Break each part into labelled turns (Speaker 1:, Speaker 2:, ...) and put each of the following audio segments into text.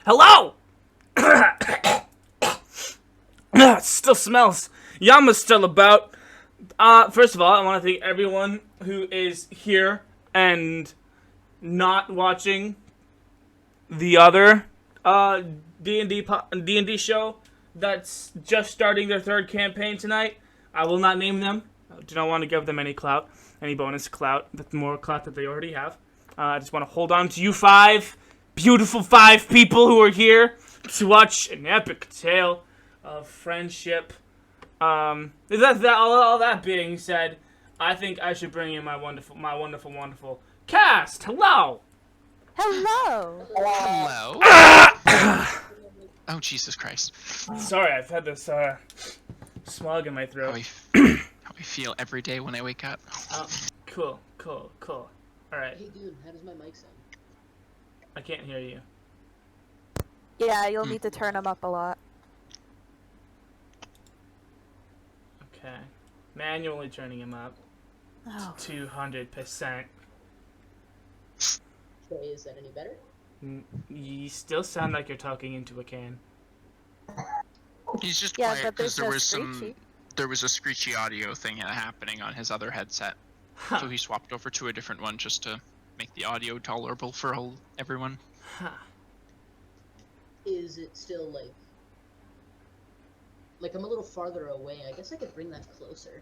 Speaker 1: Hello! It still smells. Yama's still about. First of all, I want to thank everyone who is here and not watching the other D&D show that's just starting their third campaign tonight. I will not name them. I do not want to give them any clout, any bonus clout, more clout that they already have. I just want to hold on to you beautiful 5 people who are here to watch an epic tale of friendship. All that being said, I think I should bring in my wonderful cast. Hello.
Speaker 2: Hello.
Speaker 3: Hello. Oh, Jesus Christ.
Speaker 1: Sorry, I've had this smog in my throat.
Speaker 3: How I feel every day when I wake up.
Speaker 1: Cool. All right.
Speaker 4: Hey dude, how does my mic sound?
Speaker 1: I can't hear you.
Speaker 2: Yeah, you'll need to turn them up a lot.
Speaker 1: Okay. Manually turning him up.
Speaker 2: Oh.
Speaker 1: 200%.
Speaker 4: Okay, is that any better?
Speaker 1: You still sound like you're talking into a can.
Speaker 3: He's just
Speaker 2: Yeah,
Speaker 3: quiet
Speaker 2: but
Speaker 3: because
Speaker 2: there's no screechy.
Speaker 3: there was a screechy audio thing happening on his other headset.
Speaker 1: Huh.
Speaker 3: So he swapped over to a different one just to make the audio tolerable for everyone.
Speaker 1: Huh.
Speaker 4: Is it still like I'm a little farther away? I guess I could bring that closer.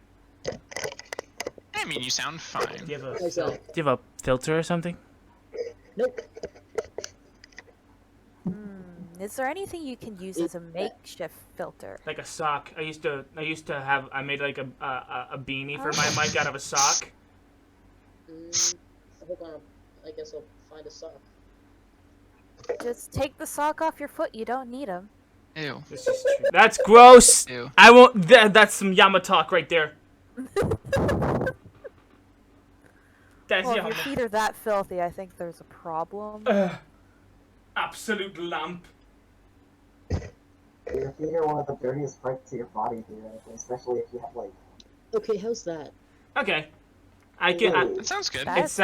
Speaker 3: I mean, you sound fine.
Speaker 1: Do you have
Speaker 4: How's that?
Speaker 1: a filter or something?
Speaker 4: Nope.
Speaker 2: Is there anything you can use as a makeshift filter?
Speaker 1: Like a sock. I used to have. I made like a beanie for my mic out of a sock.
Speaker 4: Hold on. I guess I'll find a sock.
Speaker 2: Just take the sock off your foot. You don't need them.
Speaker 3: Ew.
Speaker 1: This is true. That's gross.
Speaker 3: Ew.
Speaker 1: I won't. That's some Yama talk right there. That's
Speaker 2: Well, if
Speaker 1: Yama.
Speaker 2: your feet are that filthy, I think there's a problem.
Speaker 1: Absolute lump.
Speaker 5: Your feet are one of the dirtiest parts of your body, theoretically, especially if you have, like...
Speaker 4: Okay, how's that?
Speaker 1: Okay. I can.
Speaker 3: That sounds good.
Speaker 2: That's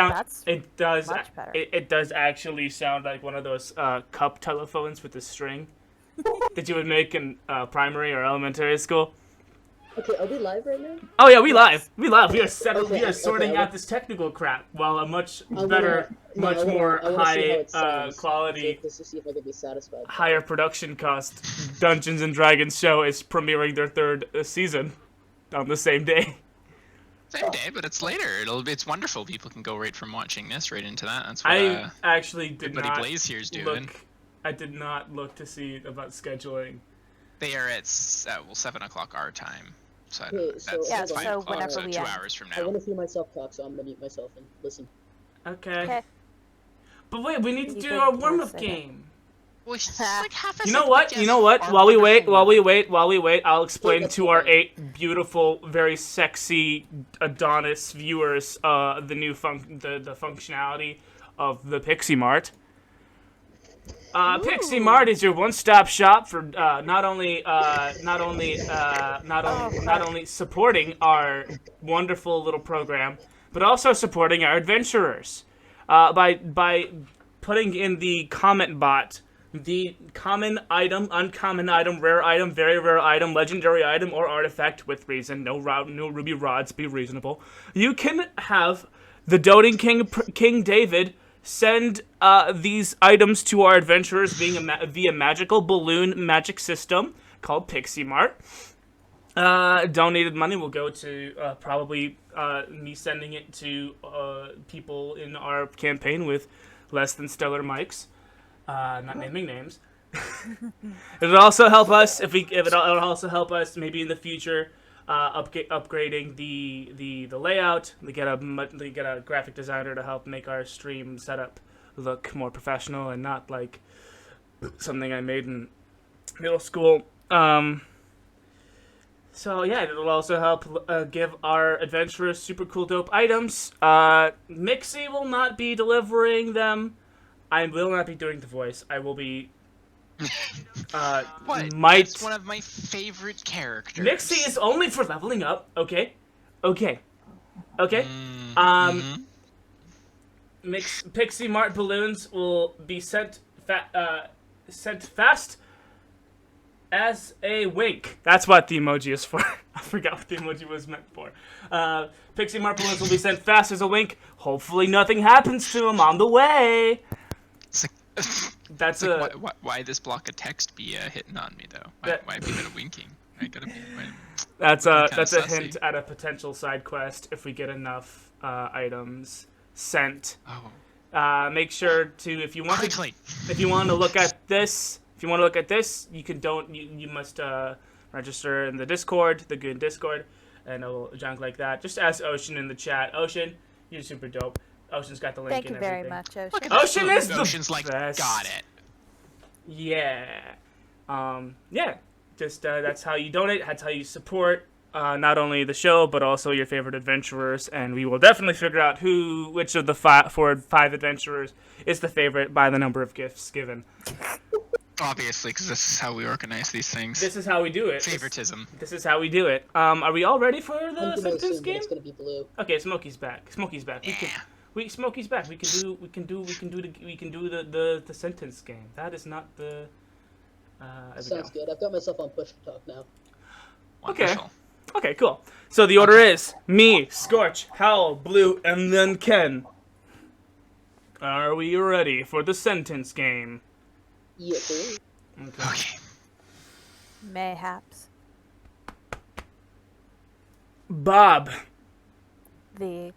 Speaker 1: It does.
Speaker 2: much better.
Speaker 1: It does actually sound like one of those cup telephones with the string that you would make in primary or elementary school.
Speaker 4: Okay, are we live right now?
Speaker 1: Oh yeah, we live. We are settled.
Speaker 4: Okay,
Speaker 1: We are sorting
Speaker 4: okay,
Speaker 1: out this technical crap while a much
Speaker 4: I wanna-
Speaker 1: better,
Speaker 4: no,
Speaker 1: much
Speaker 4: I wanna-
Speaker 1: more
Speaker 4: I wanna see how
Speaker 1: high
Speaker 4: it sounds.
Speaker 1: quality,
Speaker 4: Just to see if I can be satisfied.
Speaker 1: higher production cost Dungeons and Dragons show is premiering their 3rd season on the same day.
Speaker 3: Same day, but it's later. It's wonderful. People can go right from watching this right into that. That's what
Speaker 1: I actually did
Speaker 3: Buddy
Speaker 1: not
Speaker 3: Blaze here's doing.
Speaker 1: look. I did not look to see about scheduling.
Speaker 3: They are at 7 o'clock our time. So I
Speaker 4: Okay,
Speaker 3: don't,
Speaker 4: so-
Speaker 3: that's
Speaker 4: Yeah,
Speaker 3: it's 5
Speaker 2: so
Speaker 3: o'clock,
Speaker 2: whenever
Speaker 3: so
Speaker 2: we
Speaker 3: 2
Speaker 2: end.
Speaker 3: hours from
Speaker 4: I
Speaker 3: now.
Speaker 4: want to hear myself talk, so I'm gonna mute myself and listen.
Speaker 1: Okay.
Speaker 2: Okay.
Speaker 1: But wait, we need to
Speaker 2: You
Speaker 1: do
Speaker 2: can
Speaker 1: a warm-up
Speaker 2: listen.
Speaker 1: game.
Speaker 3: Well, it's like half a
Speaker 1: You know
Speaker 3: second,
Speaker 1: what?
Speaker 3: yes,
Speaker 1: You know what?
Speaker 3: our
Speaker 1: While we
Speaker 3: wonderful
Speaker 1: wait, I'll explain
Speaker 4: that's
Speaker 1: to our
Speaker 4: fine.
Speaker 1: 8 beautiful, very sexy Adonis viewers the new the functionality of the Pixie Mart. Pixie Mart is your one-stop shop for not only supporting our wonderful little program, but also supporting our adventurers by putting in the comment bot the common item, uncommon item, rare item, very rare item, legendary item, or artifact with reason. No ruby rods. Be reasonable. You can have the doting King David send these items to our adventurers via magical balloon magic system called Pixie Mart. Donated money will go to probably me sending it to people in our campaign with less than stellar mics. Not naming names. It'll also help us it'll also help us maybe in the future upgrading the layout. They get a graphic designer to help make our stream setup look more professional and not like something I made in middle school. So yeah, it'll also help give our adventurers super cool dope items. Mixie will not be delivering them. I will not be doing the voice. I will be
Speaker 3: What?
Speaker 1: might
Speaker 3: That's one of my favorite characters.
Speaker 1: Mixie is only for leveling up, okay? Okay.
Speaker 3: Mhm.
Speaker 1: Pixie Mart balloons will be sent sent fast as a wink. That's what the emoji is for. I forgot what the emoji was meant for. Pixie Marplins will be sent fast as a wink. Hopefully nothing happens to him on the way.
Speaker 3: It's like,
Speaker 1: That's
Speaker 3: it's like, why this block of text be hitting on me though? Why have you been winking? I gotta be.
Speaker 1: That's a
Speaker 3: sussy.
Speaker 1: hint at a potential side quest if we get enough items sent.
Speaker 3: Oh.
Speaker 1: Make sure to if you want
Speaker 3: Quickly.
Speaker 1: to look at this. If you want to look at this, you must register in the Discord, the Goon Discord, and it'll junk like that. Just ask Ocean in the chat. Ocean, you're super dope. Ocean's got the link
Speaker 2: Thank
Speaker 1: and
Speaker 2: you very
Speaker 1: everything.
Speaker 2: much, Ocean.
Speaker 3: Look at
Speaker 1: Ocean
Speaker 3: that.
Speaker 1: is the
Speaker 3: Ocean's like,
Speaker 1: best.
Speaker 3: got it.
Speaker 1: Yeah. Yeah. Just that's how you donate. That's how you support not only the show but also your favorite adventurers. And we will definitely figure out which of the five adventurers is the favorite by the number of gifts given.
Speaker 3: Obviously, because this is how we organize these things.
Speaker 1: This is how we do it.
Speaker 3: Favoritism.
Speaker 1: This is how we do it. Are we all ready for the
Speaker 4: I'm gonna
Speaker 1: sentence
Speaker 4: assume that
Speaker 1: game?
Speaker 4: it's gonna be blue.
Speaker 1: Okay, Smokey's back. Smokey's back.
Speaker 3: Yeah.
Speaker 1: Smokey's back. We can do the sentence game. That is not the. There we
Speaker 4: Sounds
Speaker 1: go.
Speaker 4: good. I've got myself on push to talk now.
Speaker 3: Wonderful.
Speaker 1: Okay, cool. So the order is me, Skortch, Howle, Blue, and then Ken. Are we ready for the sentence game?
Speaker 4: Yes, sir.
Speaker 3: Okay.
Speaker 2: Mayhaps.
Speaker 1: Bob.
Speaker 2: The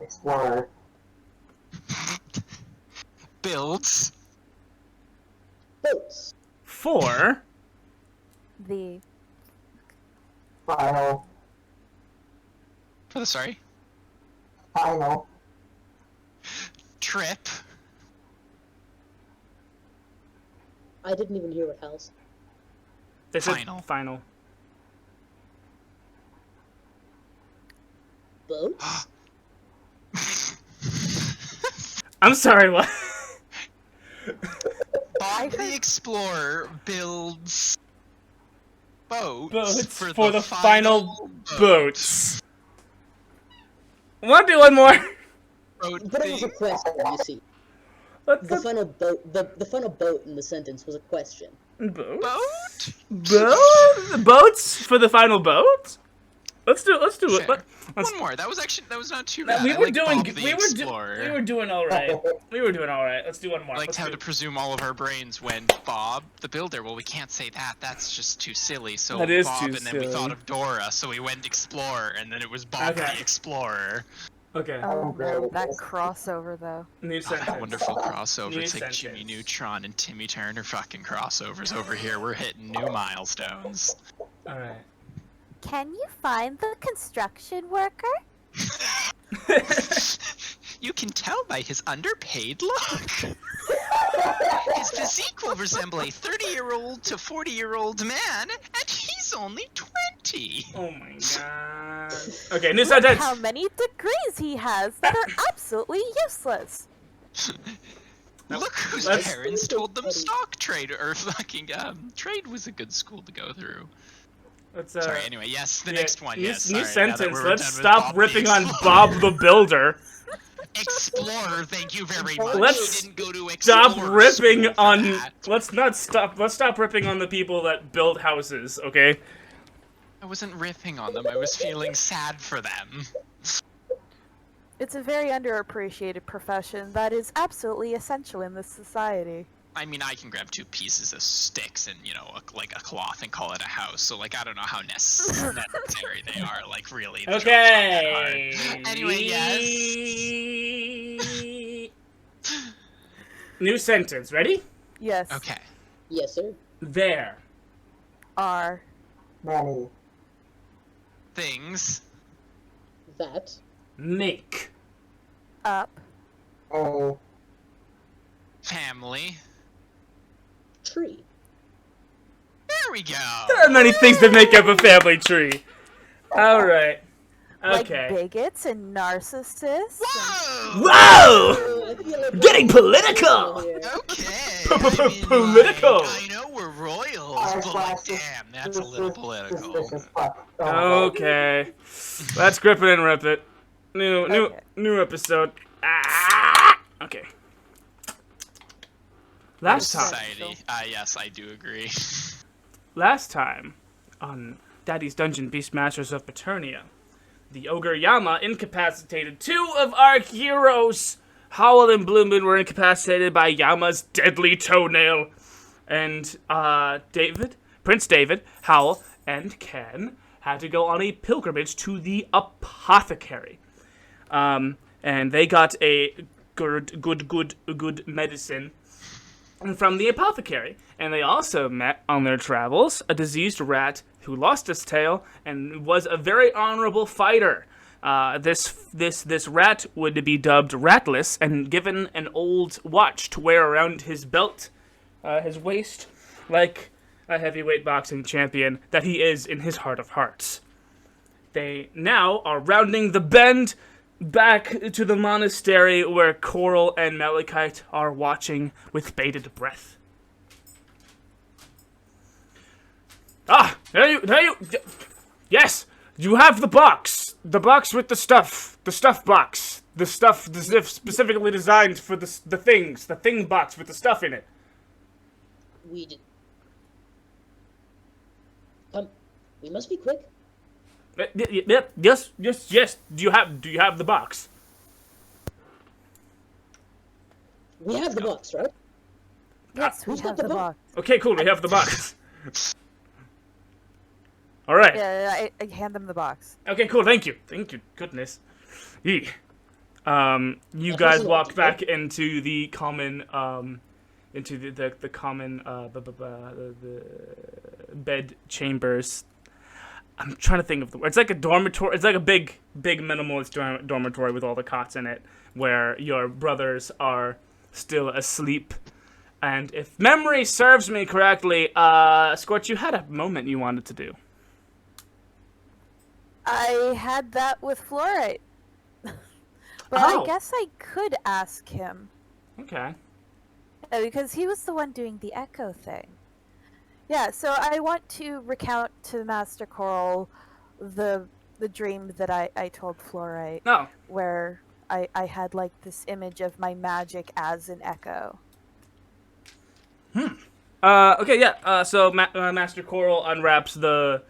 Speaker 5: Explorer.
Speaker 3: Builds.
Speaker 4: Boats.
Speaker 1: 4.
Speaker 2: the
Speaker 5: Final.
Speaker 3: For the sorry.
Speaker 5: Final.
Speaker 3: Trip.
Speaker 4: I didn't even hear what Howle's.
Speaker 1: This is
Speaker 3: Final.
Speaker 1: final.
Speaker 4: Boats?
Speaker 1: I'm sorry, what?
Speaker 3: Bob the Explorer builds boats,
Speaker 1: Boats
Speaker 3: for
Speaker 1: the final boats. Want to do one more?
Speaker 3: Boat
Speaker 4: But it was a
Speaker 3: thing.
Speaker 4: question, you see.
Speaker 1: What's
Speaker 4: The
Speaker 1: the
Speaker 4: final boat, the final boat in the sentence was a question.
Speaker 1: boat?
Speaker 3: Boat?
Speaker 1: Boat? Boats for the final boat? Let's do it.
Speaker 3: Fair.
Speaker 1: Let's,
Speaker 3: One more. That was not too bad.
Speaker 1: we
Speaker 3: I
Speaker 1: were
Speaker 3: like
Speaker 1: doing
Speaker 3: Bob the
Speaker 1: we
Speaker 3: Explorer.
Speaker 1: were doing all right. We were doing all right. Let's do one more.
Speaker 3: I liked
Speaker 1: Let's
Speaker 3: how
Speaker 1: do-
Speaker 3: to presume all of our brains when Bob the Builder. Well, we can't say that. That's just too silly. So
Speaker 1: That is
Speaker 3: Bob,
Speaker 1: too
Speaker 3: and then we
Speaker 1: silly.
Speaker 3: thought of Dora, so we went Explorer, and then it was Bob
Speaker 1: Okay.
Speaker 3: the Explorer.
Speaker 1: Okay.
Speaker 2: oh
Speaker 5: great
Speaker 2: no,
Speaker 5: with
Speaker 2: that
Speaker 5: this.
Speaker 2: crossover though.
Speaker 1: New
Speaker 3: Oh,
Speaker 1: sentence.
Speaker 3: that wonderful crossover.
Speaker 1: New
Speaker 3: It's like
Speaker 1: sentence.
Speaker 3: Jimmy Neutron and Timmy Turner fucking crossovers over here. We're hitting new milestones.
Speaker 1: All right.
Speaker 2: Can you find the construction worker?
Speaker 3: You can tell by his underpaid look. His physique will resemble a 30-year-old to 40-year-old man, and he's only 20.
Speaker 1: Oh my god. Okay, new
Speaker 2: Look
Speaker 1: sentence.
Speaker 2: how many degrees he has that are absolutely useless.
Speaker 3: Look whose
Speaker 1: Let's-
Speaker 3: parents told them stock trade or fucking trade was a good school to go through.
Speaker 1: Let's
Speaker 3: Sorry. Anyway, yes, the next one.
Speaker 1: New,
Speaker 3: Yes.
Speaker 1: new
Speaker 3: sorry, now that
Speaker 1: sentence.
Speaker 3: we're
Speaker 1: Let's
Speaker 3: done with
Speaker 1: stop
Speaker 3: Bob the
Speaker 1: ripping on
Speaker 3: Explorer.
Speaker 1: Bob the Builder.
Speaker 3: Explorer, thank you very much.
Speaker 1: Let's
Speaker 3: you didn't go to
Speaker 1: Stop
Speaker 3: Explorer
Speaker 1: ripping
Speaker 3: school for
Speaker 1: on.
Speaker 3: that.
Speaker 1: Let's stop ripping on the people that build houses. Okay.
Speaker 3: I wasn't ripping on them. I was feeling sad for them.
Speaker 2: It's a very underappreciated profession that is absolutely essential in this society.
Speaker 3: I mean, I can grab two pieces of sticks and, you know, like a cloth and call it a house. So, like, I don't know how necessary they are. Like, really. the job's not that hard.
Speaker 1: Okay.
Speaker 3: Anyway, yes.
Speaker 1: New sentence. Ready?
Speaker 2: Yes.
Speaker 3: Okay.
Speaker 4: Yes, sir.
Speaker 1: There.
Speaker 2: Are
Speaker 5: Many.
Speaker 3: Things.
Speaker 4: That.
Speaker 1: Make.
Speaker 2: up
Speaker 5: A.
Speaker 3: Family.
Speaker 4: Tree.
Speaker 3: There we go.
Speaker 1: There are many things that make up a family tree. All right. Okay.
Speaker 2: like bigots and narcissists.
Speaker 3: Whoa!
Speaker 1: Whoa!
Speaker 4: I feel like
Speaker 1: Getting
Speaker 4: we're
Speaker 1: political!
Speaker 4: here.
Speaker 3: Okay.
Speaker 1: Political.
Speaker 3: I know we're royals, but like, damn, that's a little political.
Speaker 5: Suspicious fuck. Oh,
Speaker 1: Okay. Let's grip it and rip it.
Speaker 2: Okay.
Speaker 1: New episode. Ah! Okay. Last time.
Speaker 3: Society. Yes, I do agree.
Speaker 1: Last time, on Daddy's Dungeon Beastmasters of Paternia, the Ogre Yama incapacitated 2 of our heroes. Howle and Blu Moon were incapacitated by Yama's deadly toenail. And Prince David, Howle, and Ken had to go on a pilgrimage to the apothecary. And they got a good medicine from the apothecary. And they also met on their travels a diseased rat who lost his tail and was a very honorable fighter. This rat would be dubbed Ratless and given an old watch to wear around his belt, his waist, like a heavyweight boxing champion that he is in his heart of hearts. They now are rounding the bend back to the monastery where Coral and Malachite are watching with bated breath. Yes, you have the box with the stuff box, the stuff specifically designed for the thing box with the stuff in it.
Speaker 4: We did. We must be quick.
Speaker 1: Yes. Do you have the box?
Speaker 4: We have the box, right?
Speaker 2: Yes, we
Speaker 4: who's
Speaker 2: have
Speaker 4: got the
Speaker 2: the
Speaker 4: box?
Speaker 2: box.
Speaker 1: Okay, cool. We have the box. All right.
Speaker 2: Yeah, I hand them the box.
Speaker 1: Okay, cool. Thank you. Goodness. You guys walk back into the common into the common the bed chambers. I'm trying to think of the word. It's like a dormitory. It's like a big minimalist dormitory with all the cots in it, where your brothers are still asleep. And if memory serves me correctly, Skortch, you had a moment you wanted to do.
Speaker 2: I had that with Fluorite. But
Speaker 1: Oh.
Speaker 2: I guess I could ask him.
Speaker 1: Okay.
Speaker 2: Because he was the one doing the echo thing. Yeah, so I want to recount to Master Coral the dream that I told Fluorite,
Speaker 1: No.
Speaker 2: where I had like this image of my magic as an echo.
Speaker 1: Okay, yeah. So Master Coral unwraps the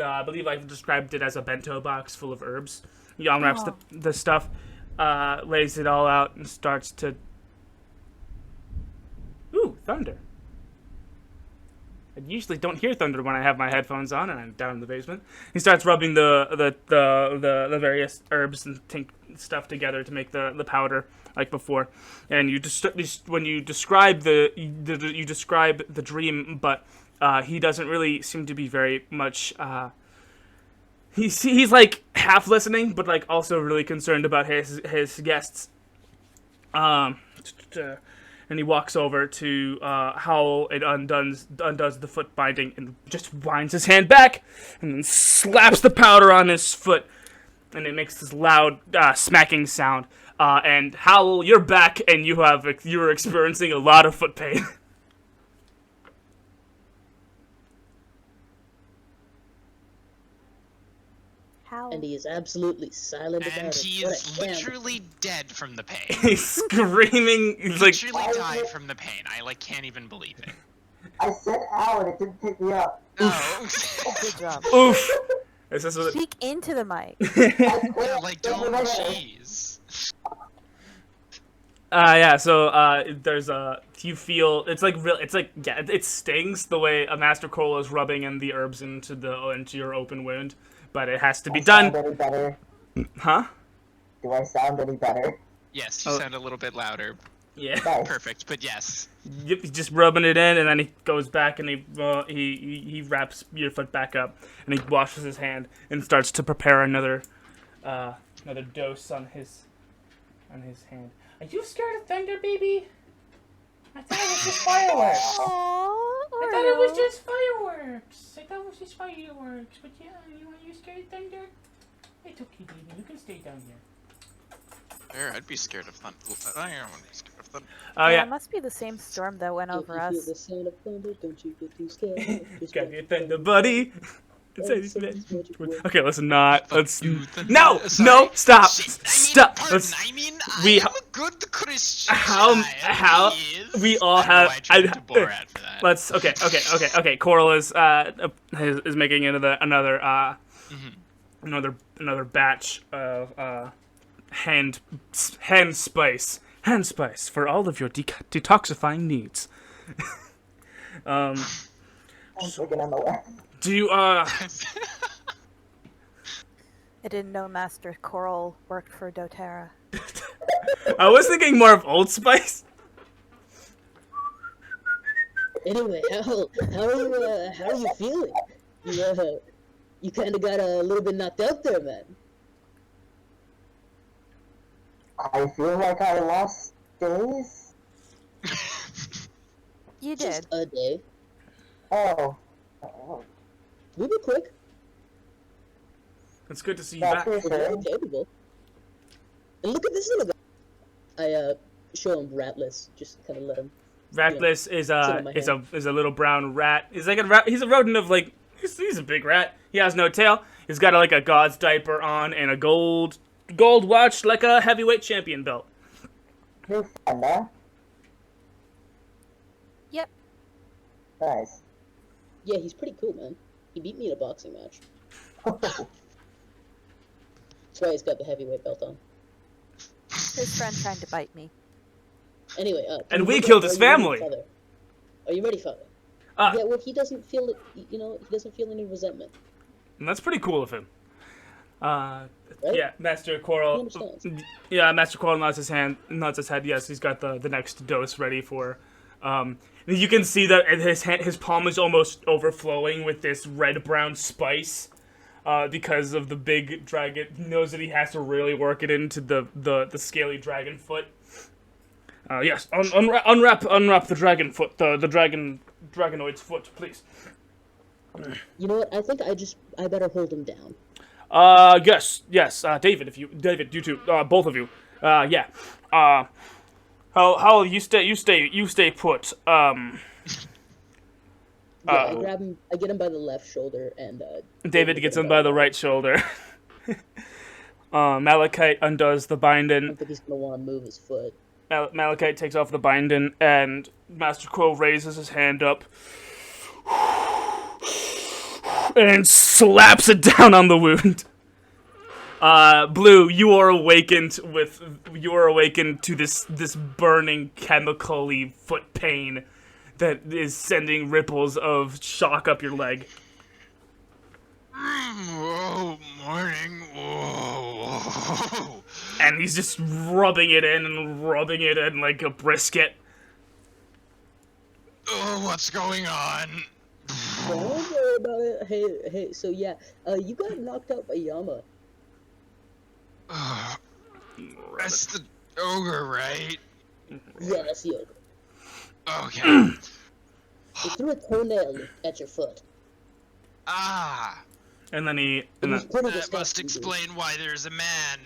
Speaker 1: I believe I described it as a bento box full of herbs. He unwraps the stuff, lays it all out, and starts to. Ooh, thunder. I usually don't hear thunder when I have my headphones on and I'm down in the basement. He starts rubbing the various herbs and stuff together to make the powder like before. And you when you describe you describe the dream, but he doesn't really seem to be very much. He's like half listening, but like also really concerned about his guests. And he walks over to Howle and undoes the foot binding and just winds his hand back and then slaps the powder on his foot. And it makes this loud smacking sound. And Howle, you're back and you're experiencing a lot of foot pain.
Speaker 2: How?
Speaker 4: And he is absolutely silent about
Speaker 3: And
Speaker 4: it.
Speaker 3: he
Speaker 4: What
Speaker 3: is
Speaker 4: a ham.
Speaker 3: literally dead from the pain.
Speaker 1: He's screaming. He's like,
Speaker 3: Literally died from the pain. I can't even believe it.
Speaker 5: I said ow and it didn't pick me up.
Speaker 3: Oh.
Speaker 2: Good job.
Speaker 1: oof. Is this what
Speaker 2: Speak into the mic.
Speaker 3: Yeah, like, don't cheese.
Speaker 1: yeah, so there's you feel it's like it stings the way a Master Coral is rubbing in the herbs into your open wound, but it has to be
Speaker 5: Sound
Speaker 1: done.
Speaker 5: any better?
Speaker 1: Huh?
Speaker 5: Do I sound any better?
Speaker 3: Yes, you sound a little bit louder.
Speaker 1: Yeah.
Speaker 5: Nice.
Speaker 3: Perfect, but yes.
Speaker 1: Yep, he's just rubbing it in, and then he goes back and he wraps your foot back up, and he washes his hand and starts to prepare another dose on his hand. Are you scared of thunder, baby? I thought it was just fireworks.
Speaker 2: Aww,
Speaker 1: I thought it was just fireworks. But yeah, are you scared of thunder? It's okay, baby. You can stay down here.
Speaker 3: Sure, I'd be scared of thunder. I don't want to be scared of thunder.
Speaker 1: Oh
Speaker 2: Yeah,
Speaker 1: yeah.
Speaker 2: it must be the same storm that went
Speaker 4: If
Speaker 2: over
Speaker 4: you feel
Speaker 2: us.
Speaker 4: the sound of thunder, don't you get too scared. Just
Speaker 1: Got
Speaker 4: like
Speaker 1: your
Speaker 4: a
Speaker 1: thunder,
Speaker 4: thunder.
Speaker 1: buddy.
Speaker 4: It's magic word.
Speaker 1: Okay, let's not.
Speaker 3: Fuck
Speaker 1: Let's
Speaker 3: you, thunder.
Speaker 1: no,
Speaker 3: Sorry.
Speaker 1: no, stop.
Speaker 3: Shit, I mean,
Speaker 1: Stop.
Speaker 3: Pardon, I mean,
Speaker 1: we-
Speaker 3: I am a good Christian
Speaker 1: how
Speaker 3: child, please.
Speaker 1: we all
Speaker 3: I know
Speaker 1: have.
Speaker 3: I tried to bore out for that.
Speaker 1: Let's okay. Coral is making another another batch of hand spice for all of your detoxifying needs.
Speaker 5: I'm looking on the left.
Speaker 1: Do you
Speaker 2: I didn't know Master Coral worked for doTERRA.
Speaker 1: I was thinking more of Old Spice.
Speaker 4: Anyway, how are you feeling? You kind of got a little bit knocked out there, man.
Speaker 5: I feel like I lost days.
Speaker 2: You
Speaker 4: Just
Speaker 2: did.
Speaker 4: a day.
Speaker 5: Oh.
Speaker 4: We were quick.
Speaker 1: It's good to see you
Speaker 5: That's
Speaker 1: back.
Speaker 5: for
Speaker 4: We're very
Speaker 5: sure.
Speaker 4: capable. And look at this little guy. I show him Ratless. Just kind of let him.
Speaker 1: Ratless is
Speaker 4: in my
Speaker 1: a little brown rat. He's like he's a rodent of like he's a big rat. He has no tail. He's got like a god's diaper on and a gold watch like a heavyweight champion belt.
Speaker 5: You're fun, huh?
Speaker 2: Yep.
Speaker 5: Nice.
Speaker 4: Yeah, he's pretty cool, man. He beat me in a boxing match. That's why he's got the heavyweight belt on.
Speaker 2: His friend trying to bite me.
Speaker 4: Anyway,
Speaker 1: And we killed his family.
Speaker 4: Are you ready, Father?
Speaker 1: Ah.
Speaker 4: Yeah, well, he doesn't feel it. He doesn't feel any resentment.
Speaker 1: And that's pretty cool of him.
Speaker 4: Right?
Speaker 1: Yeah, Master
Speaker 4: He
Speaker 1: Coral.
Speaker 4: understands.
Speaker 1: Yeah, Master Coral nods his head. Yes, he's got the next dose ready for. You can see that his palm is almost overflowing with this red-brown spice, because of the big dragon. He knows that he has to really work it into the scaly dragon foot. Yes, unwrap the dragon foot, the dragonoid's foot, please.
Speaker 4: You know what? I think I better hold him down.
Speaker 1: Yes. David, you two, both of you. Yeah. Howle, you stay put.
Speaker 4: Yeah, I grab him. I get him by the left shoulder, and
Speaker 1: David gets him by the right shoulder. Malachite undoes the
Speaker 4: I
Speaker 1: binding.
Speaker 4: don't think he's gonna want to move his foot.
Speaker 1: Malachite takes off the binding, and Master Crow raises his hand up and slaps it down on the wound. Blue, you are awakened to this burning chemically foot pain that is sending ripples of shock up your leg.
Speaker 3: Whoa, morning. Whoa.
Speaker 1: And he's just rubbing it in like a brisket.
Speaker 3: Oh, what's going on?
Speaker 4: Don't worry about it. Hey. So yeah, you got knocked out by Yama.
Speaker 3: That's the ogre, right?
Speaker 4: Yeah, that's the ogre.
Speaker 3: Okay.
Speaker 4: He threw a toenail at your foot.
Speaker 3: Ah,
Speaker 1: And then
Speaker 4: It was pretty
Speaker 3: that
Speaker 4: disgusting,
Speaker 3: must
Speaker 4: dude.
Speaker 3: explain why there's a man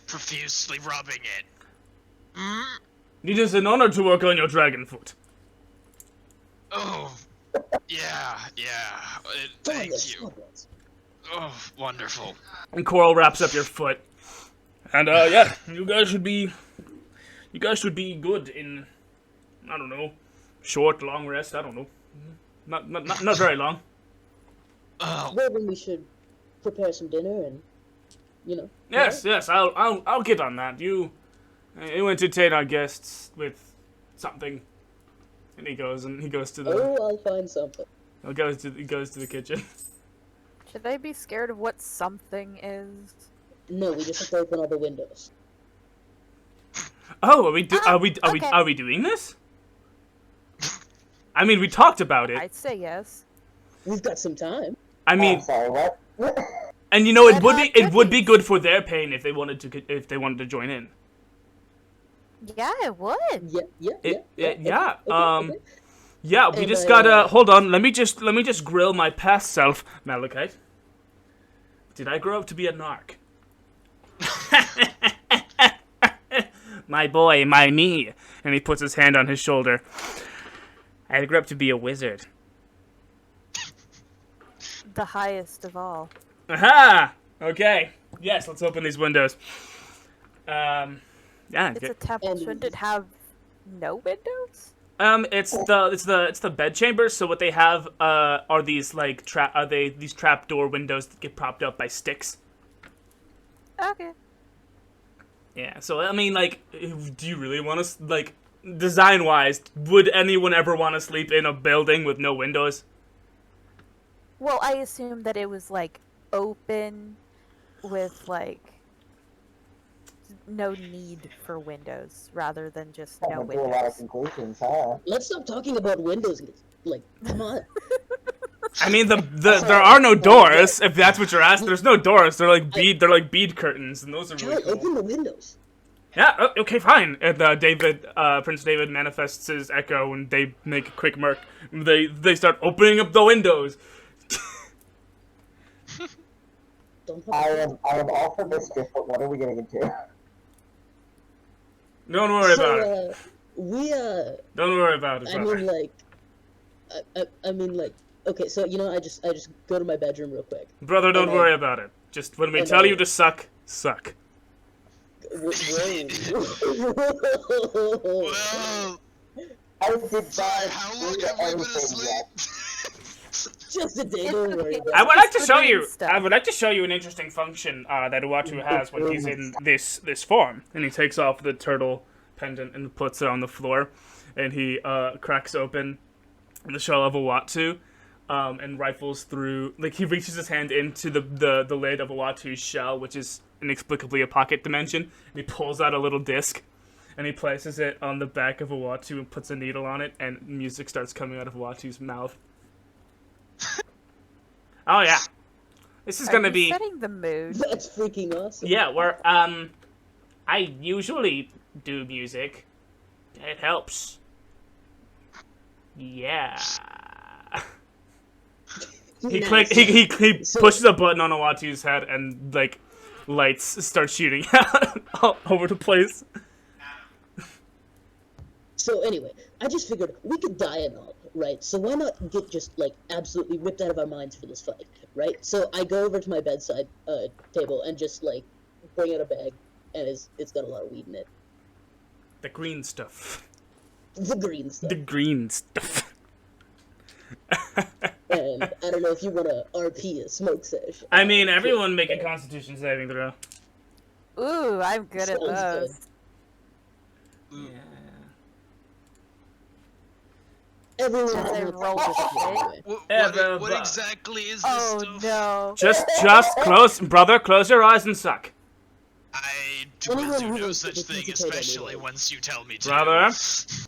Speaker 3: profusely rubbing it. Hmm?
Speaker 1: it is an honor to work on your dragon foot.
Speaker 3: Oh, yeah. Thank you. Oh, wonderful.
Speaker 1: And Coral wraps up your foot. And yeah, you guys should be good in, I don't know, short, long rest. I don't know, not very long.
Speaker 3: Oh,
Speaker 4: Well, then we should prepare some dinner and,
Speaker 1: Yes, I'll get on that. You entertain our guests with something. And he goes to the
Speaker 4: Oh, I'll find something.
Speaker 1: he goes to the kitchen.
Speaker 2: Should I be scared of what something is?
Speaker 4: No, we just have to open all the windows.
Speaker 1: Oh,
Speaker 2: okay.
Speaker 1: are we doing this? I mean, we talked about it.
Speaker 2: I'd say yes.
Speaker 4: We've got some time.
Speaker 1: I mean,
Speaker 5: I'm sorry, what?
Speaker 1: and you know, it
Speaker 2: But,
Speaker 1: would be good for their pain if they wanted to join in.
Speaker 2: Yeah, it would.
Speaker 4: Yeah.
Speaker 1: Yeah.
Speaker 4: Okay.
Speaker 1: Yeah, we
Speaker 4: And
Speaker 1: just
Speaker 4: I,
Speaker 1: gotta hold on. Let me just grill my past self, Malachite. Did I grow up to be a narc? My boy, my me, and he puts his hand on his shoulder. I grew up to be a wizard.
Speaker 2: The highest of all.
Speaker 1: Aha! Okay. Yes, let's open these windows. Yeah.
Speaker 2: It's a temple.
Speaker 4: And-
Speaker 2: Shouldn't it have no windows?
Speaker 1: It's the bedchamber. So what they have are these like these trapdoor windows that get propped up by sticks.
Speaker 2: Okay.
Speaker 1: Yeah. So I mean, like, do you really want to like design wise? Would anyone ever want to sleep in a building with no windows?
Speaker 2: Well, I assumed that it was like open with like no need for windows rather than just no
Speaker 5: Do a lot of
Speaker 2: windows.
Speaker 5: conclusions, huh?
Speaker 4: Let's stop talking about windows. Like, come on.
Speaker 1: I mean, there are no doors. If that's what you're asking, there's no doors. They're like bead curtains, and those are really
Speaker 4: Chuul,
Speaker 1: cool.
Speaker 4: open the windows.
Speaker 1: Yeah. Okay. Fine. And Prince David manifests his echo, and they make a quick merc. They start opening up the windows.
Speaker 4: Don't
Speaker 5: I am all for mischief, but what are we getting into?
Speaker 1: Don't worry about it. Don't worry about it.
Speaker 4: I
Speaker 1: Brother.
Speaker 4: mean, like, I mean, like, okay, so, you know, I just go to my bedroom real quick.
Speaker 1: Brother, don't
Speaker 4: and
Speaker 1: worry about it. Just when we
Speaker 4: and
Speaker 1: tell
Speaker 4: I-
Speaker 1: you to suck, suck.
Speaker 4: Whoa.
Speaker 3: Well,
Speaker 5: I did
Speaker 3: sorry,
Speaker 5: not
Speaker 3: how
Speaker 5: do
Speaker 3: long have we been
Speaker 5: anything
Speaker 3: asleep?
Speaker 5: yet.
Speaker 4: Just a day, don't worry about
Speaker 1: I
Speaker 4: it.
Speaker 1: would like to
Speaker 2: Just
Speaker 1: show
Speaker 2: the main
Speaker 1: you.
Speaker 2: stuff.
Speaker 1: I would like to show you an interesting function that Uatu has when he's in this form. And he takes off the turtle pendant and puts it on the floor, and he cracks open the shell of Uatu, and rifles through. Like he reaches his hand into the lid of Uatu's shell, which is inexplicably a pocket dimension, and he pulls out a little disc. And he places it on the back of Uatu and puts a needle on it, and music starts coming out of Uatu's mouth. Oh yeah, this is
Speaker 2: Are
Speaker 1: gonna
Speaker 2: you
Speaker 1: be
Speaker 2: setting the mood.
Speaker 4: That's freaking awesome.
Speaker 1: yeah. Where I usually do music. It helps. Yeah. He
Speaker 4: Nice.
Speaker 1: click. He
Speaker 4: So-
Speaker 1: pushes a button on Uatu's head, and like lights start shooting out all over the place.
Speaker 4: So anyway, I just figured we could die and all, right? So why not get just like absolutely ripped out of our minds for this fight, right? So I go over to my bedside table and just like bring out a bag, and it's got a lot of weed in it.
Speaker 1: The green stuff.
Speaker 4: The green stuff.
Speaker 1: The green stuff.
Speaker 4: And I don't know if you want to RP a smoke sesh.
Speaker 1: I mean, everyone make a Constitution saving throw.
Speaker 2: Ooh, I'm good at
Speaker 4: Sounds good.
Speaker 2: those.
Speaker 4: Everyone
Speaker 2: Since I
Speaker 4: has
Speaker 2: rolled
Speaker 4: to
Speaker 2: a
Speaker 4: participate
Speaker 2: shit.
Speaker 4: anyway.
Speaker 3: What exactly is this
Speaker 2: Oh
Speaker 3: stuff?
Speaker 2: no.
Speaker 1: Just close, brother. Close your eyes and suck,
Speaker 3: I
Speaker 4: Anyone
Speaker 3: will
Speaker 4: who
Speaker 3: do no
Speaker 4: wants to
Speaker 3: such thing,
Speaker 4: participate
Speaker 3: especially
Speaker 4: anyway.
Speaker 3: once you tell me to.
Speaker 1: brother.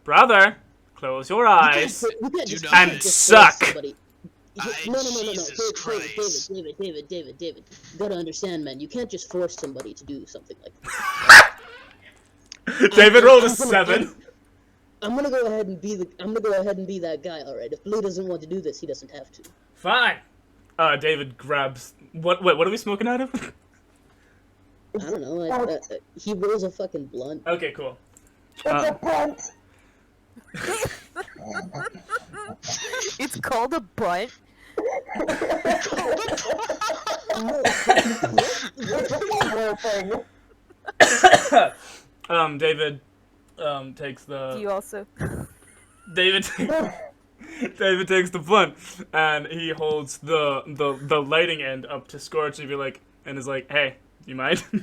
Speaker 1: Brother, close your eyes.
Speaker 4: We can't
Speaker 3: Do
Speaker 4: just
Speaker 3: not-
Speaker 4: force
Speaker 1: And
Speaker 4: somebody-
Speaker 1: suck.
Speaker 4: somebody- No.
Speaker 3: Jesus Christ.
Speaker 4: David. You gotta understand, man. You can't just force somebody to do something like that.
Speaker 1: David rolled a
Speaker 4: I'm gonna-
Speaker 1: 7.
Speaker 4: I'm gonna go ahead and be that guy. All right. If Blue doesn't want to do this, he doesn't have to.
Speaker 1: Fine. David grabs. What are we smoking out of?
Speaker 4: I don't know. He rolls a fucking blunt.
Speaker 1: Okay, cool.
Speaker 5: It's a punt!
Speaker 2: It's called a bunt.
Speaker 1: David, takes the.
Speaker 2: Do you also?
Speaker 1: David. David takes the blunt and he holds the lighting end up to Skortch and be like, and is like, "Hey, you mind? you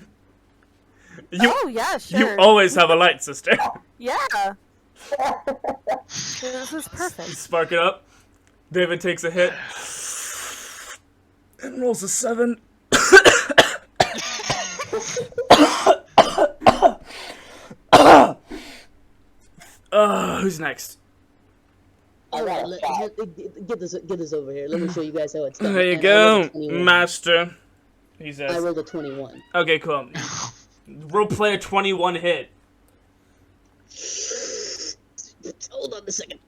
Speaker 2: Oh yeah, sure.
Speaker 1: you always have a light, sister."
Speaker 2: Yeah. This is perfect.
Speaker 1: Spark it up. David takes a hit and rolls a 7. Who's next?
Speaker 4: All right. Get this over here. Let me show you guys how it's done.
Speaker 1: There you
Speaker 4: And I rolled a
Speaker 1: go,
Speaker 4: 21.
Speaker 1: master. He
Speaker 4: I
Speaker 1: says.
Speaker 4: rolled a 21.
Speaker 1: Okay, cool. Role player 21 hit.
Speaker 4: Hold on a second.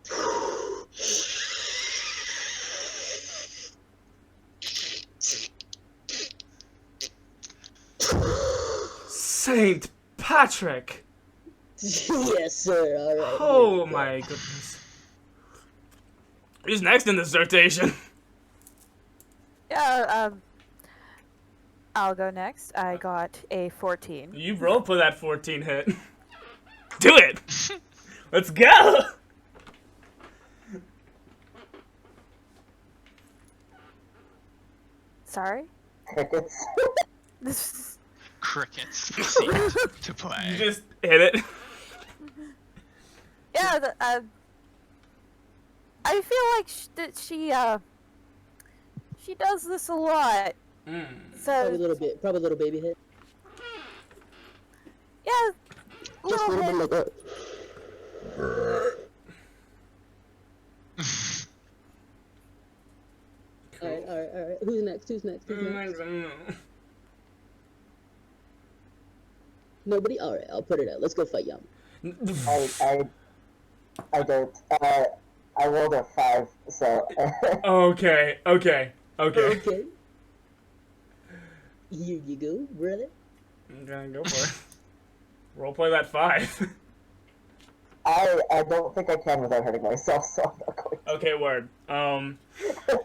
Speaker 1: Saint Patrick.
Speaker 4: Yes, sir. All right.
Speaker 1: Oh my goodness. Who's next in this rotation?
Speaker 2: Yeah. I'll go next. I got a 14.
Speaker 1: You roll for that 14 hit. Do it! Let's go!
Speaker 2: Sorry?
Speaker 5: Crickets.
Speaker 3: Crickets proceed to play.
Speaker 1: You just hit it.
Speaker 2: Yeah, I feel like she does this a lot.
Speaker 4: Probably a
Speaker 2: So,
Speaker 4: little baby hit.
Speaker 2: yeah,
Speaker 4: Just a little bit like that. Alright. Who's next? Nobody? Alright, I'll put it out. Let's go fight Yum.
Speaker 5: I don't. I rolled a 5, so.
Speaker 1: Okay.
Speaker 4: Okay. Here you go, brother.
Speaker 1: I'm gonna go for it. Roleplay that 5.
Speaker 5: I don't think I can without hurting myself, so I'm not going to.
Speaker 1: Okay, word.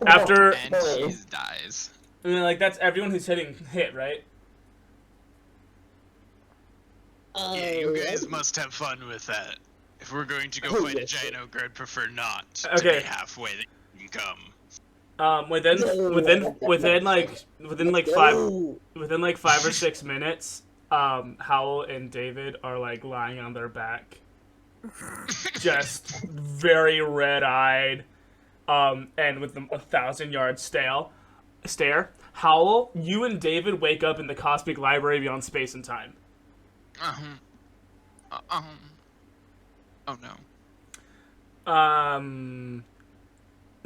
Speaker 1: After...
Speaker 3: And he dies.
Speaker 1: And then, like, that's everyone who's hit, right?
Speaker 3: Yeah, you guys must have fun with that. If we're going to go fight a giant ogre, I'd prefer not to
Speaker 1: Okay.
Speaker 3: be halfway that you can come.
Speaker 1: Within 5 or 6 minutes, Howle and David are like lying on their back, just very red-eyed, and with a 1,000-yard stare. Howle, you and David wake up in the cosmic library beyond space and time.
Speaker 3: Oh no.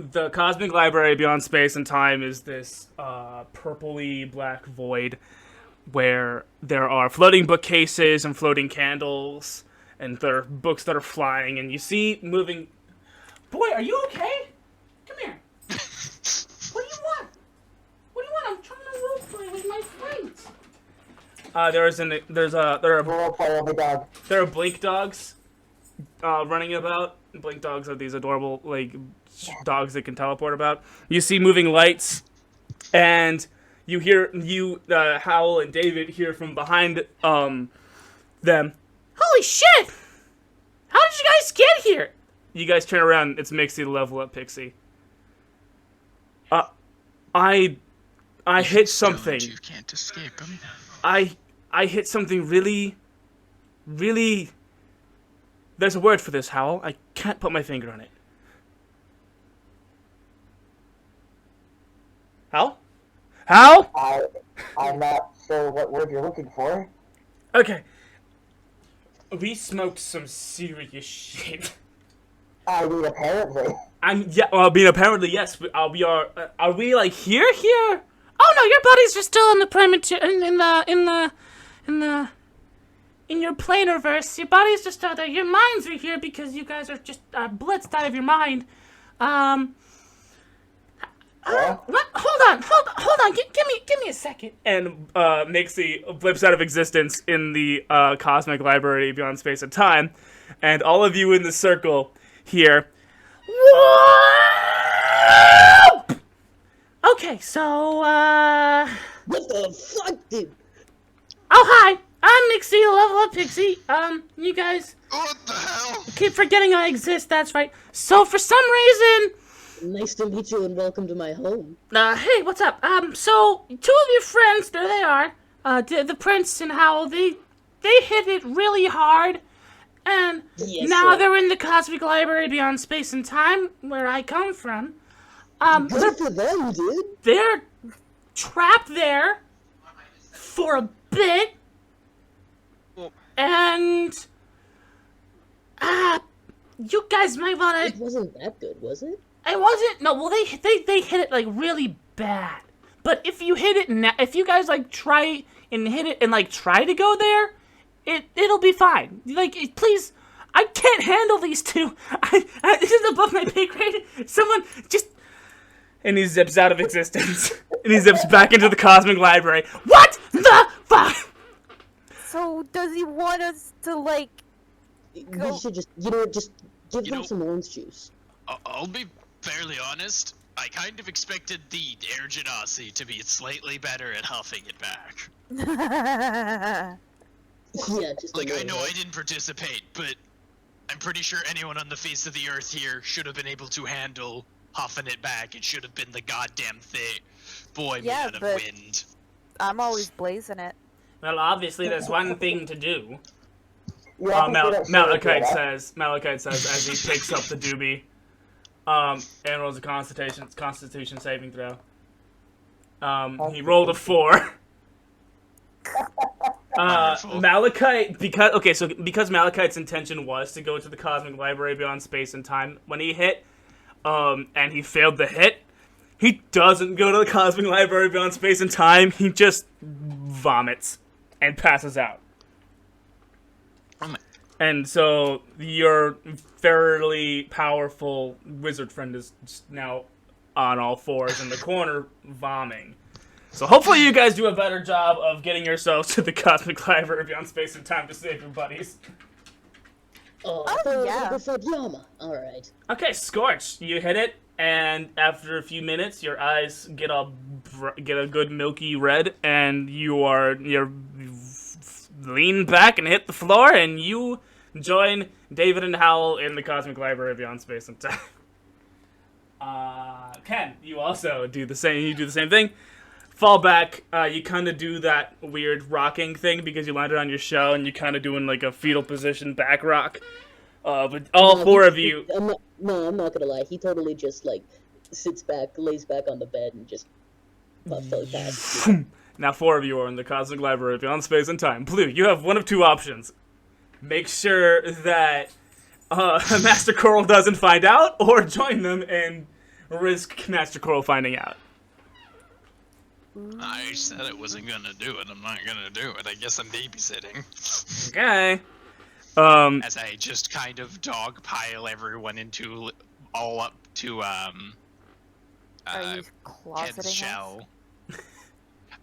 Speaker 1: The cosmic library beyond space and time is this purpley black void where there are floating bookcases and floating candles, and there are books that are flying, and you see moving... Boy, are you okay? Come here. What do you want? What do you want? I'm trying to roleplay with my friends. There are blink dogs running about. Blink dogs are these adorable, like, dogs that can teleport about. You see moving lights, and you hear Howle and David hear from behind them. Holy shit! How did you guys get here? You guys turn around. It's Mixie, the level up Pixie. I hit something.
Speaker 3: You can't escape him.
Speaker 1: I hit something really. There's a word for this, Howle. I can't put my finger on it. Howle? Howle?
Speaker 5: I'm not sure what word you're looking for.
Speaker 1: Okay. We smoked some serious shit.
Speaker 5: I mean, apparently.
Speaker 1: Apparently, yes. We are we like here? Oh no, your bodies are still in the in your planarverse. Your bodies just are there. Your minds are here because you guys are just blitzed out of your mind. What? Hold on. Give me a second. And Mixie flips out of existence in the cosmic library beyond space and time, and all of you in the circle hear. Whoop! Okay, so
Speaker 4: What the fuck, dude?
Speaker 1: Oh hi, I'm Mixie, the level up Pixie. You guys
Speaker 3: What the hell?
Speaker 1: keep forgetting I exist. That's right. So for some reason.
Speaker 4: Nice to meet you and welcome to my home.
Speaker 1: Hey, what's up? So, 2 of your friends, there they are, the Prince and Howle, they hit it really hard, and
Speaker 4: Yes,
Speaker 1: now
Speaker 4: sir.
Speaker 1: they're in the Cosmic Library beyond space and time, where I come from.
Speaker 4: Good for them, dude.
Speaker 1: They're trapped there for a bit,
Speaker 3: Well-
Speaker 1: and, you guys might
Speaker 4: It
Speaker 1: wanna...
Speaker 4: wasn't that good, was it?
Speaker 1: It wasn't. No, well, they hit it like really bad. But if you hit it now, if you guys like try and hit it and like try to go there, it'll be fine. Like, please, I can't handle these two. This is above my pay grade. Someone just. And he zips out of existence. And he zips back into the cosmic library. What the fuck?
Speaker 2: So does he want us to like go?
Speaker 4: We should just, just give them
Speaker 3: know-
Speaker 4: some orange juice.
Speaker 3: I'll be fairly honest. I kind of expected the Air Genasi to be slightly better at huffing it back.
Speaker 4: Yeah, just a
Speaker 3: Like, I
Speaker 4: little
Speaker 3: know I
Speaker 4: bit.
Speaker 3: didn't participate, but I'm pretty sure anyone on the face of the earth here should have been able to handle huffing it back. It should have been the goddamn thing. Boy,
Speaker 2: Yeah,
Speaker 3: made out of
Speaker 2: but-
Speaker 3: wind.
Speaker 2: I'm always blazing it.
Speaker 1: Well, obviously, there's one thing to do.
Speaker 5: You often see that shit with
Speaker 1: Malachite says as he picks up the doobie, and rolls a Constitution saving throw. He rolled a 4.
Speaker 3: Wonderful.
Speaker 1: Malachite, because Malachite's intention was to go to the Cosmic Library beyond space and time when he hit, and he failed the hit, he doesn't go to the Cosmic Library beyond space and time, he just vomits and passes out.
Speaker 3: Oh my.
Speaker 1: And so your fairly powerful wizard friend is just now on all fours in the corner, vomiting. So hopefully you guys do a better job of getting yourselves to the Cosmic Library beyond space and time to save your buddies.
Speaker 4: Oh, I
Speaker 2: Oh,
Speaker 4: thought I was
Speaker 2: yeah.
Speaker 4: gonna go for Yama. Alright.
Speaker 1: Okay, Skortch, you hit it, and after a few minutes, your eyes get a good milky red, and you're lean back and hit the floor, and you join David and Howle in the Cosmic Library beyond space and time. Ken, you also do the same. You do the same thing. Fall back. You kind of do that weird rocking thing because you landed on your shell, and you kind of doing like a fetal position back rock. But all four of you.
Speaker 4: I'm not gonna lie. He totally just like sits back, lays back on the bed, and just totally passes.
Speaker 1: Now 4 of you are in the Cosmic Library beyond space and time. Blue, you have one of 2 options. Make sure that Master Coral doesn't find out, or join them and risk Master Coral finding out.
Speaker 3: I said I wasn't gonna do it. I'm not gonna do it. I guess I'm babysitting.
Speaker 1: Okay.
Speaker 3: As I just kind of dogpile everyone into all up to
Speaker 2: Are you
Speaker 3: Ken's
Speaker 2: closeting us?
Speaker 3: shell.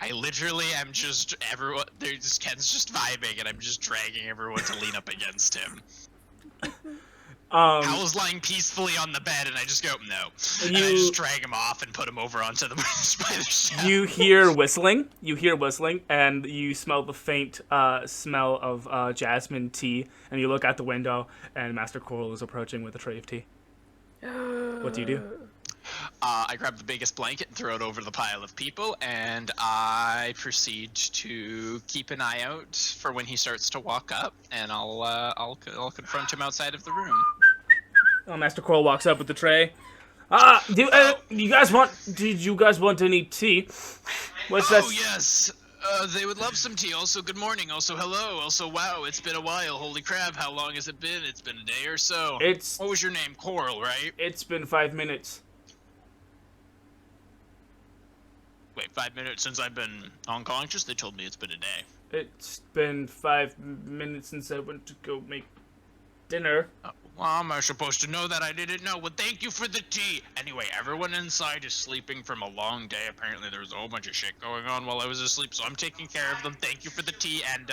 Speaker 3: I literally am just everyone. There's Ken's just vibing, and I'm just dragging everyone to lean up against him. Howle's lying peacefully on the bed, and I just go no. And I just drag him off and put him over onto the spider shell.
Speaker 1: You hear whistling. And you smell the faint smell of jasmine tea. And you look out the window, and Master Coral is approaching with a tray of tea. What do you do?
Speaker 3: I grab the biggest blanket and throw it over the pile of people, and I proceed to keep an eye out for when he starts to walk up, and I'll confront him outside of the room.
Speaker 1: Oh, Master Coral walks up with the tray. Did you guys want any tea? What's that?
Speaker 3: Oh yes, they would love some tea. Also, good morning. Also, hello. Also, wow, it's been a while. Holy crap, how long has it been? It's been a day or so. What was your name? Coral, right?
Speaker 1: It's been 5 minutes.
Speaker 3: Wait, 5 minutes since I've been unconscious? They told me it's been a day.
Speaker 1: It's been 5 minutes since I went to go make dinner.
Speaker 3: Oh, well, am I supposed to know that? I didn't know. Well, thank you for the tea. Anyway, everyone inside is sleeping from a long day. Apparently, there was a whole bunch of shit going on while I was asleep, so I'm taking care of them. Thank you for the tea, and,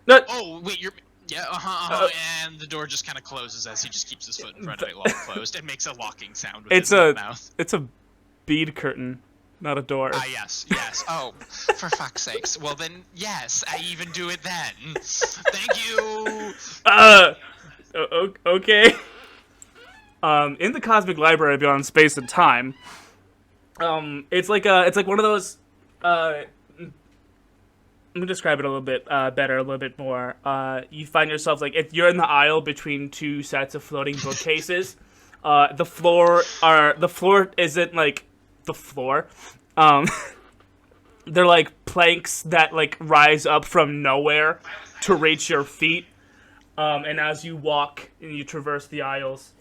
Speaker 1: No.
Speaker 3: Oh, wait, you're... Yeah, and the door just kind of closes as he just keeps his foot in front of it, locked closed, and makes a locking sound with his mouth.
Speaker 1: It's a bead curtain, not a door.
Speaker 3: Ah, yes. Oh, for fuck's sakes. Well, then, yes, I even do it then. Thank you!
Speaker 1: Okay. In the Cosmic Library beyond space and time, it's like one of those. Let me describe it a little bit better, a little bit more. You find yourself if you're in the aisle between 2 sets of floating bookcases. The floor isn't like the floor. They're like planks that rise up from nowhere to reach your feet. And as you walk and you traverse the aisles,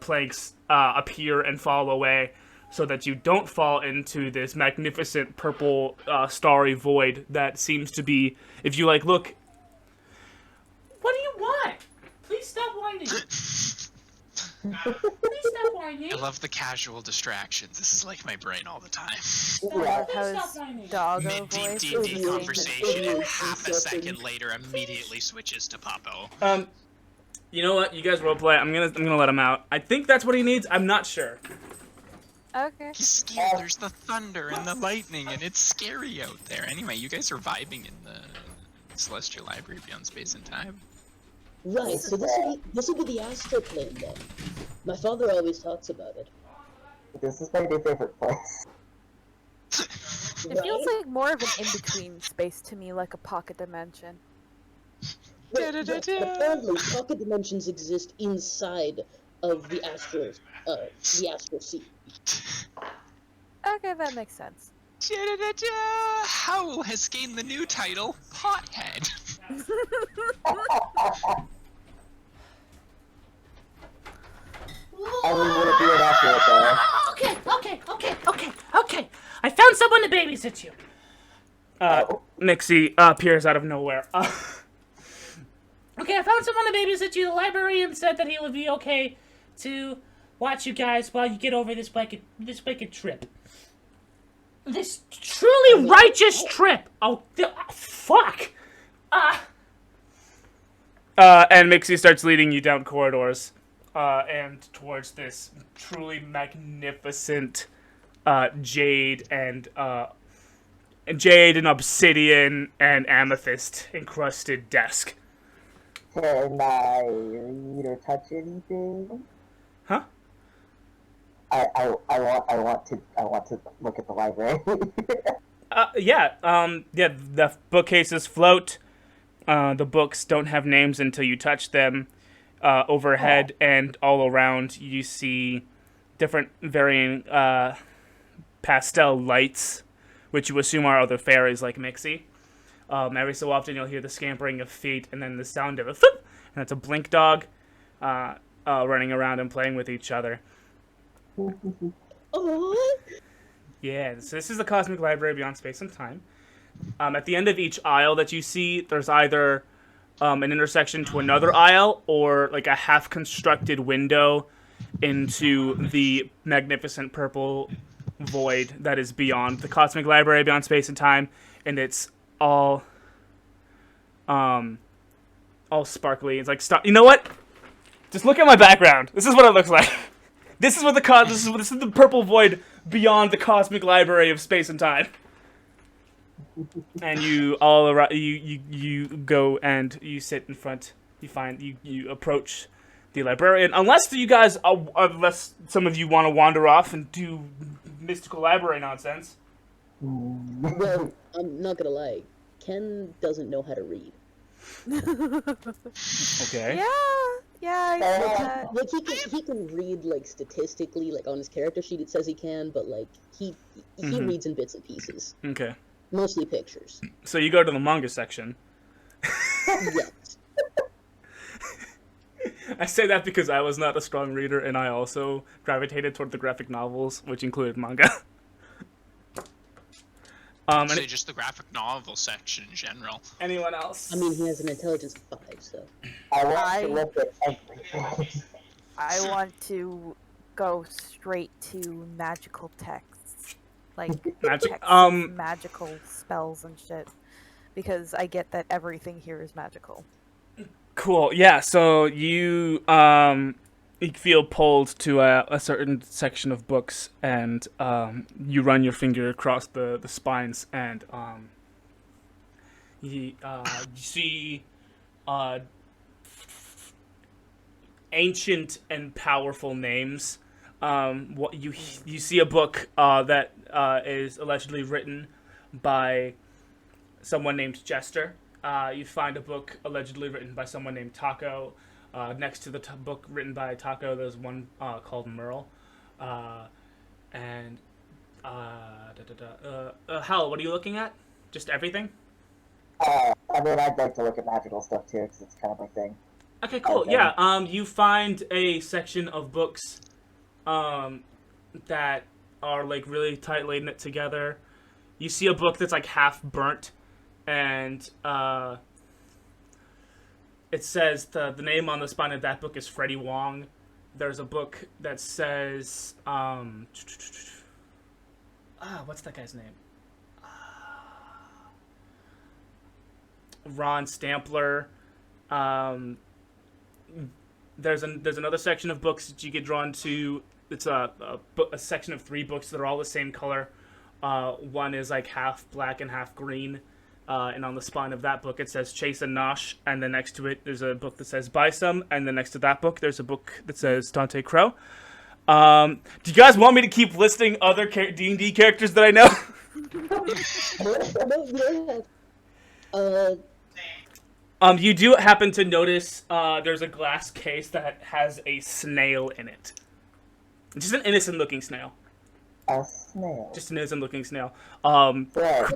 Speaker 1: planks appear and fall away so that you don't fall into this magnificent purple starry void that seems to be, if you look... What do you want? Please stop whining. Please stop whining.
Speaker 3: I love the casual distractions. This is like my brain all the time.
Speaker 2: How his doggo
Speaker 3: Mid-deep
Speaker 2: voice
Speaker 3: D&D
Speaker 2: is
Speaker 3: conversation, and half a second later immediately switches to Popo.
Speaker 1: You know what? You guys roleplay. I'm gonna let him out. I think that's what he needs. I'm not sure.
Speaker 2: Okay.
Speaker 3: He's scared. There's the thunder and the lightning, and it's scary out there. Anyway, you guys are vibing in the Celestial Library beyond space and time.
Speaker 4: Right, so this would be the astral plane then. My father always talks about it.
Speaker 5: This is my new favorite place.
Speaker 2: It feels like more of an in-between space to me, like a pocket dimension.
Speaker 4: Right, but apparently, pocket dimensions exist inside of the astral sea.
Speaker 2: Okay, that makes sense.
Speaker 3: Howle has gained the new title, Pothead.
Speaker 5: I mean, would it be inaccurate though?
Speaker 1: Okay. I found someone to babysit you. Nixie appears out of nowhere. Okay, I found someone to babysit you. The librarian said that he would be okay to watch you guys while you get over this wicked trip. This truly righteous trip. Oh, fuck. And Mixie starts leading you down corridors, and towards this truly magnificent, jade and obsidian and amethyst encrusted desk.
Speaker 5: Can I read or touch anything?
Speaker 1: Huh?
Speaker 5: I want to look at the library.
Speaker 1: The bookcases float. The books don't have names until you touch them. Overhead and all around, you see different varying pastel lights, which you assume are other fairies like Mixie. Every so often, you'll hear the scampering of feet and then the sound of a thoop, and it's a blink dog running around and playing with each other.
Speaker 4: Oh,
Speaker 1: Yeah, so this is the Cosmic Library Beyond Space and Time. At the end of each aisle that you see, there's either an intersection to another aisle or like a half-constructed window into the magnificent purple void that is beyond the Cosmic Library Beyond Space and Time, and it's all sparkly. It's like, stop. You know what? Just look at my background. This is what it looks like. This is what this is the purple void beyond the Cosmic Library of Space and Time. And you all around, you go and you sit in front. You approach the librarian. Unless some of you want to wander off and do mystical library nonsense.
Speaker 4: well, I'm not gonna lie. Ken doesn't know how to read.
Speaker 1: Okay.
Speaker 2: Yeah, I see that.
Speaker 4: Like he can read like statistically, like on his character sheet it says he can, but like he reads in bits and pieces,
Speaker 1: Okay.
Speaker 4: mostly pictures.
Speaker 1: So you go to the manga section.
Speaker 4: Yes.
Speaker 1: I say that because I was not a strong reader, and I also gravitated toward the graphic novels, which included manga.
Speaker 3: So just the graphic novel section in general.
Speaker 1: Anyone else?
Speaker 4: I mean, he has an intelligence of 5, so.
Speaker 5: I want to look at everything.
Speaker 2: I want to go straight to magical texts, like texts of magical spells and shit, because I get that everything here is magical.
Speaker 1: Cool. Yeah. So you feel pulled to a certain section of books, and you run your finger across the spines, and you see ancient and powerful names. What you see a book that is allegedly written by someone named Jester. You find a book allegedly written by someone named Taco. Next to the book written by Taco, there's one called Merle. Hal, what are you looking at? Just everything?
Speaker 5: I mean, I'd like to look at magical stuff too, because it's kind of my thing.
Speaker 1: Okay, cool.
Speaker 5: Okay.
Speaker 1: Yeah, you find a section of books that are like really tightly knit together. You see a book that's like half burnt, and it says the name on the spine of that book is Freddie Wong. There's a book that says what's that guy's name? Ron Stampler. There's another section of books that you get drawn to a section of 3 books that are all the same color. One is like half black and half green. And on the spine of that book, it says Chase and Nosh. And then next to it, there's a book that says Buy Some. And then next to that book, there's a book that says Dante Crow. Do you guys want me to keep listing other D&D characters that I know? You do happen to notice there's a glass case that has a snail in it. Just an innocent-looking snail.
Speaker 5: A snail.
Speaker 1: Just an innocent-looking snail.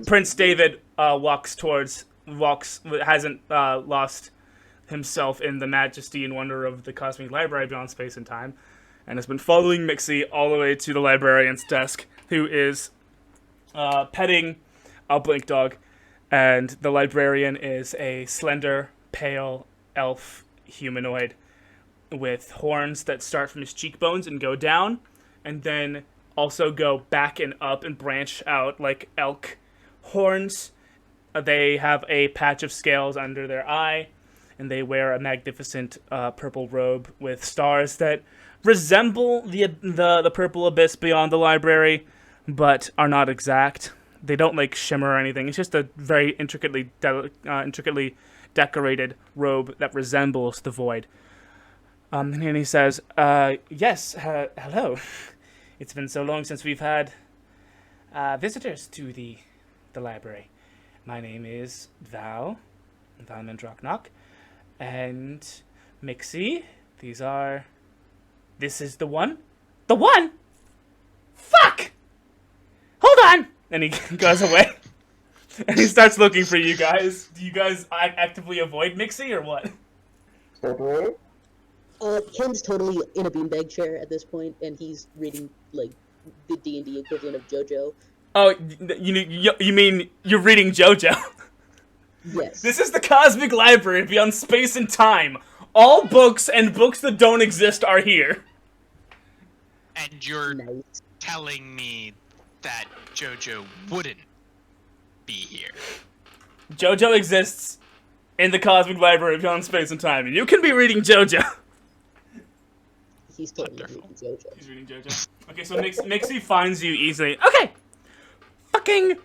Speaker 1: Prince David hasn't lost himself in the majesty and wonder of the Cosmic Library beyond space and time, and has been following Mixie all the way to the librarian's desk, who is petting a blink dog, and the librarian is a slender, pale elf humanoid with horns that start from his cheekbones and go down, and then also go back and up and branch out like elk horns. They have a patch of scales under their eye, and they wear a magnificent purple robe with stars that resemble the purple abyss beyond the library, but are not exact. They don't like shimmer or anything. It's just a very intricately decorated robe that resembles the void. And he says, "Yes, hello. It's been so long since we've had visitors to the library. My name is Val Mandrocknock, and Mixie. This is the one. The one? Fuck! Hold on!" And he goes away. And he starts looking for you guys. Do you guys actively avoid Mixie or what?
Speaker 5: Totally.
Speaker 4: Ken's totally in a beanbag chair at this point, and he's reading like the D&D equivalent of JoJo.
Speaker 1: Oh, you mean you're reading JoJo?
Speaker 4: Yes.
Speaker 1: This is the Cosmic Library beyond space and time. All books and books that don't exist are here.
Speaker 3: And you're
Speaker 4: Nice.
Speaker 3: telling me that JoJo wouldn't be here.
Speaker 1: JoJo exists in the Cosmic Library beyond space and time, and you can be reading JoJo.
Speaker 4: He's totally
Speaker 3: Wonderful.
Speaker 4: reading JoJo.
Speaker 1: He's reading JoJo. Okay, so Mixie finds you easily. Okay, fucking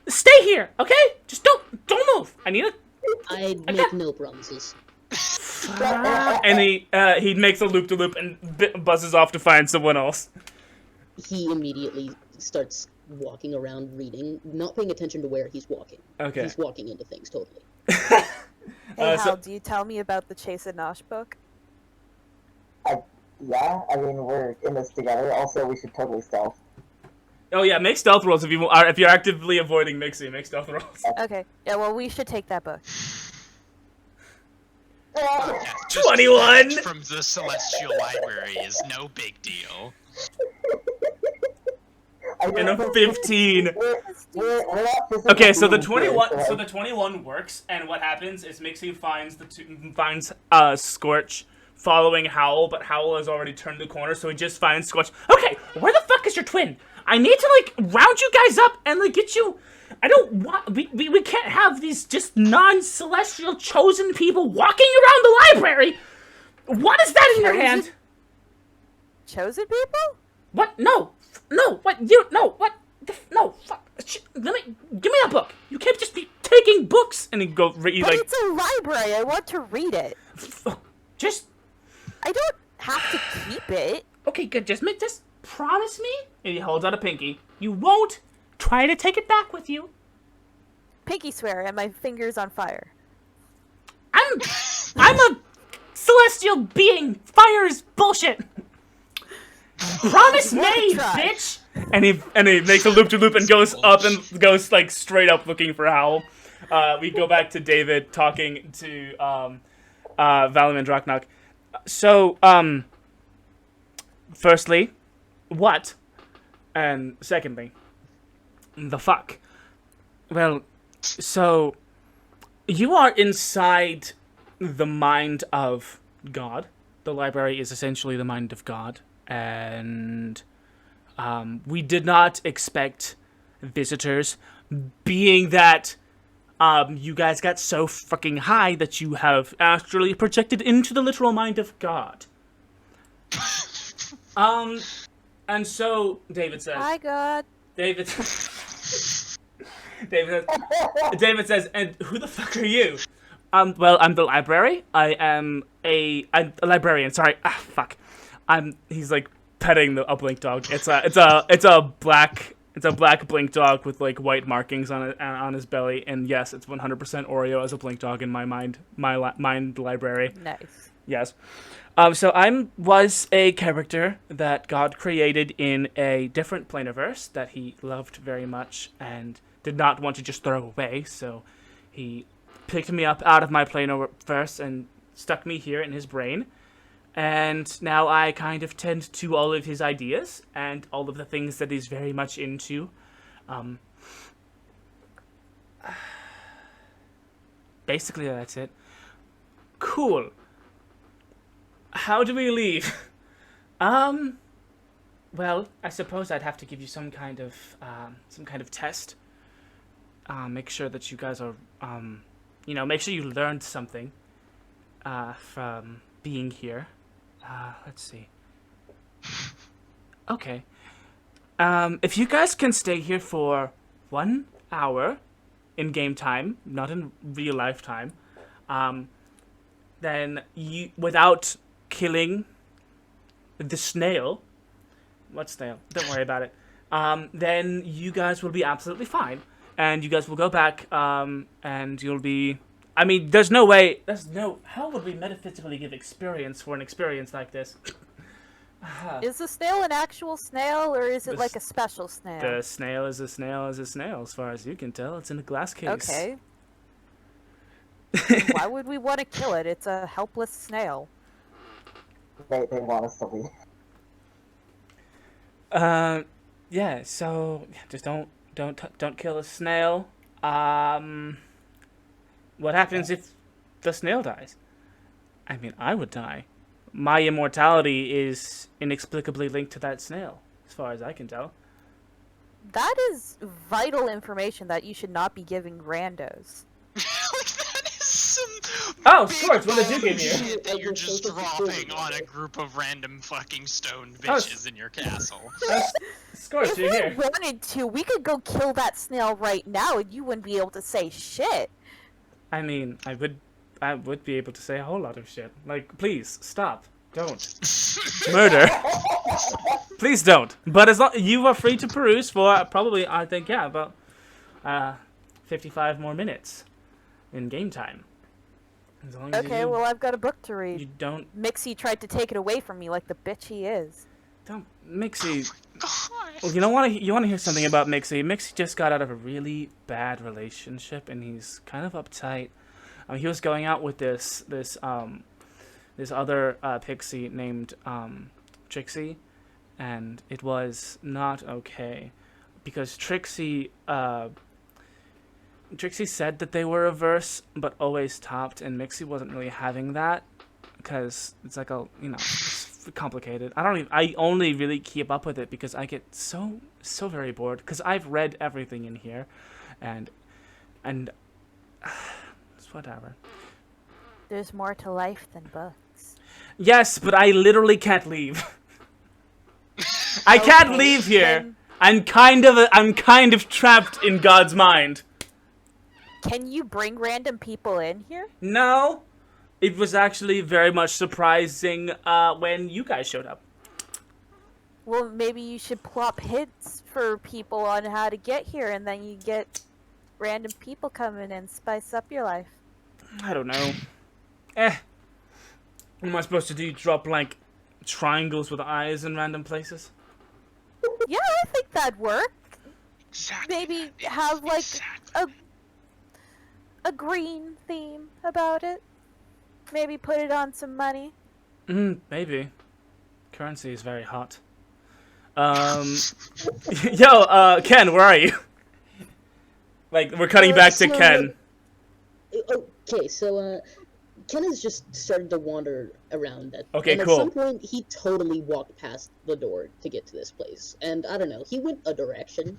Speaker 1: stay here, okay? Just don't move. I need it.
Speaker 4: I make no promises.
Speaker 1: And he makes a loop-de-loop and buzzes off to find someone else.
Speaker 4: He immediately starts walking around reading, not paying attention to where he's walking.
Speaker 1: Okay.
Speaker 4: He's walking into things totally.
Speaker 2: Hey,
Speaker 1: so-
Speaker 2: Hal, do you tell me about the Chase and Nosh book?
Speaker 5: Yeah, I mean, we're in this together. Also, we should totally stealth.
Speaker 1: Oh yeah, make stealth rolls if you're actively avoiding Mixie. Make stealth rolls.
Speaker 2: Okay. Yeah, well, we should take that book.
Speaker 3: Yeah, just
Speaker 1: 21!
Speaker 3: from the Celestial Library is no big deal.
Speaker 1: And a 15.
Speaker 5: We're not physically
Speaker 1: Okay, so the
Speaker 5: being here,
Speaker 1: 21, so
Speaker 5: I-
Speaker 1: the 21 works, and what happens is Mixie finds Skortch following Howle, but Howle has already turned the corner, so he just finds Skortch. Okay, where the fuck is your twin? I need to like round you guys up and like get you. I don't want. We can't have these just non-celestial chosen people walking around the library. What is that in your hand?
Speaker 2: Chosen people?
Speaker 1: What? No. What? You? No. What? No. Fuck. Give me that book. You can't just be taking books and then go read
Speaker 2: But
Speaker 1: like.
Speaker 2: it's a library. I want to read it.
Speaker 1: Just.
Speaker 2: I don't have to keep it.
Speaker 1: Okay, good. Just promise me. And he holds out a pinky. You won't try to take it back with you.
Speaker 2: Pinky swear, and my finger's on fire.
Speaker 1: I'm a celestial being. Fire is bullshit. Promise me,
Speaker 2: try.
Speaker 1: bitch. And he makes a loop-de-loop and goes up and goes like straight up looking for Howle. We go back to David talking to Valimand Draknok. So, firstly, what? And secondly, the fuck? Well, so, you are inside the mind of God. The library is essentially the mind of God. And we did not expect visitors, being that you guys got so fucking high that you have astrally projected into the literal mind of God. And so David says.
Speaker 2: Hi, God.
Speaker 1: David. David says, and who the fuck are you? Well, I'm the library. I'm a librarian. Sorry. Fuck. He's like petting a blink dog. It's a black blink dog with like white markings on it on his belly. And yes, it's 100% Oreo as a blink dog in my mind. Mind library.
Speaker 2: Nice.
Speaker 1: Yes. So I was a character that God created in a different planiverse that he loved very much and did not want to just throw away. So he picked me up out of my planiverse and stuck me here in his brain. And now I kind of tend to all of his ideas and all of the things that he's very much into. Basically, that's it. Cool. How do we leave? Well, I suppose I'd have to give you some kind of test. Make sure that you guys are, make sure you learned something, from being here. Let's see. Okay. If you guys can stay here for 1 hour in game time, not in real life time, then without killing the snail. What snail? Don't worry about it. Then you guys will be absolutely fine. And you guys will go back, and you'll be... I mean, how would we metaphysically give experience for an experience like this?
Speaker 2: Is the snail an actual snail, or is it like a special snail?
Speaker 1: The snail is a snail is a snail, as far as you can tell. It's in a glass case.
Speaker 2: Okay. Why would we want to kill it? It's a helpless snail.
Speaker 5: They want us to leave.
Speaker 1: Yeah, so just don't kill a snail. What happens if the snail dies? I mean, I would die. My immortality is inexplicably linked to that snail, as far as I can tell.
Speaker 2: That is vital information that you should not be giving randos.
Speaker 3: That is some
Speaker 1: Skortch, what did you give you?
Speaker 3: shit that you're just dropping on a group of random fucking stoned bitches in your castle.
Speaker 1: Skortch,
Speaker 2: If
Speaker 1: you're
Speaker 2: we
Speaker 1: here.
Speaker 2: wanted to, we could go kill that snail right now, and you wouldn't be able to say shit.
Speaker 1: I mean, I would be able to say a whole lot of shit. Like, please, stop. Don't. Murder. Please don't. But as long you are free to peruse for probably, I think, yeah, about 55 more minutes in game time. As long as
Speaker 2: Okay, well, I've got a book to read.
Speaker 1: you don't
Speaker 2: Mixie tried to take it away from me like the bitch he is.
Speaker 1: Mixie.
Speaker 3: God.
Speaker 1: Well, you want to hear something about Mixie? Mixie just got out of a really bad relationship, and he's kind of uptight. He was going out with this other pixie named Trixie, and it was not okay because Trixie said that they were averse, but always stopped, and Mixie wasn't really having that because it's like it's complicated. I only really keep up with it because I get so very bored because I've read everything in here, and it's whatever.
Speaker 2: There's more to life than books.
Speaker 1: Yes, but I literally can't leave. I can't leave here. I'm kind of trapped in God's mind.
Speaker 2: Can you bring random people in here?
Speaker 1: No. It was actually very much surprising when you guys showed up.
Speaker 2: Well, maybe you should plop hints for people on how to get here, and then you get random people coming in, spice up your life.
Speaker 1: I don't know. What am I supposed to do? Drop, like, triangles with eyes in random places?
Speaker 2: Yeah, I think that'd work.
Speaker 3: Exactly.
Speaker 2: Maybe have, like, a green theme about it. Maybe put it on some money.
Speaker 1: Maybe. Currency is very hot. Ken, where are you? Like, we're cutting back to Ken.
Speaker 4: Okay, so Ken has just started to wander around.
Speaker 1: Okay,
Speaker 4: and
Speaker 1: cool.
Speaker 4: At some point, he totally walked past the door to get to this place, and I don't know, he went a direction.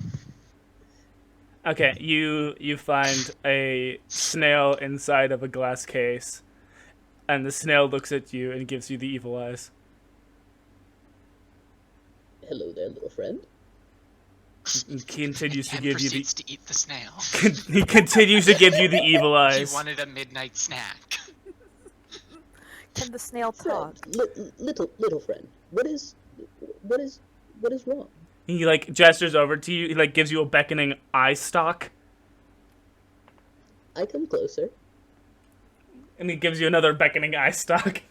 Speaker 1: Okay, you find a snail inside of a glass case, and the snail looks at you and gives you the evil eyes.
Speaker 4: hello there, little friend.
Speaker 1: He continues to
Speaker 3: And
Speaker 1: give you
Speaker 3: proceeds to eat the snail.
Speaker 1: he continues to give you the evil
Speaker 3: He
Speaker 1: eyes.
Speaker 3: wanted a midnight snack.
Speaker 2: Can the snail talk?
Speaker 4: Friend, little friend, what is wrong?
Speaker 1: He like gestures over to you. He like gives you a beckoning eye stalk,
Speaker 4: I come closer.
Speaker 1: and he gives you another beckoning eye stalk.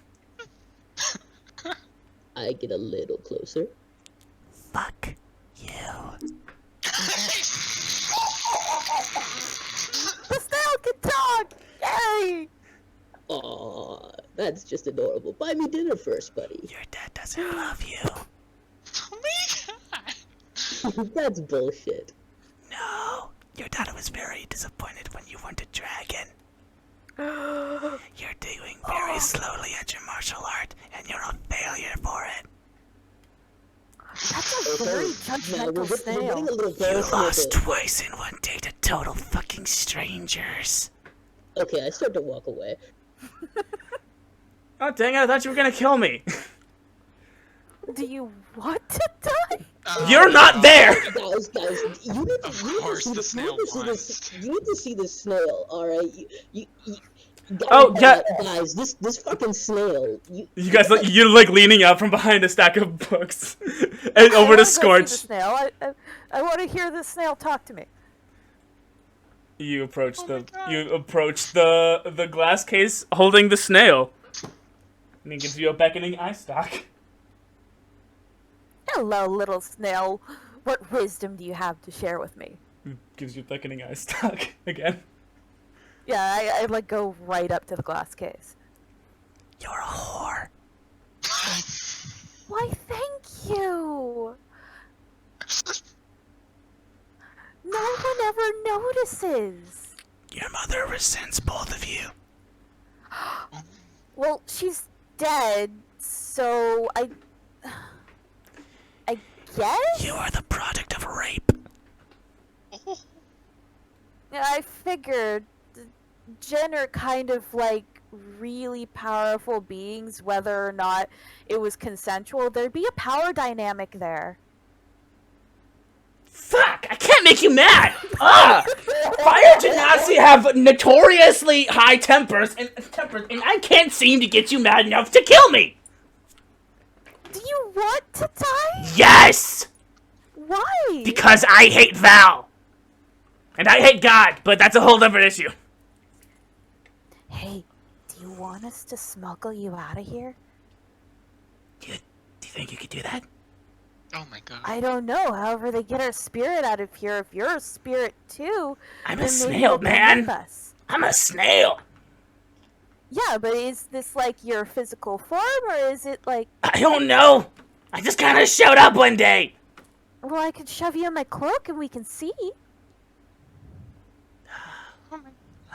Speaker 4: I get a little closer.
Speaker 1: Fuck you.
Speaker 2: The snail can talk! Yay!
Speaker 4: Aw, that's just adorable. Buy me dinner first, buddy.
Speaker 1: Your dad doesn't love you.
Speaker 3: Oh my god!
Speaker 4: That's bullshit.
Speaker 1: No. Your dad was very disappointed when you went to Dragon. You're doing very slowly at your martial art, and you're a failure for it.
Speaker 2: That's a very
Speaker 4: Now,
Speaker 2: judgmental
Speaker 4: we're
Speaker 2: snail.
Speaker 4: getting a little
Speaker 1: You
Speaker 4: personal.
Speaker 1: lost
Speaker 4: but-
Speaker 1: twice in one day to total fucking strangers.
Speaker 4: Okay, I start to walk away.
Speaker 1: Oh, dang it, I thought you were gonna kill me.
Speaker 2: Do you want to die?
Speaker 3: Oh,
Speaker 1: You're not
Speaker 3: God.
Speaker 1: there!
Speaker 4: Guys, you need to,
Speaker 3: Of
Speaker 4: you need to
Speaker 3: course
Speaker 4: see
Speaker 3: the
Speaker 4: this. You
Speaker 3: snail
Speaker 4: need to see
Speaker 3: wants.
Speaker 4: this. You need to see this snail. All right, guys,
Speaker 1: Oh, yeah.
Speaker 4: guys, this fucking snail.
Speaker 1: You guys, like, you're like leaning out from behind a stack of books, and over to
Speaker 2: I wanna go see the
Speaker 1: Skortch.
Speaker 2: snail. I want to hear the snail talk to me.
Speaker 1: You approach
Speaker 3: Oh my God.
Speaker 1: you approach the glass case holding the snail, and he gives you a beckoning eye stalk.
Speaker 2: Hello, little snail. What wisdom do you have to share with me?
Speaker 1: Gives you a beckoning eye stalk again.
Speaker 2: Yeah, I like go right up to the glass case.
Speaker 1: You're a whore.
Speaker 2: Why, thank you. No one ever notices.
Speaker 1: Your mother resents both of you.
Speaker 2: Well, she's dead, so I guess?
Speaker 1: You are the product of rape.
Speaker 2: Yeah, I figured Jinn are kind of like really powerful beings, whether or not it was consensual. There'd be a power dynamic there.
Speaker 1: Fuck! I can't make you mad! Ugh! Fire Genasi have notoriously high tempers, and I can't seem to get you mad enough to kill me!
Speaker 2: Do you want to die?
Speaker 1: Yes!
Speaker 2: Why?
Speaker 1: Because I hate Val! And I hate God, but that's a whole different issue.
Speaker 2: Hey, do you want us to smuggle you out of here?
Speaker 1: Do you think you could do that?
Speaker 3: Oh my god.
Speaker 2: I don't know. However, they get our spirit out of here. If you're a spirit too,
Speaker 1: I'm a
Speaker 2: then maybe
Speaker 1: snail,
Speaker 2: you'll come
Speaker 1: man!
Speaker 2: with us.
Speaker 1: I'm a snail!
Speaker 2: Yeah, but is this like your physical form, or is it like...
Speaker 1: I don't know! I just kinda showed up one day!
Speaker 2: Well, I could shove you in my cloak and we can see.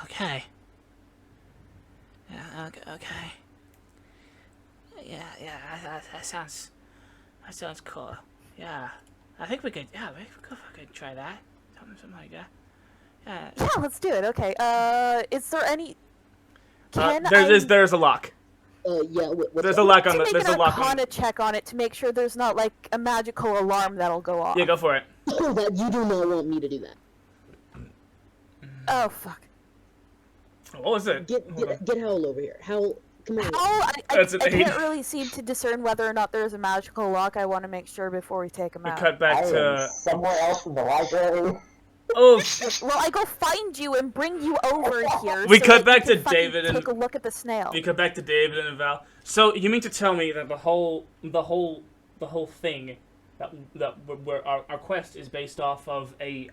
Speaker 1: Okay. Yeah, okay. Yeah, that sounds cool. Yeah. I think we could fucking try that. Something like that. Yeah.
Speaker 2: Yeah, let's do it. Okay. Is there any...
Speaker 1: There's a lock.
Speaker 4: Yeah. What's
Speaker 1: There's
Speaker 4: up?
Speaker 1: a lock on
Speaker 2: to
Speaker 1: the.
Speaker 2: make
Speaker 1: There's
Speaker 2: an
Speaker 1: a lock on.
Speaker 2: Arcana check on it to make sure there's not like a magical alarm that'll go off.
Speaker 1: Yeah, go for it.
Speaker 4: Oh, that you do not want me to do that.
Speaker 2: Oh fuck.
Speaker 1: What was it?
Speaker 4: Get Howle over here. Howle, come here.
Speaker 2: I
Speaker 1: That's an
Speaker 2: can't
Speaker 1: 8.
Speaker 2: really seem to discern whether or not there's a magical lock. I want to make sure before we take him
Speaker 1: We
Speaker 2: out.
Speaker 1: cut back
Speaker 5: I
Speaker 1: to.
Speaker 5: am somewhere else in the library.
Speaker 1: Oh,
Speaker 2: Well, I go find you and bring you over here.
Speaker 1: We
Speaker 2: so
Speaker 1: cut
Speaker 2: that
Speaker 1: back
Speaker 2: you
Speaker 1: to
Speaker 2: can fucking
Speaker 1: David and-
Speaker 2: take a look at the snail.
Speaker 1: we cut back to David and Val. So you mean to tell me that the whole thing that where our quest is based off of a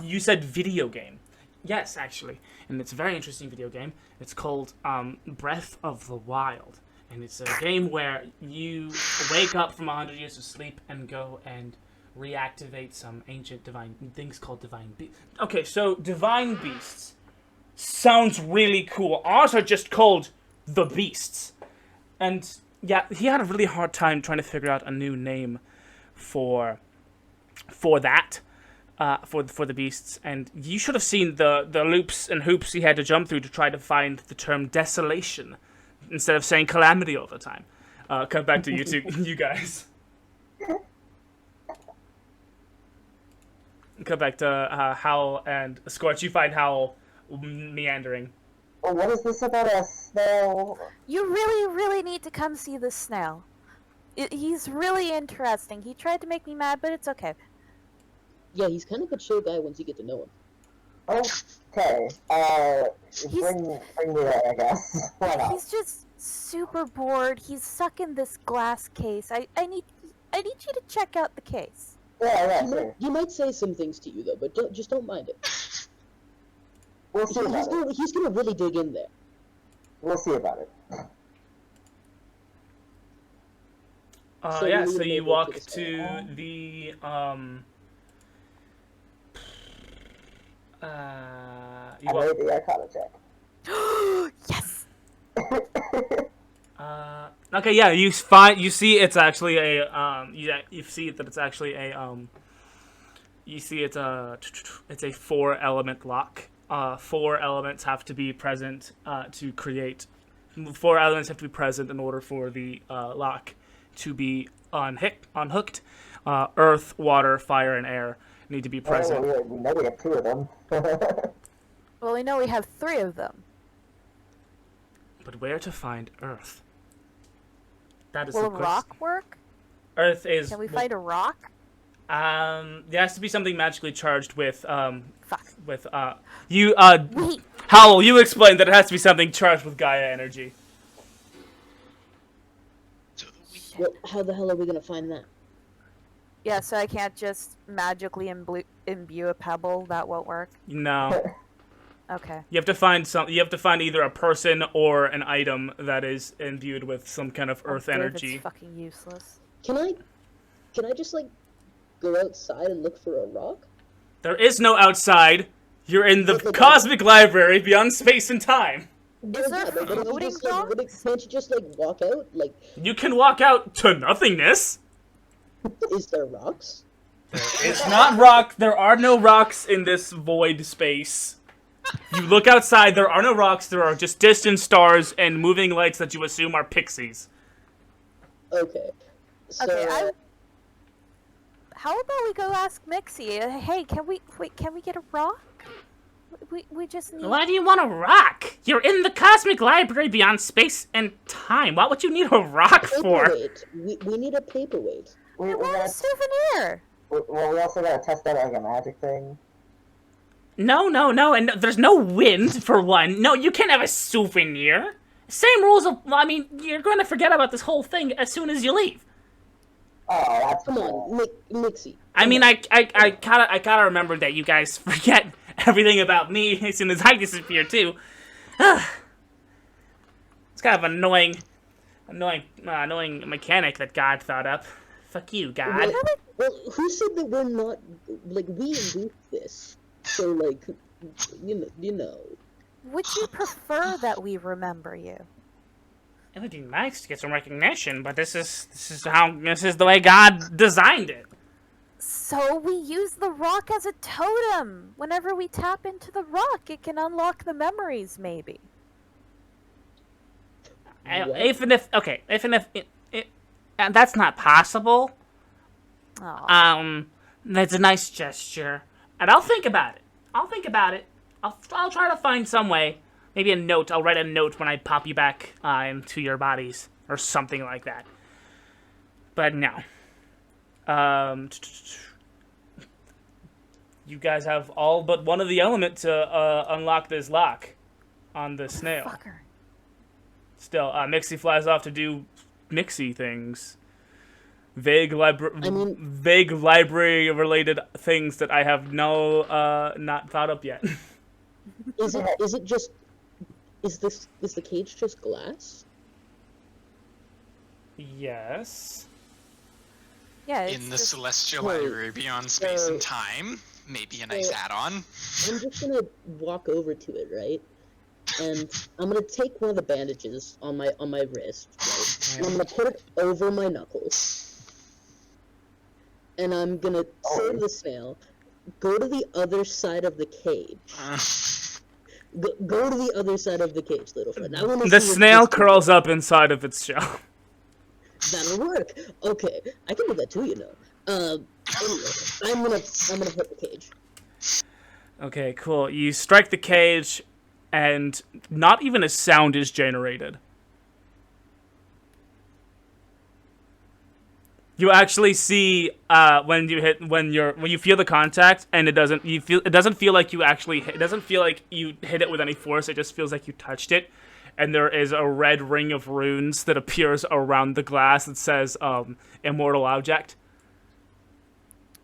Speaker 1: you said video game? Yes, actually, and it's a very interesting video game. It's called Breath of the Wild, and it's a game where you wake up from 100 years of sleep and go and reactivate some ancient divine things called divine beasts. Okay, so divine beasts sounds really cool. Ours are just called the beasts, and yeah, he had a really hard time trying to figure out a new name for that. For the beasts, and you should have seen the loops and hoops he had to jump through to try to find the term desolation instead of saying calamity all the time. Cut back to you two, you guys. Come back to Howle and Skortch. You find Howle meandering.
Speaker 5: Well, what is this about a snail?
Speaker 2: You really, really need to come see this snail. He's really interesting. He tried to make me mad, but it's okay.
Speaker 4: Yeah, he's kind of a chill guy once you get to know him.
Speaker 5: Okay. Bring me there, I guess. Why not?
Speaker 2: He's just super bored. He's stuck in this glass case. I need you to check out the case.
Speaker 5: Yeah, sure.
Speaker 4: He might say some things to you though, but don't mind it.
Speaker 5: We'll see about it.
Speaker 4: He's gonna really dig in there.
Speaker 5: We'll see about it.
Speaker 4: So
Speaker 1: Yeah,
Speaker 4: we
Speaker 1: so
Speaker 4: need to
Speaker 1: you
Speaker 4: make it
Speaker 1: walk
Speaker 4: to the
Speaker 1: to the you
Speaker 5: I
Speaker 1: walk,
Speaker 5: made the Arcana check.
Speaker 2: Yes.
Speaker 1: okay, yeah, you see it's actually a you see that it's actually a you see it's a 4-element lock. 4 elements have to be present to create. 4 elements have to be present in order for the lock to be unhooked. Earth, water, fire, and air need to be present.
Speaker 5: Oh, we know we have 2 of them.
Speaker 2: Well, we know we have 3 of them.
Speaker 1: But where to find Earth? That is
Speaker 2: Will a
Speaker 1: the question.
Speaker 2: rock work?
Speaker 1: Earth is.
Speaker 2: Can we find a rock?
Speaker 1: There has to be something magically charged with
Speaker 2: Fuck.
Speaker 1: with
Speaker 2: Wait.
Speaker 1: Howle, you explained that it has to be something charged with Gaia energy.
Speaker 4: Well, how the hell are we gonna find that?
Speaker 2: Yeah, so I can't just magically imbue a pebble. That won't work.
Speaker 1: No.
Speaker 2: Okay.
Speaker 1: You have to find you have to find either a person or an item that is imbued with some kind of earth energy.
Speaker 2: It's fucking useless.
Speaker 4: Can I just like go outside and look for a rock?
Speaker 1: There is no outside. You're in the
Speaker 4: But
Speaker 1: cosmic library beyond space and time.
Speaker 2: Is there floating rocks?
Speaker 4: Can't you just like walk out? Like,
Speaker 1: You can walk out to nothingness.
Speaker 4: is there rocks?
Speaker 1: It's not rock. There are no rocks in this void space. You look outside, there are no rocks. There are just distant stars and moving lights that you assume are pixies.
Speaker 4: Okay. So,
Speaker 2: Okay, how about we go ask Mixie? Hey, can we get a rock? We just need.
Speaker 1: Why do you want a rock? You're in the cosmic library beyond space and time. What would you need a rock for?
Speaker 4: paperweight. We need a paperweight.
Speaker 2: I want a souvenir.
Speaker 5: Well, we also gotta test out like a magic thing.
Speaker 1: No, and there's no wind for one. No, you can't have a souvenir. Same rules of. I mean, you're going to forget about this whole thing as soon as you leave.
Speaker 5: Oh, that's
Speaker 4: Come
Speaker 5: cool.
Speaker 4: on, Mixie.
Speaker 1: I mean, I gotta remember that you guys forget everything about me as soon as I disappear too. It's kind of annoying mechanic that God thought up. Fuck you, God.
Speaker 4: Well, who said that we're not like we induced this? So like, you know.
Speaker 2: Would you prefer that we remember you?
Speaker 1: It would be nice to get some recognition, but this is the way God designed it.
Speaker 2: So we use the rock as a totem. Whenever we tap into the rock, it can unlock the memories, maybe.
Speaker 1: Even if that's not possible.
Speaker 2: Aw.
Speaker 1: That's a nice gesture, and I'll think about it. I'll try to find some way. Maybe a note. I'll write a note when I pop you back into your bodies, or something like that. But no. You guys have all but one of the element to unlock this lock on the snail.
Speaker 2: Fucker.
Speaker 1: Still, Mixie flies off to do Mixie things. Vague library-related things that I have not thought up yet.
Speaker 4: Is the cage just glass?
Speaker 1: Yes.
Speaker 2: Yeah,
Speaker 3: In the celestial library beyond space and time, maybe a nice add-on.
Speaker 4: I'm just gonna walk over to it, right? And I'm gonna take one of the bandages on my wrist, right? And I'm gonna put it over my knuckles. And I'm gonna say to the snail, go to the other side of the cage. Go to the other side of the cage, little friend. I wanna
Speaker 1: The
Speaker 4: see if
Speaker 1: snail
Speaker 4: this-
Speaker 1: curls up inside of its shell.
Speaker 4: That'll work. Okay, I can do that too, you know. Anyway, I'm gonna hit the cage.
Speaker 1: Okay, cool. You strike the cage, and not even a sound is generated. You actually see when you feel the contact, and it doesn't feel like you actually it doesn't feel like you hit it with any force. It just feels like you touched it, and there is a red ring of runes that appears around the glass that says "Immortal Object."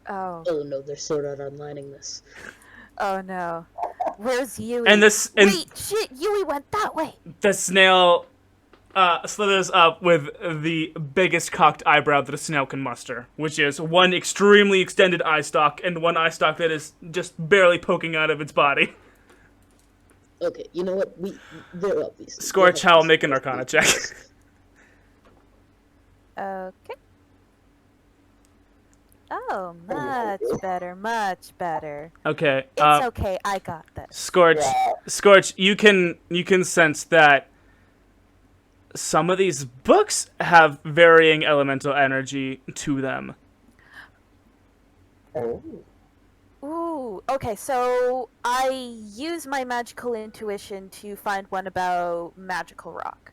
Speaker 2: Oh.
Speaker 4: Oh no, they're so not onlining this.
Speaker 2: Oh no. Where's Yui?
Speaker 1: Wait,
Speaker 2: shit, Yui went that way.
Speaker 1: The snail slithers up with the biggest cocked eyebrow that a snail can muster, which is one extremely extended eye stalk and one eye stalk that is just barely poking out of its body.
Speaker 4: Okay, you know what? They're obvious.
Speaker 1: Skortch, Howle, make an Arcana check.
Speaker 2: Okay. Oh, much better, much better.
Speaker 1: Okay.
Speaker 2: It's okay, I got this.
Speaker 1: Skortch, you can sense that some of these books have varying elemental energy to them.
Speaker 5: Oh.
Speaker 2: Ooh, okay, so I use my magical intuition to find one about magical rock.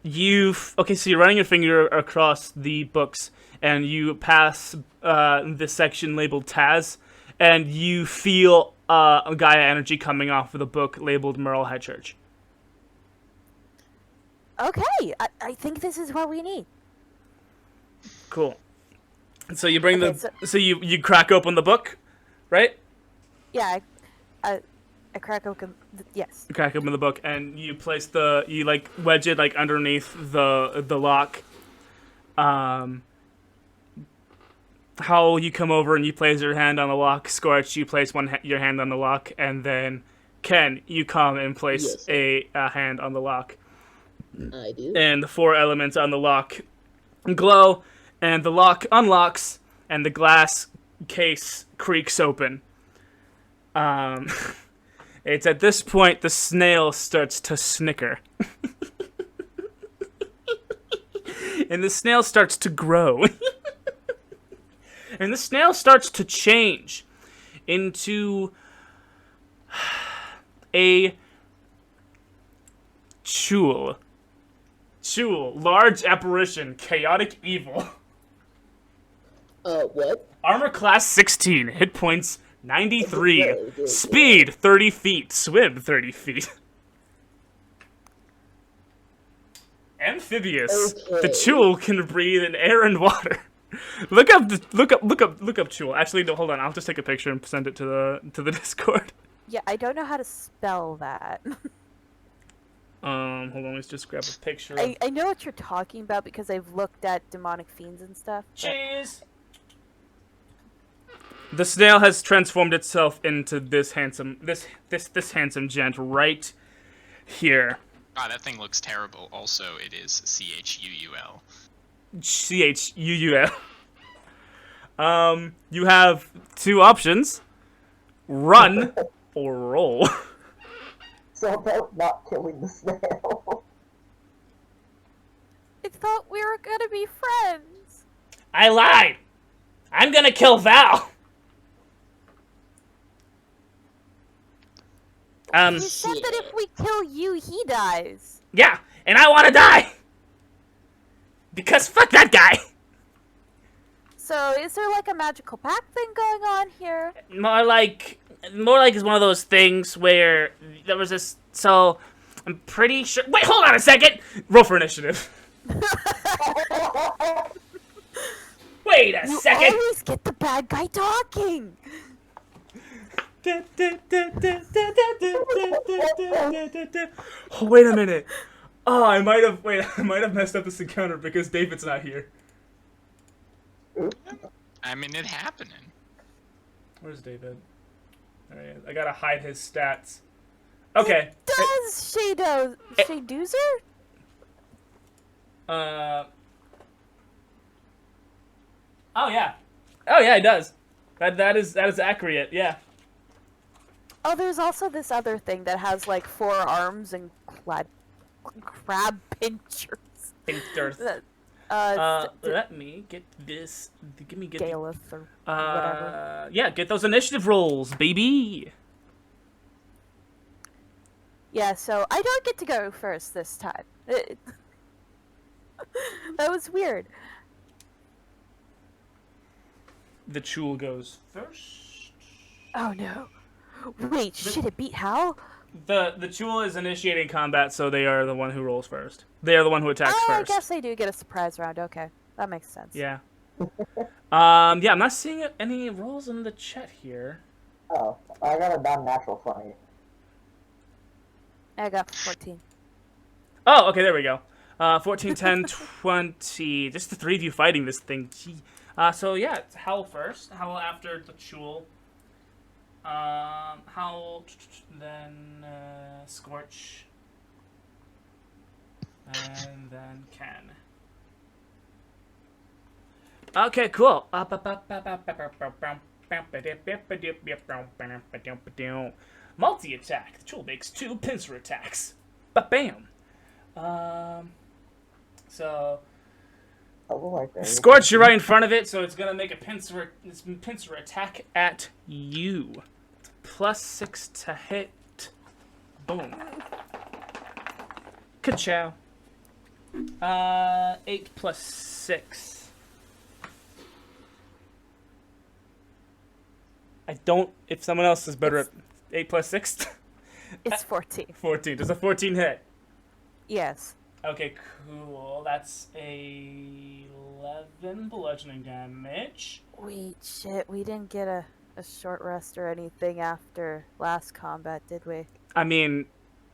Speaker 1: Okay, so you're running your finger across the books, and you pass the section labeled Taz, and you feel Gaia energy coming off of the book labeled Merlehead Church.
Speaker 2: Okay, I think this is what we need.
Speaker 1: Cool. So you bring
Speaker 2: Okay,
Speaker 1: so you crack open the book, right?
Speaker 2: Yeah, I crack open. Yes.
Speaker 1: You crack open the book, and you place you wedge it underneath the lock. Howle, you come over and you place your hand on the lock. Skortch, you place your hand on the lock, and then Ken, you come and place a hand on the lock.
Speaker 4: I do.
Speaker 1: And the 4 elements on the lock glow, and the lock unlocks, and the glass case creaks open. It's at this point the snail starts to snicker. And the snail starts to grow. And the snail starts to change into a Chuul. Chuul, large apparition, chaotic evil.
Speaker 4: What?
Speaker 1: Armor class 16, hit points 93,
Speaker 4: Okay.
Speaker 1: speed 30 feet, swim 30 feet. Amphibious.
Speaker 4: Okay.
Speaker 1: The Chuul can breathe in air and water. Look up Chuul. Actually, no, hold on. I'll just take a picture and send it to the Discord.
Speaker 2: Yeah, I don't know how to spell that.
Speaker 1: Hold on. Let's just grab a picture.
Speaker 2: I know what you're talking about because I've looked at demonic fiends and stuff.
Speaker 1: Cheese. The snail has transformed itself into this handsome gent right here.
Speaker 3: Ah, that thing looks terrible. Also, it is Chuul.
Speaker 1: Chuul. You have 2 options: run or roll.
Speaker 5: So about not killing the snail.
Speaker 2: I thought we were gonna be friends.
Speaker 1: I lied. I'm gonna kill Val.
Speaker 2: You said that if we kill you, he dies.
Speaker 1: Yeah, and I want to die. Because fuck that guy.
Speaker 2: So, is there like a magical pact thing going on here?
Speaker 1: More like it's one of those things where there was this. So I'm pretty sure. Wait, hold on a second. Roll for initiative. Wait a second.
Speaker 2: You always get the bad guy talking.
Speaker 1: Oh, wait a minute. Oh, I might have messed up this encounter because David's not here.
Speaker 3: I mean, it happening.
Speaker 1: Where's David? There he is. I gotta hide his stats. Okay.
Speaker 2: Does Shadozer?
Speaker 1: Oh yeah. Oh yeah, it does. That is accurate. Yeah.
Speaker 2: Oh, there's also this other thing that has like 4 arms and crab pinchers.
Speaker 1: Pinchers. Let me get this. Give me
Speaker 2: Galeth or whatever.
Speaker 1: Yeah, get those initiative rolls, baby.
Speaker 2: Yeah, so I don't get to go first this time. That was weird.
Speaker 1: The Chuul goes first.
Speaker 2: Oh no. Wait, shit, it beat Howle?
Speaker 1: The Chuul is initiating combat, so they are the one who rolls first. They are the one who attacks
Speaker 2: Oh,
Speaker 1: first.
Speaker 2: I guess they do get a surprise round. Okay, that makes sense.
Speaker 1: Yeah. Yeah, I'm not seeing any rolls in the chat here.
Speaker 5: Oh, I got a non-natural 20.
Speaker 2: I got 14.
Speaker 1: Oh, okay, there we go. 14, 10, 20. Just the three of you fighting this thing. Gee. So yeah, it's Howle first. Howle after the Chuul. Howle, then Skortch, and then Ken. Okay, cool. Multi-attack. The Chuul makes 2 pincer attacks. Ba-bam. So Skortch, you're right in front of it, so it's gonna make a pincer attack at you. +6 to hit. Boom. Ka-chow. 8 + 6. I don't. If someone else is better at 8 + 6.
Speaker 2: It's 14.
Speaker 1: 14. Does a 14 hit?
Speaker 2: Yes.
Speaker 1: Okay, cool. That's a 11 bludgeoning damage.
Speaker 2: Wait, shit, we didn't get a short rest or anything after last combat, did we?
Speaker 1: I mean,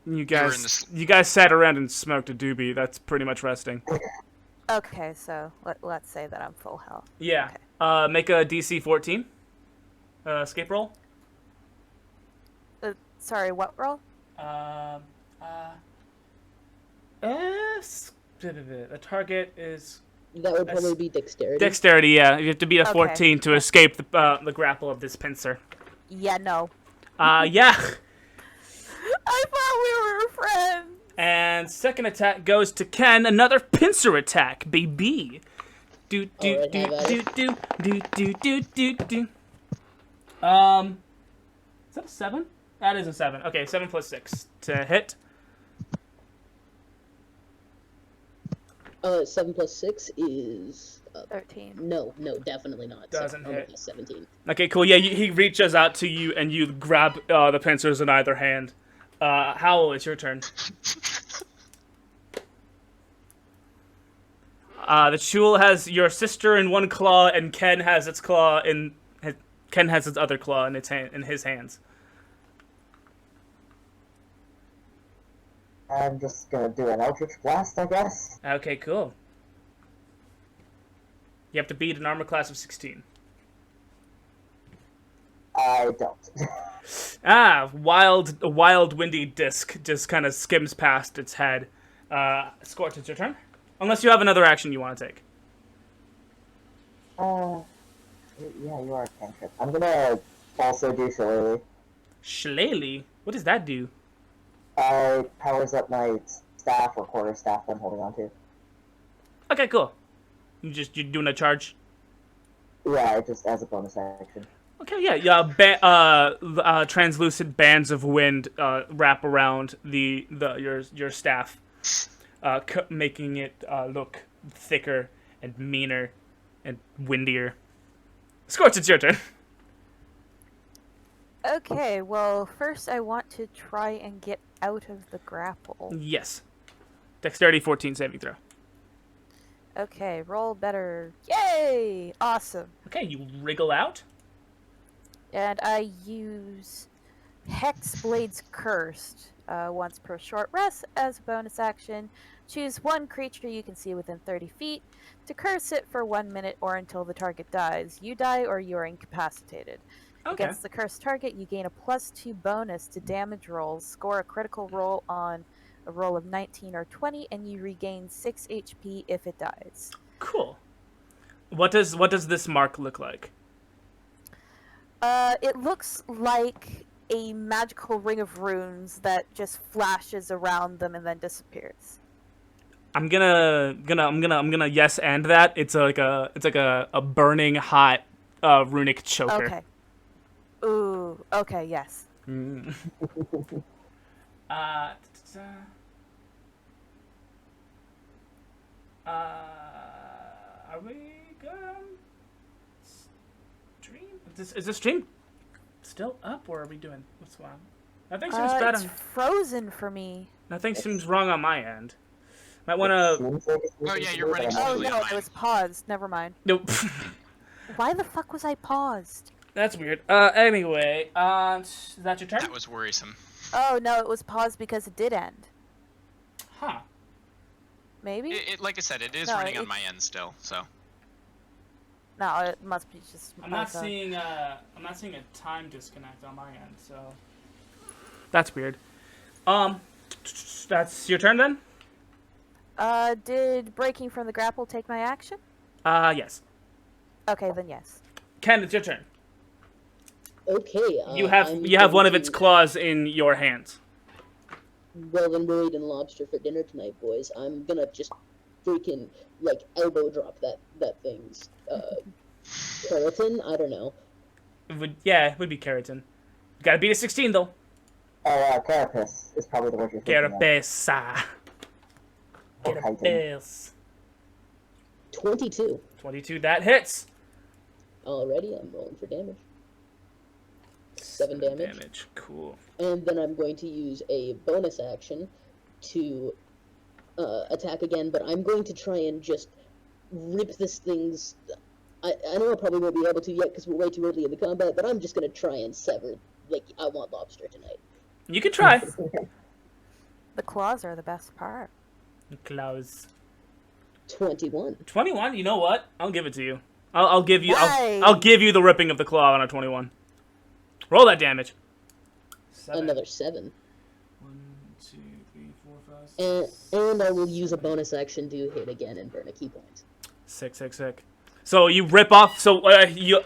Speaker 1: you guys sat around and smoked a doobie. That's pretty much resting.
Speaker 2: Okay, so let's say that I'm full health.
Speaker 1: Yeah.
Speaker 2: Okay.
Speaker 1: Make a DC 14. Escape roll.
Speaker 2: Sorry, what roll?
Speaker 1: The target is
Speaker 4: That would probably be dexterity.
Speaker 1: dexterity. Yeah, you have to beat a
Speaker 2: Okay.
Speaker 1: 14 to escape the grapple of this pincer.
Speaker 2: Yeah, no.
Speaker 1: Yeah.
Speaker 2: I thought we were friends.
Speaker 1: And second attack goes to Ken. Another pincer attack, baby. Do do
Speaker 4: Alright,
Speaker 1: do
Speaker 4: have at
Speaker 1: do
Speaker 4: it.
Speaker 1: do do do do do do. Is that a 7? That is a 7. Okay, 7 + 6 to hit.
Speaker 4: 7 + 6 is
Speaker 2: 13.
Speaker 4: no, definitely not.
Speaker 1: Doesn't
Speaker 4: so,
Speaker 1: hit.
Speaker 4: 17.
Speaker 1: Okay, cool. Yeah, he reaches out to you, and you grab the pincers in either hand. Howle, it's your turn. The Chuul has your sister in one claw, and Ken has its claw in Ken has its other claw in his hands.
Speaker 5: I'm just gonna do an Eldritch Blast, I guess.
Speaker 1: Okay, cool. You have to beat an armor class of 16.
Speaker 5: I don't.
Speaker 1: A wild windy disc just kind of skims past its head. Skortch, it's your turn. Unless you have another action you want to take.
Speaker 5: Yeah, you are a cantrip. I'm gonna also do Shillelagh.
Speaker 1: Shillelagh? What does that do?
Speaker 5: Powers up my staff or quarterstaff that I'm holding on to.
Speaker 1: Okay, cool. You're doing a charge?
Speaker 5: Yeah, just as a bonus action.
Speaker 1: Okay, yeah. Translucent bands of wind wrap around your staff, making it look thicker and meaner and windier. Skortch, it's your turn.
Speaker 2: Okay, well, first I want to try and get out of the grapple.
Speaker 1: Yes. Dexterity 14 saving throw.
Speaker 2: Okay, roll better. Yay! Awesome.
Speaker 1: Okay, you wriggle out.
Speaker 2: And I use Hexblade's Cursed once per short rest as a bonus action. Choose one creature you can see within 30 feet to curse it for 1 minute or until the target dies. You die or you are incapacitated.
Speaker 1: Okay.
Speaker 2: Against the cursed target, you gain a +2 bonus to damage rolls, score a critical roll on a roll of 19 or 20, and you regain 6 HP if it dies.
Speaker 1: Cool. What does this mark look like?
Speaker 2: It looks like a magical ring of runes that just flashes around them and then disappears.
Speaker 1: I'm gonna yes and that. It's like a burning hot runic choker.
Speaker 2: Okay. Ooh. Okay. Yes.
Speaker 1: Mm. Are we good on stream? Is the stream still up, or are we doing what's wrong? Nothing seems bad
Speaker 2: It's
Speaker 1: on.
Speaker 2: frozen for me.
Speaker 1: Nothing seems wrong on my end. Might wanna.
Speaker 3: Oh, yeah, you're running
Speaker 2: Oh
Speaker 3: Julie
Speaker 2: no,
Speaker 3: on
Speaker 2: it
Speaker 3: mine.
Speaker 2: was paused. Never mind.
Speaker 1: Nope.
Speaker 2: Why the fuck was I paused?
Speaker 1: That's weird. Anyway, is that your turn?
Speaker 3: That was worrisome.
Speaker 2: Oh no, it was paused because it did end.
Speaker 1: Huh.
Speaker 2: Maybe?
Speaker 3: Like I said, it is
Speaker 2: No,
Speaker 3: running on
Speaker 2: it's-
Speaker 3: my end still. So
Speaker 2: No, it must be just.
Speaker 1: I'm not seeing a time disconnect on my end, so that's weird. That's your turn then?
Speaker 2: Did breaking from the grapple take my action?
Speaker 1: Yes.
Speaker 2: Okay, then yes.
Speaker 1: Ken, it's your turn.
Speaker 4: Okay.
Speaker 1: You have one of its claws in your hands.
Speaker 4: Well, then we're eating lobster for dinner tonight, boys. I'm gonna just freaking like elbow drop that thing's keratin. I don't know.
Speaker 1: It would be keratin. You gotta beat a 16 though.
Speaker 5: Oh, carapace is probably the word you're thinking of.
Speaker 1: Carapace.
Speaker 5: Or chitin.
Speaker 1: Carapace.
Speaker 4: 22.
Speaker 1: 22, that hits.
Speaker 4: Already, I'm rolling for damage. 7 damage.
Speaker 1: Cool.
Speaker 4: And then I'm going to use a bonus action to attack again, but I'm going to try and just rip this thing's... I know I probably won't be able to yet because we're way too early in the combat, but I'm just going to try and sever. Like, I want lobster tonight.
Speaker 1: You can try.
Speaker 2: The claws are the best part.
Speaker 1: Claws.
Speaker 4: 21.
Speaker 1: 21. You know what? I'll give it to you. I'll give you.
Speaker 2: Nice.
Speaker 1: I'll give you the ripping of the claw on a 21. Roll that damage. 7.
Speaker 4: Another 7.
Speaker 1: 1, 2, 3, 4, 5, 6.
Speaker 4: And I will use a bonus action to hit again and burn a key point.
Speaker 1: Sick. So you rip off. So you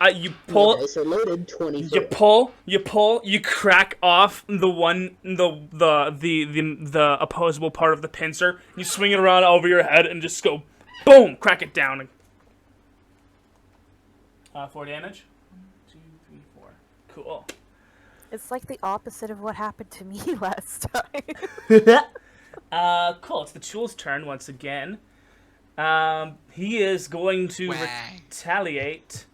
Speaker 1: pull.
Speaker 4: My dice are loaded. 24.
Speaker 1: You pull. You crack off the opposable part of the pincer. You swing it around over your head and just go, boom! Crack it down. 4 damage. 1, 2, 3, 4. Cool.
Speaker 2: It's like the opposite of what happened to me last time.
Speaker 1: Cool. It's the Chuul's turn once again. He is going to retaliate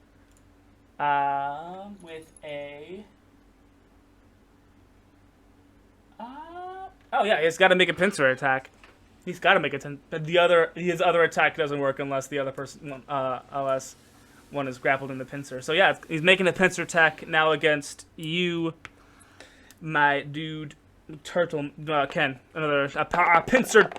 Speaker 1: with a... oh yeah, he's got to make a pincer attack. He's got to make a his other attack doesn't work unless the other person unless one is grappled in the pincer. So yeah, he's making a pincer attack now against you, my dude. Turtle, Ken, another a pincer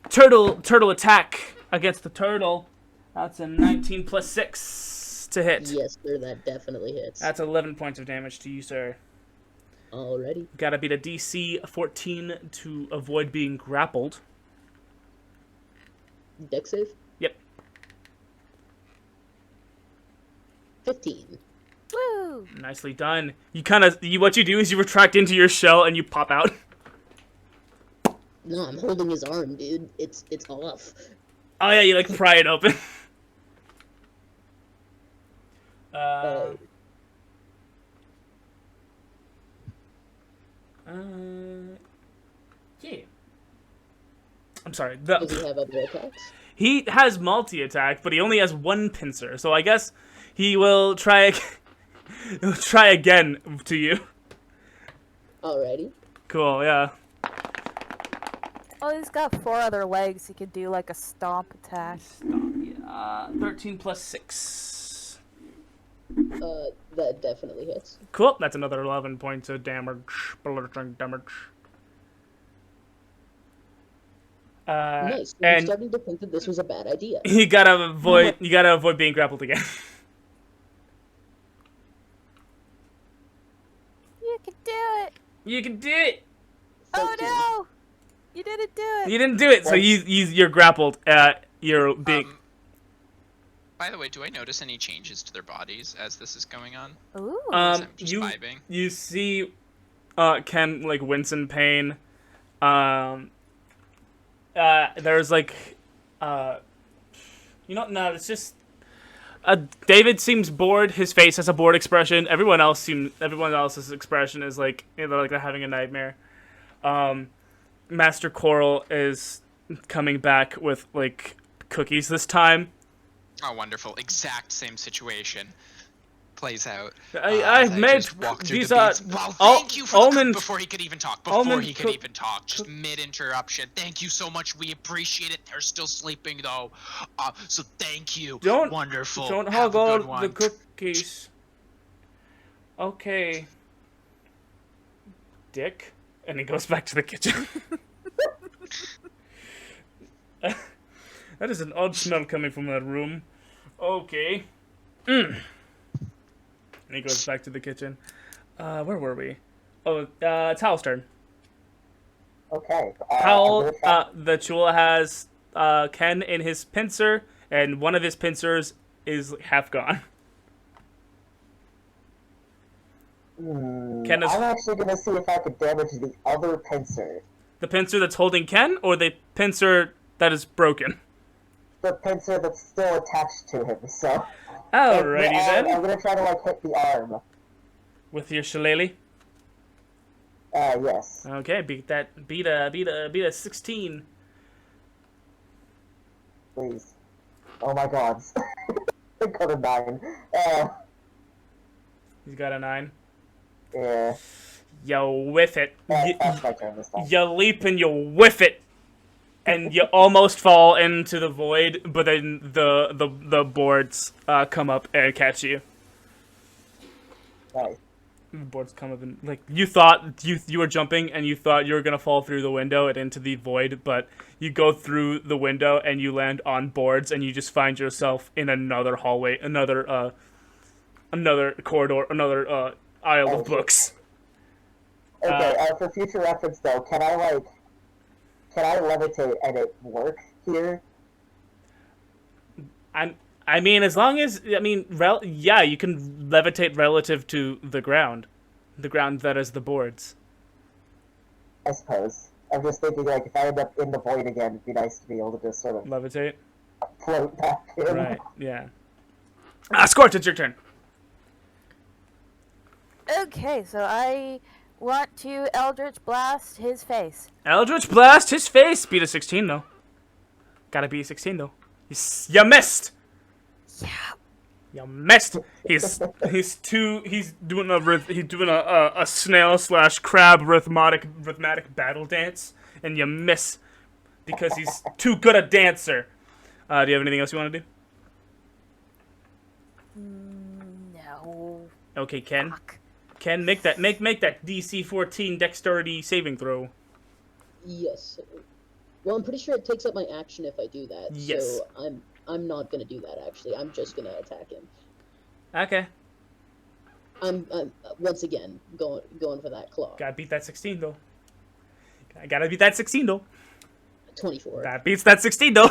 Speaker 1: turtle attack against the turtle. That's a 19 plus 6 to hit.
Speaker 4: Yes, sir, that definitely hits.
Speaker 1: That's 11 points of damage to you, sir.
Speaker 4: Already.
Speaker 1: Gotta beat a DC 14 to avoid being grappled.
Speaker 4: Dex save?
Speaker 1: Yep.
Speaker 4: 15.
Speaker 2: Woo!
Speaker 1: Nicely done. What you do is you retract into your shell and you pop out.
Speaker 4: No, I'm holding his arm, dude. It's off.
Speaker 1: Oh yeah, you like pry it open. Yeah. I'm sorry.
Speaker 4: Does he have other attacks?
Speaker 1: He has multi-attack, but he only has one pincer, so I guess he will try. He'll try again to you.
Speaker 4: Alrighty.
Speaker 1: Cool. Yeah.
Speaker 2: Oh, he's got 4 other legs. He could do like a stomp attack.
Speaker 1: 13 plus 6.
Speaker 4: That definitely hits.
Speaker 1: Cool. That's another 11 points of damage. Bludgeoning damage.
Speaker 4: Nice. I'm
Speaker 1: And
Speaker 4: starting to think that this was a bad idea.
Speaker 1: you gotta avoid being grappled again.
Speaker 2: You can do it!
Speaker 1: You can do it.
Speaker 2: Oh no! You didn't do it!
Speaker 1: You didn't do it, so you're grappled. You're being.
Speaker 3: By the way, do I notice any changes to their bodies as this is going on?
Speaker 2: Ooh.
Speaker 3: Just vibing.
Speaker 1: You see, Ken like wince in pain. there's like, no, it's just. David seems bored. His face has a bored expression. Everyone else's expression is like, like they're having a nightmare. Master Coral is coming back with like cookies this time.
Speaker 3: Oh, wonderful! Exact same situation plays out.
Speaker 1: I've made these
Speaker 3: Well, thank you for
Speaker 1: almond
Speaker 3: before he could even talk. Just mid interruption. Thank you so much. We appreciate it. They're still sleeping though. So thank you. Wonderful.
Speaker 1: Don't
Speaker 3: Have
Speaker 1: hog
Speaker 3: a
Speaker 1: all
Speaker 3: good one.
Speaker 1: the cookies. Okay. Dick. And he goes back to the kitchen. That is an odd smell coming from that room. Okay. And he goes back to the kitchen. Where were we? Oh, it's Howle's turn.
Speaker 5: Okay.
Speaker 1: Howle, the Chuul has Ken in his pincer, and one of his pincers is half gone. Ken is
Speaker 5: I'm actually gonna see if I could damage the other pincer.
Speaker 1: the pincer that's holding Ken, or the pincer that is broken.
Speaker 5: The pincer that's still attached to him. So.
Speaker 1: Alrighty
Speaker 5: I'm
Speaker 1: then.
Speaker 5: gonna try to like hit the arm.
Speaker 1: With your shillelagh.
Speaker 5: Yes.
Speaker 1: Okay, beat a 16.
Speaker 5: Please. Oh my god. I got a 9.
Speaker 1: He's got a 9.
Speaker 5: Yeah.
Speaker 1: You whiff it.
Speaker 5: That's my turn this time.
Speaker 1: You leap and you whiff it, and you almost fall into the void. But then the boards come up and catch you.
Speaker 5: Nice.
Speaker 1: The boards come up and like you thought you were jumping and you thought you were gonna fall through the window and into the void, but you go through the window and you land on boards and you just find yourself in another hallway, another corridor, another aisle of books.
Speaker 5: Okay, for future reference though, can I levitate and it work here?
Speaker 1: I mean, as long as you can levitate relative to the ground that is the boards.
Speaker 5: I suppose. I'm just thinking, like, if I end up in the void again, it'd be nice to be able to just sort of
Speaker 1: Levitate.
Speaker 5: float back in.
Speaker 1: Right. Yeah. Skortch, it's your turn.
Speaker 2: Okay, so I want to Eldritch Blast his face.
Speaker 1: Eldritch Blast his face. Beat a 16 though. Gotta beat a 16 though. You missed.
Speaker 2: Yeah.
Speaker 1: You missed. He's doing a snail / crab rhythmic battle dance, and you miss because he's too good a dancer. Do you have anything else you want to do?
Speaker 2: No.
Speaker 1: Okay, Ken.
Speaker 2: Fuck.
Speaker 1: Ken, make that DC 14 dexterity saving throw.
Speaker 4: Yes. Well, I'm pretty sure it takes up my action if I do that.
Speaker 1: Yes.
Speaker 4: So I'm not gonna do that actually. I'm just gonna attack him.
Speaker 1: Okay.
Speaker 4: I'm once again going for that claw.
Speaker 1: Gotta beat that 16 though. I gotta beat that 16 though.
Speaker 4: 24.
Speaker 1: That beats that 16 though.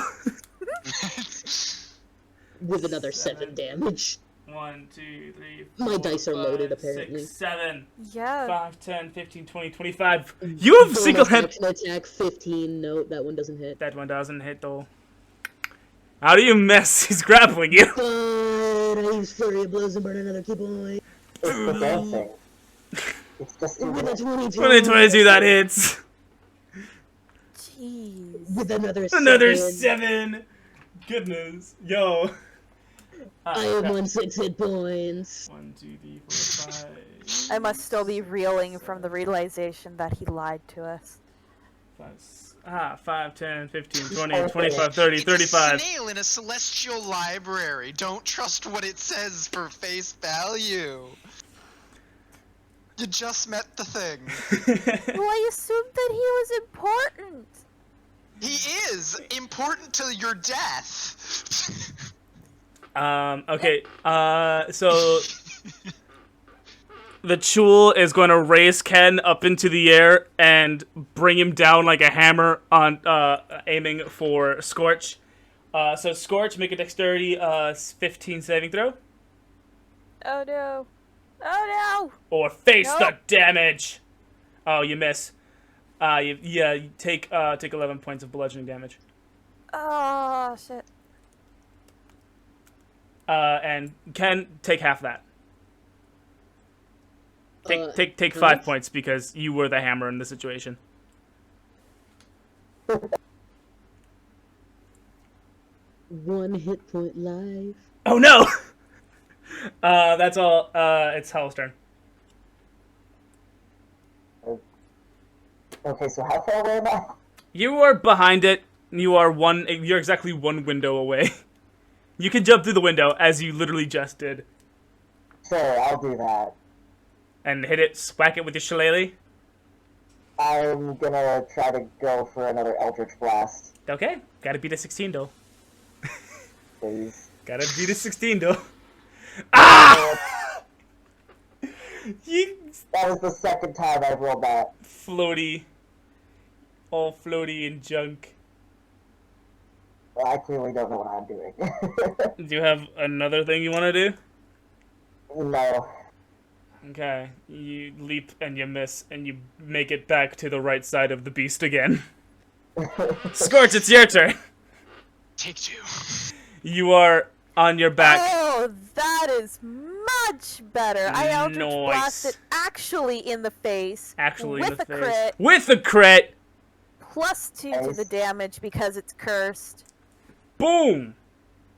Speaker 4: With another 7 damage.
Speaker 1: 1, 2, 3, 4,
Speaker 4: My dice are loaded,
Speaker 1: 5,
Speaker 4: apparently.
Speaker 1: 6, 7,
Speaker 2: Yeah.
Speaker 1: 5, 10, 15, 20, 25. You have single hand.
Speaker 4: Action attack 15. No, that one doesn't hit.
Speaker 1: That one doesn't hit though. How do you miss? He's grappling you.
Speaker 4: But I use flurry of blows and burn another key point.
Speaker 5: It's the dancing. It's just
Speaker 4: With a 22.
Speaker 1: 22 that hits.
Speaker 2: Jeez.
Speaker 4: With another
Speaker 1: 7. Goodness. Yo.
Speaker 4: I am on 6 hit points.
Speaker 1: 1, 2, 3, 4, 5.
Speaker 2: I must still be reeling from the realization that he lied to us.
Speaker 1: 5, 10, 15, 20, 25, 30, 35.
Speaker 3: It's a snail in a celestial library. Don't trust what it says for face value. You just met the thing.
Speaker 2: Well, I assumed that he was important.
Speaker 3: He is important to your death.
Speaker 1: Okay, so the Chuul is going to raise Ken up into the air and bring him down like a hammer on aiming for Skortch. So Skortch, make a dexterity 15 saving throw.
Speaker 2: Oh no. Oh
Speaker 1: Or face the
Speaker 2: Nope.
Speaker 1: damage. Oh, you miss. You take 11 points of bludgeoning damage.
Speaker 2: Oh shit.
Speaker 1: And Ken, take half that. Take
Speaker 4: how
Speaker 1: 5
Speaker 4: much?
Speaker 1: points because you were the hammer in the situation.
Speaker 4: One hit point live.
Speaker 1: Oh no! That's all. It's Howle's turn.
Speaker 5: Okay, so how far away am I?
Speaker 1: You are behind it. You're exactly one window away. You can jump through the window as you literally just did,
Speaker 5: Sure, I'll do that.
Speaker 1: and hit it, whack it with your shillelagh.
Speaker 5: I'm gonna try to go for another Eldritch Blast,
Speaker 1: Okay, gotta beat a 16 though.
Speaker 5: please.
Speaker 1: Gotta beat a 16 though. Ah! You
Speaker 5: That was the second time I've rolled that.
Speaker 1: floaty, all floaty and junk.
Speaker 5: Well, I clearly don't know what I'm doing.
Speaker 1: Do you have another thing you want to do?
Speaker 5: No.
Speaker 1: Okay, you leap and you miss and you make it back to the right side of the beast again. Skortch, it's your turn.
Speaker 3: Take 2.
Speaker 1: You are on your back.
Speaker 2: Oh, that is much better. I Eldritch
Speaker 1: Nice.
Speaker 2: Blasted actually in the face.
Speaker 1: Actually,
Speaker 2: with
Speaker 1: in the
Speaker 2: a
Speaker 1: face.
Speaker 2: crit,
Speaker 1: With a crit.
Speaker 2: +2 to
Speaker 5: Nice.
Speaker 2: the damage because it's cursed.
Speaker 1: Boom.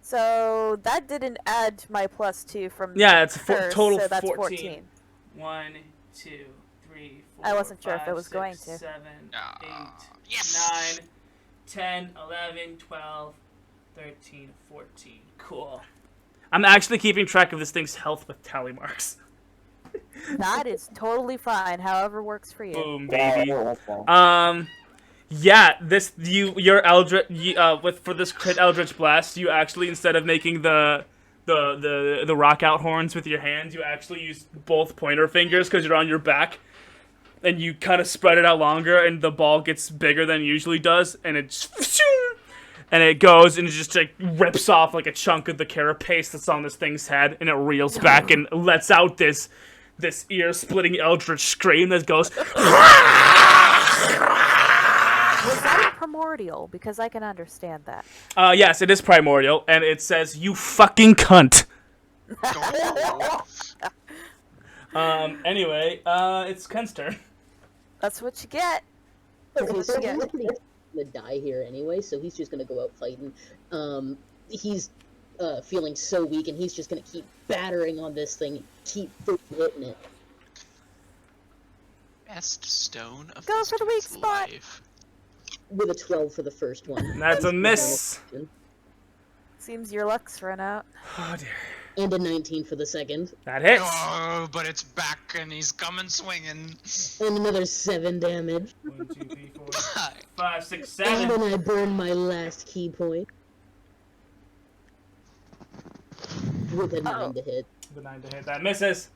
Speaker 2: So that didn't add to my +2 from
Speaker 1: Yeah, it's
Speaker 2: curse,
Speaker 1: total
Speaker 2: so that's
Speaker 1: 14. 1, 2, 3, 4.
Speaker 2: I wasn't sure if
Speaker 1: 5,
Speaker 2: it was
Speaker 1: 6,
Speaker 2: going to.
Speaker 1: 7, 8,
Speaker 3: Yes!
Speaker 1: 9, 10, 11, 12, 13, 14. Cool. I'm actually keeping track of this thing's health with tally marks.
Speaker 2: That is totally fine. However works for you.
Speaker 1: Boom,
Speaker 5: Yeah,
Speaker 1: baby.
Speaker 5: that's fine.
Speaker 1: Yeah, your Eldritch for this crit Eldritch Blast, you actually, instead of making the rock out horns with your hands, you actually use both pointer fingers because you're on your back, and you kind of spread it out longer, and the ball gets bigger than it usually does, and it goes and it just like rips off like a chunk of the carapace that's on this thing's head, and it reels back and lets out this ear-splitting Eldritch scream that goes.
Speaker 2: Was that a primordial? Because I can understand that.
Speaker 1: Yes, it is primordial, and it says, "You fucking cunt."
Speaker 3: Oh.
Speaker 1: Anyway, it's Ken's turn.
Speaker 2: That's what you get.
Speaker 4: Okay, so
Speaker 2: Yeah.
Speaker 4: he's gonna die here anyway, so he's just gonna go out fighting. He's feeling so weak, and he's just gonna keep battering on this thing, keep hitting it.
Speaker 3: Best stone of
Speaker 2: Go
Speaker 3: this
Speaker 2: for the weak
Speaker 3: dude's
Speaker 2: spot.
Speaker 3: life.
Speaker 4: With a 12 for the first one.
Speaker 1: That's a miss.
Speaker 2: Seems your luck's run out.
Speaker 1: Oh dear.
Speaker 4: And a 19 for the second.
Speaker 1: That hits.
Speaker 3: Oh, but it's back and he's coming swinging.
Speaker 4: And another 7 damage.
Speaker 1: 1, 2, 3, 4,
Speaker 3: Hi.
Speaker 1: 5, 6,
Speaker 4: And
Speaker 1: 7.
Speaker 4: then I burn my last key point. With a 9 to hit.
Speaker 1: The 9 to hit. That misses.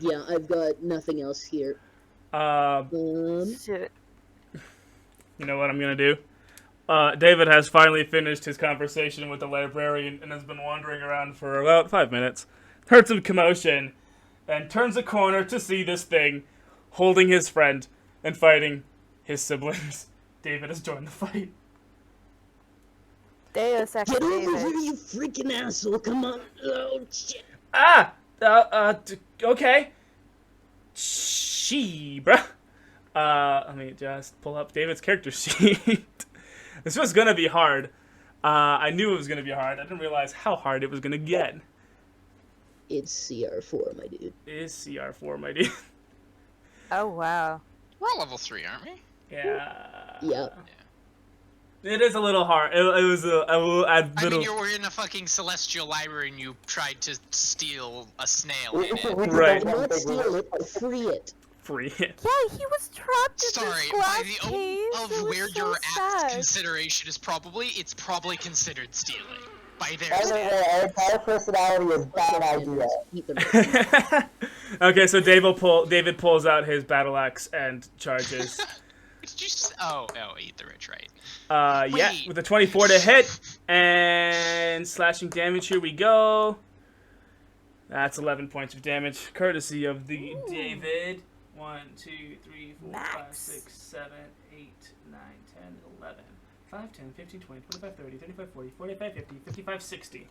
Speaker 4: Yeah, I've got nothing else here.
Speaker 2: Shit.
Speaker 1: You know what I'm gonna do? David has finally finished his conversation with the librarian and has been wandering around for about 5 minutes. Heard some commotion, and turns a corner to see this thing holding his friend and fighting his siblings. David has joined the fight.
Speaker 2: Deus Ex
Speaker 4: Get over
Speaker 2: David.
Speaker 4: here, you freaking asshole! Come on! Oh, shit!
Speaker 1: Okay. Bruh. Let me just pull up David's character sheet. This was gonna be hard. I knew it was gonna be hard. I didn't realize how hard it was gonna get.
Speaker 4: It's CR4, my dude.
Speaker 1: It is CR4, my dude.
Speaker 2: Oh wow.
Speaker 3: We're all level 3, aren't we?
Speaker 1: Yeah.
Speaker 4: Yeah.
Speaker 1: It is a little hard. It was I will add
Speaker 3: I
Speaker 1: little.
Speaker 3: mean, you were in a fucking celestial library and you tried to steal a snail
Speaker 5: We-
Speaker 3: in it.
Speaker 5: we did
Speaker 1: Right.
Speaker 5: that one
Speaker 4: Not
Speaker 5: thing
Speaker 4: steal it, free it.
Speaker 1: Free.
Speaker 2: Yeah, he was trapped in
Speaker 3: Sorry,
Speaker 2: this glass
Speaker 3: by the
Speaker 2: cave.
Speaker 3: of
Speaker 2: It was
Speaker 3: where
Speaker 2: so
Speaker 3: your apt
Speaker 2: sad.
Speaker 3: consideration is it's probably considered stealing. By their
Speaker 5: By the
Speaker 3: standards.
Speaker 5: way, our entire personality is bad idea.
Speaker 4: Eat the
Speaker 1: Okay, so David pulls out his battle axe and charges.
Speaker 3: Did you just... Oh, eat the rich, right?
Speaker 1: Yeah,
Speaker 3: Wait.
Speaker 1: with a 24 to hit and slashing damage. Here we go. That's 11 points of damage, courtesy of the David. 1, 2, 3, 4, 5,
Speaker 2: Max.
Speaker 1: 6, 7, 8, 9, 10, 11, 5, 10, 15, 20, 25, 30, 35, 40, 45, 50, 55, 60.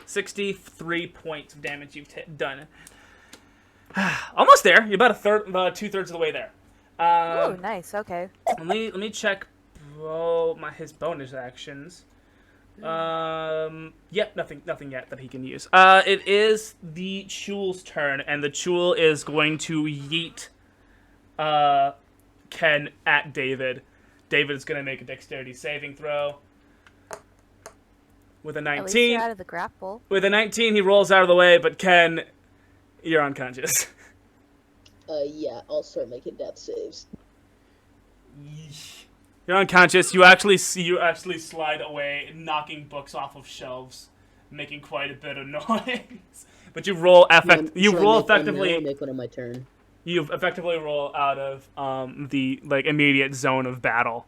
Speaker 1: 63 points of damage you've done. Almost there. You're about 2/3 of the way there.
Speaker 2: Oh, nice. Okay.
Speaker 1: Let me check his bonus actions. Yep, nothing yet that he can use. It is the Chuul's turn, and the Chuul is going to yeet Ken at David. David is going to make a dexterity saving throw. With a
Speaker 2: At least
Speaker 1: 19.
Speaker 2: you're out of the grapple.
Speaker 1: With a 19, he rolls out of the way, but Ken, you're unconscious.
Speaker 4: Yeah, I'll start making death saves.
Speaker 1: You're unconscious. You actually slide away, knocking books off of shelves, making quite a bit of noise. But you roll effectively.
Speaker 4: I'll make one on my turn.
Speaker 1: You effectively roll out of the immediate zone of battle.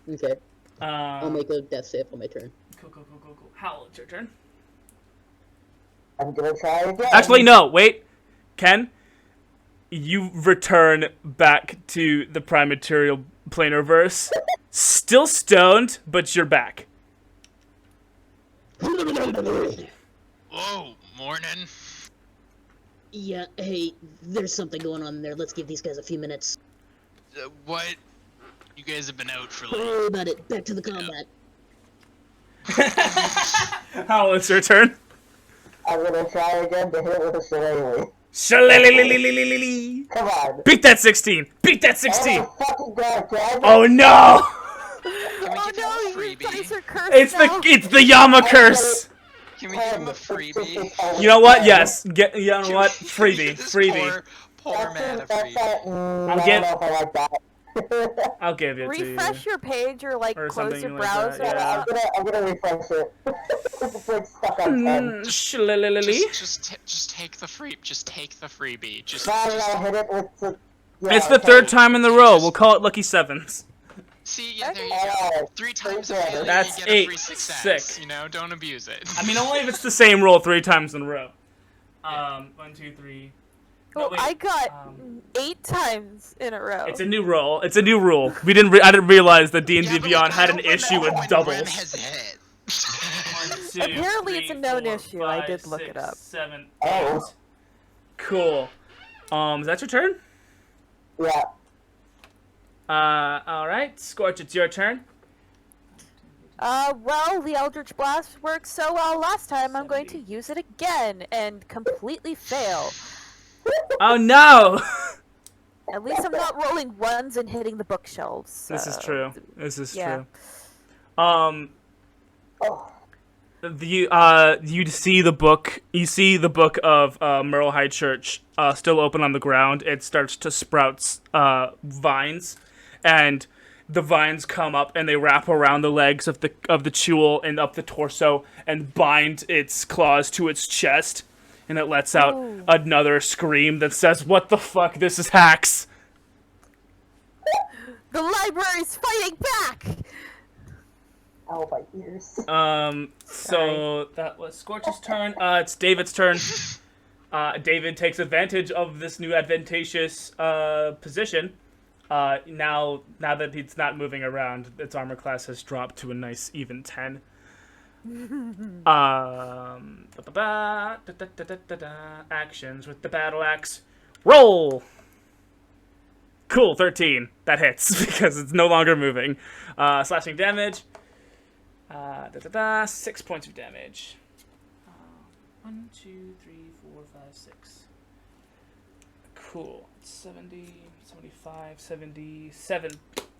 Speaker 4: Okay. I'll make a death save on my turn.
Speaker 1: Cool. Howle, it's your turn.
Speaker 5: I'm gonna try again.
Speaker 1: Actually, no. Wait, Ken. You return back to the prime material planar-verse. Still stoned, but you're back.
Speaker 3: Whoa, morning.
Speaker 4: Yeah, hey, there's something going on there. Let's give these guys a few minutes.
Speaker 3: What? You guys have been out for
Speaker 4: Don't worry about it. Back to the combat.
Speaker 1: Howle, it's your turn.
Speaker 5: I'm gonna try again to hit it with a shillelagh.
Speaker 1: Shillelagh.
Speaker 5: Come on.
Speaker 1: Beat that 16. Beat that 16.
Speaker 5: Oh, fucking God, Ken.
Speaker 1: Oh no!
Speaker 3: Can we give him a
Speaker 2: You
Speaker 3: freebie?
Speaker 2: guys are cursed
Speaker 1: It's
Speaker 2: now.
Speaker 1: the Yama curse.
Speaker 3: Can we give him a freebie?
Speaker 1: You know what? Yes. You know what?
Speaker 3: Can we
Speaker 1: Freebie.
Speaker 3: give this
Speaker 1: Freebie.
Speaker 3: Poor man a
Speaker 5: That's
Speaker 3: freebie.
Speaker 5: not, I
Speaker 1: I'll
Speaker 5: don't
Speaker 1: give-
Speaker 5: know if I like that.
Speaker 1: I'll give it to you.
Speaker 2: Refresh your page or
Speaker 1: Or
Speaker 2: close
Speaker 1: something
Speaker 2: your
Speaker 1: like
Speaker 2: browser.
Speaker 1: that, yeah.
Speaker 5: I'm gonna refresh it. It's like stuck on 10.
Speaker 1: Shillelagh.
Speaker 3: Just take the freebie. Just
Speaker 5: Fine, I'll hit it with the... Yeah,
Speaker 1: It's the
Speaker 5: okay.
Speaker 1: third time in the row. We'll call it lucky sevens.
Speaker 3: see. Yeah, there you
Speaker 5: Okay.
Speaker 3: go. 3 times a
Speaker 5: Okay.
Speaker 3: failure,
Speaker 1: That's
Speaker 3: you get a free
Speaker 1: 8.
Speaker 3: success.
Speaker 1: Sick.
Speaker 3: You know, don't abuse it.
Speaker 1: I mean, only if it's the same roll 3 times in a row. 1, 2, 3. No,
Speaker 2: Oh,
Speaker 1: wait.
Speaker 2: I got 8 times in a row.
Speaker 1: It's a new roll. It's a new rule. I didn't realize that D&D
Speaker 3: Yeah, but,
Speaker 1: Beyond
Speaker 3: like,
Speaker 1: had
Speaker 3: I
Speaker 1: an
Speaker 3: don't
Speaker 1: issue
Speaker 3: remember
Speaker 1: with
Speaker 3: when Grem
Speaker 1: doubles.
Speaker 3: has hit.
Speaker 1: 1, 2,
Speaker 2: Apparently it's
Speaker 1: 3,
Speaker 2: a known
Speaker 1: 4,
Speaker 2: issue. I
Speaker 1: 5,
Speaker 2: did look
Speaker 1: 6,
Speaker 2: it up.
Speaker 1: 7, 8.
Speaker 5: Oh.
Speaker 1: Cool. Is that your turn?
Speaker 5: Yeah.
Speaker 1: All right, Skortch, it's your turn.
Speaker 2: Well, the Eldritch Blast worked so well last time, I'm going to use it again and completely fail.
Speaker 1: Oh no!
Speaker 2: At least I'm not rolling ones and hitting the bookshelves.
Speaker 1: This is true. This is
Speaker 2: yeah.
Speaker 1: true.
Speaker 5: Oh.
Speaker 1: You see the book. You see the book of Merle High Church still open on the ground. It starts to sprout vines, and the vines come up and they wrap around the legs of the Chuul and up the torso and bind its claws to its chest, and it lets out
Speaker 2: Ooh.
Speaker 1: another scream that says, "What the fuck? This is hacks."
Speaker 2: The library's fighting back!
Speaker 5: Oh, my ears.
Speaker 1: So that was Skorch's turn. It's David's turn. David takes advantage of this new advantageous position. Now that it's not moving around, its armor class has dropped to a nice even 10. Actions with the battle axe. Roll! Cool, 13. That hits because it's no longer moving. Slashing damage. 6 points of damage. 1, 2, 3, 4, 5, 6. Cool. 70, 75, 77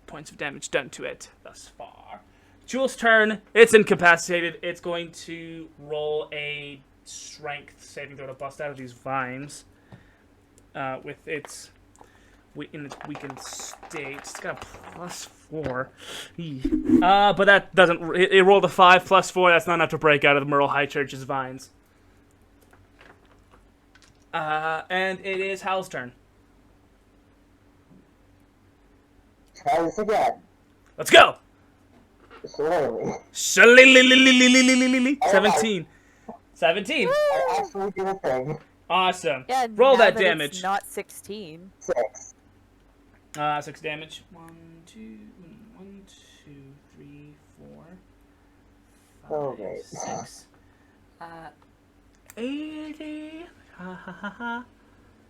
Speaker 1: points of damage done to it thus far. Chuul's turn. It's incapacitated. It's going to roll a strength saving throw to bust out of these vines. With its in its weakened state. It's got a +4. But that doesn't... It rolled a 5 + 4. That's not enough to break out of the Merle High Church's vines. And it is Howle's turn.
Speaker 5: Try this again.
Speaker 1: Let's go!
Speaker 5: Slowly.
Speaker 1: 17. 17.
Speaker 5: I actually do a thing.
Speaker 1: Awesome.
Speaker 2: Yeah,
Speaker 1: Roll
Speaker 2: now
Speaker 1: that
Speaker 2: that
Speaker 1: damage.
Speaker 2: It's not 16.
Speaker 5: 6.
Speaker 1: 6 damage. 1, 2, 3, 4, 5,
Speaker 5: Okay.
Speaker 1: 6. 80. Ha ha ha ha.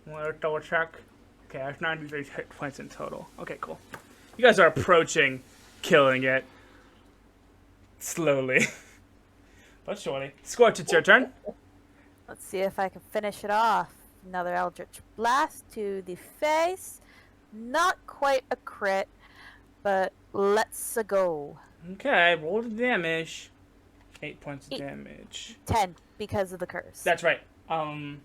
Speaker 1: Wanna double check? Okay, I have 93 hit points in total. Okay, cool. You guys are approaching killing it. Slowly. But surely. Skortch, it's your turn.
Speaker 2: Let's see if I can finish it off. Another Eldritch Blast to the face. Not quite a crit, but let's go.
Speaker 1: Okay, roll the damage. 8 points of damage.
Speaker 2: 10 because of the curse.
Speaker 1: That's right. 1,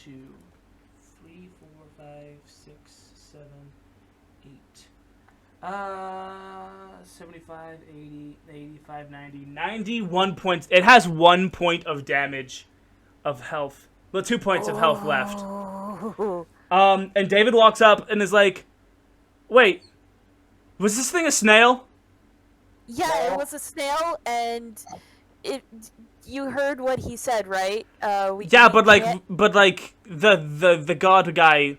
Speaker 1: 2, 3, 4, 5, 6, 7, 8. 75, 80, 85, 90, 91 points. It has 1 point of damage of health. Well, 2 points of health left.
Speaker 2: Oh.
Speaker 1: And David walks up and is like, wait, was this thing a snail?
Speaker 2: Yeah, it was a snail, and you heard what he said, right?
Speaker 1: Yeah, but the god guy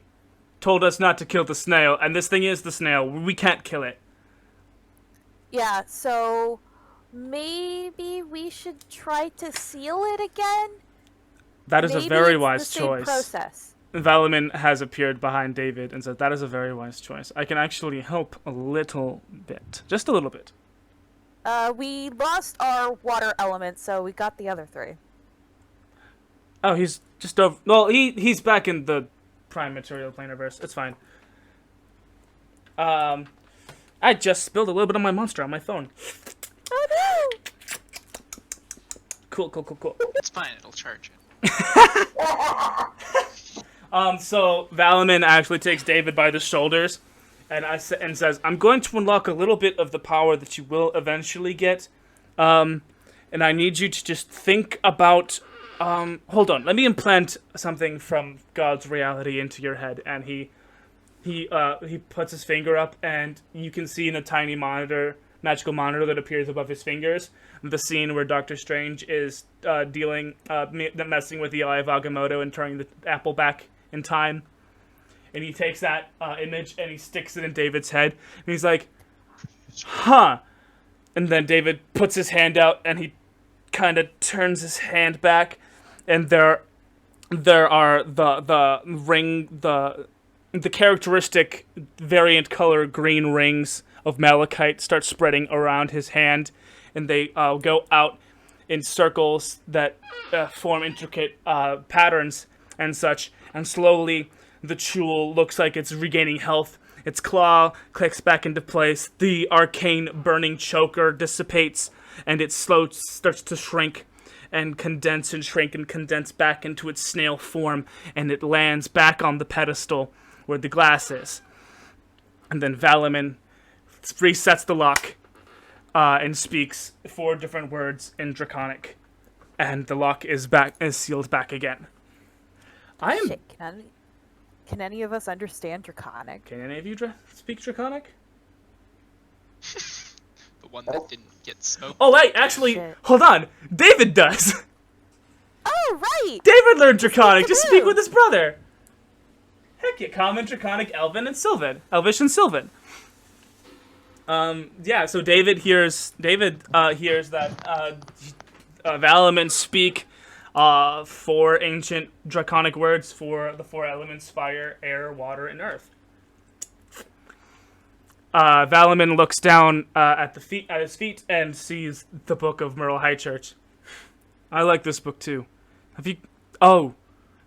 Speaker 1: told us not to kill the snail, and this thing is the snail. We can't kill it.
Speaker 2: Yeah, so maybe we should try to seal it again?
Speaker 1: That is
Speaker 2: Maybe
Speaker 1: a very
Speaker 2: it's
Speaker 1: wise
Speaker 2: the same
Speaker 1: choice.
Speaker 2: Process.
Speaker 1: Valamin has appeared behind David and said, that is a very wise choice. I can actually help a little bit. Just a little bit.
Speaker 2: We lost our water element, so we got the other 3.
Speaker 1: Oh, he's just over... Well, he's back in the Prime Material Planiverse. It's fine. I just spilled a little bit of my monster on my phone.
Speaker 2: Oh no!
Speaker 1: Cool.
Speaker 3: It's fine, it'll charge it.
Speaker 1: So Valamin actually takes David by the shoulders and says, I'm going to unlock a little bit of the power that you will eventually get. And I need you to just think about... hold on, let me implant something from God's reality into your head. And he puts his finger up, and you can see in a tiny magical monitor that appears above his fingers, the scene where Doctor Strange is messing with the Eye of Agamotto and turning the apple back in time. And he takes that image and he sticks it in David's head. And he's like, huh. And then David puts his hand out and he kind of turns his hand back. And there are the characteristic variant color green rings of malachite start spreading around his hand. And they go out in circles that form intricate patterns and such. And slowly, the Chuul looks like it's regaining health. Its claw clicks back into place. The arcane burning choker dissipates, and it starts to shrink and condense and shrink and condense back into its snail form. And it lands back on the pedestal where the glass is. And then Valamin resets the lock. And speaks 4 different words in Draconic, and the lock is sealed back again.
Speaker 2: Shit, can any of us understand Draconic?
Speaker 1: Can any of you speak Draconic?
Speaker 3: The one that didn't get smoked.
Speaker 1: Oh wait, actually,
Speaker 2: Shit.
Speaker 1: hold on. David does.
Speaker 2: Oh right.
Speaker 1: David learned Draconic to speak with his brother. Heck yeah, Common, Draconic, Elvish, and Sylvan. Yeah, so David hears that Valamin speak 4 ancient draconic words for the 4 elements: fire, air, water, and earth. Valamin looks down at his feet and sees the Book of Merle High Church. I like this book too. Have you? Oh,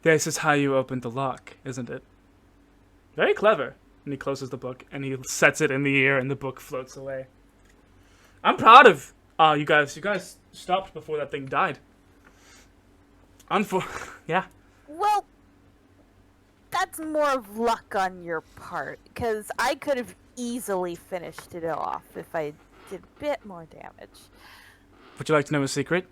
Speaker 1: this is how you opened the lock, isn't it? Very clever. And he closes the book, and he sets it in the air, and the book floats away. I'm proud of you guys. You guys stopped before that thing died. Yeah.
Speaker 2: Well, that's more of luck on your part, because I could have easily finished it off if I did a bit more damage.
Speaker 1: Would you like to know a secret?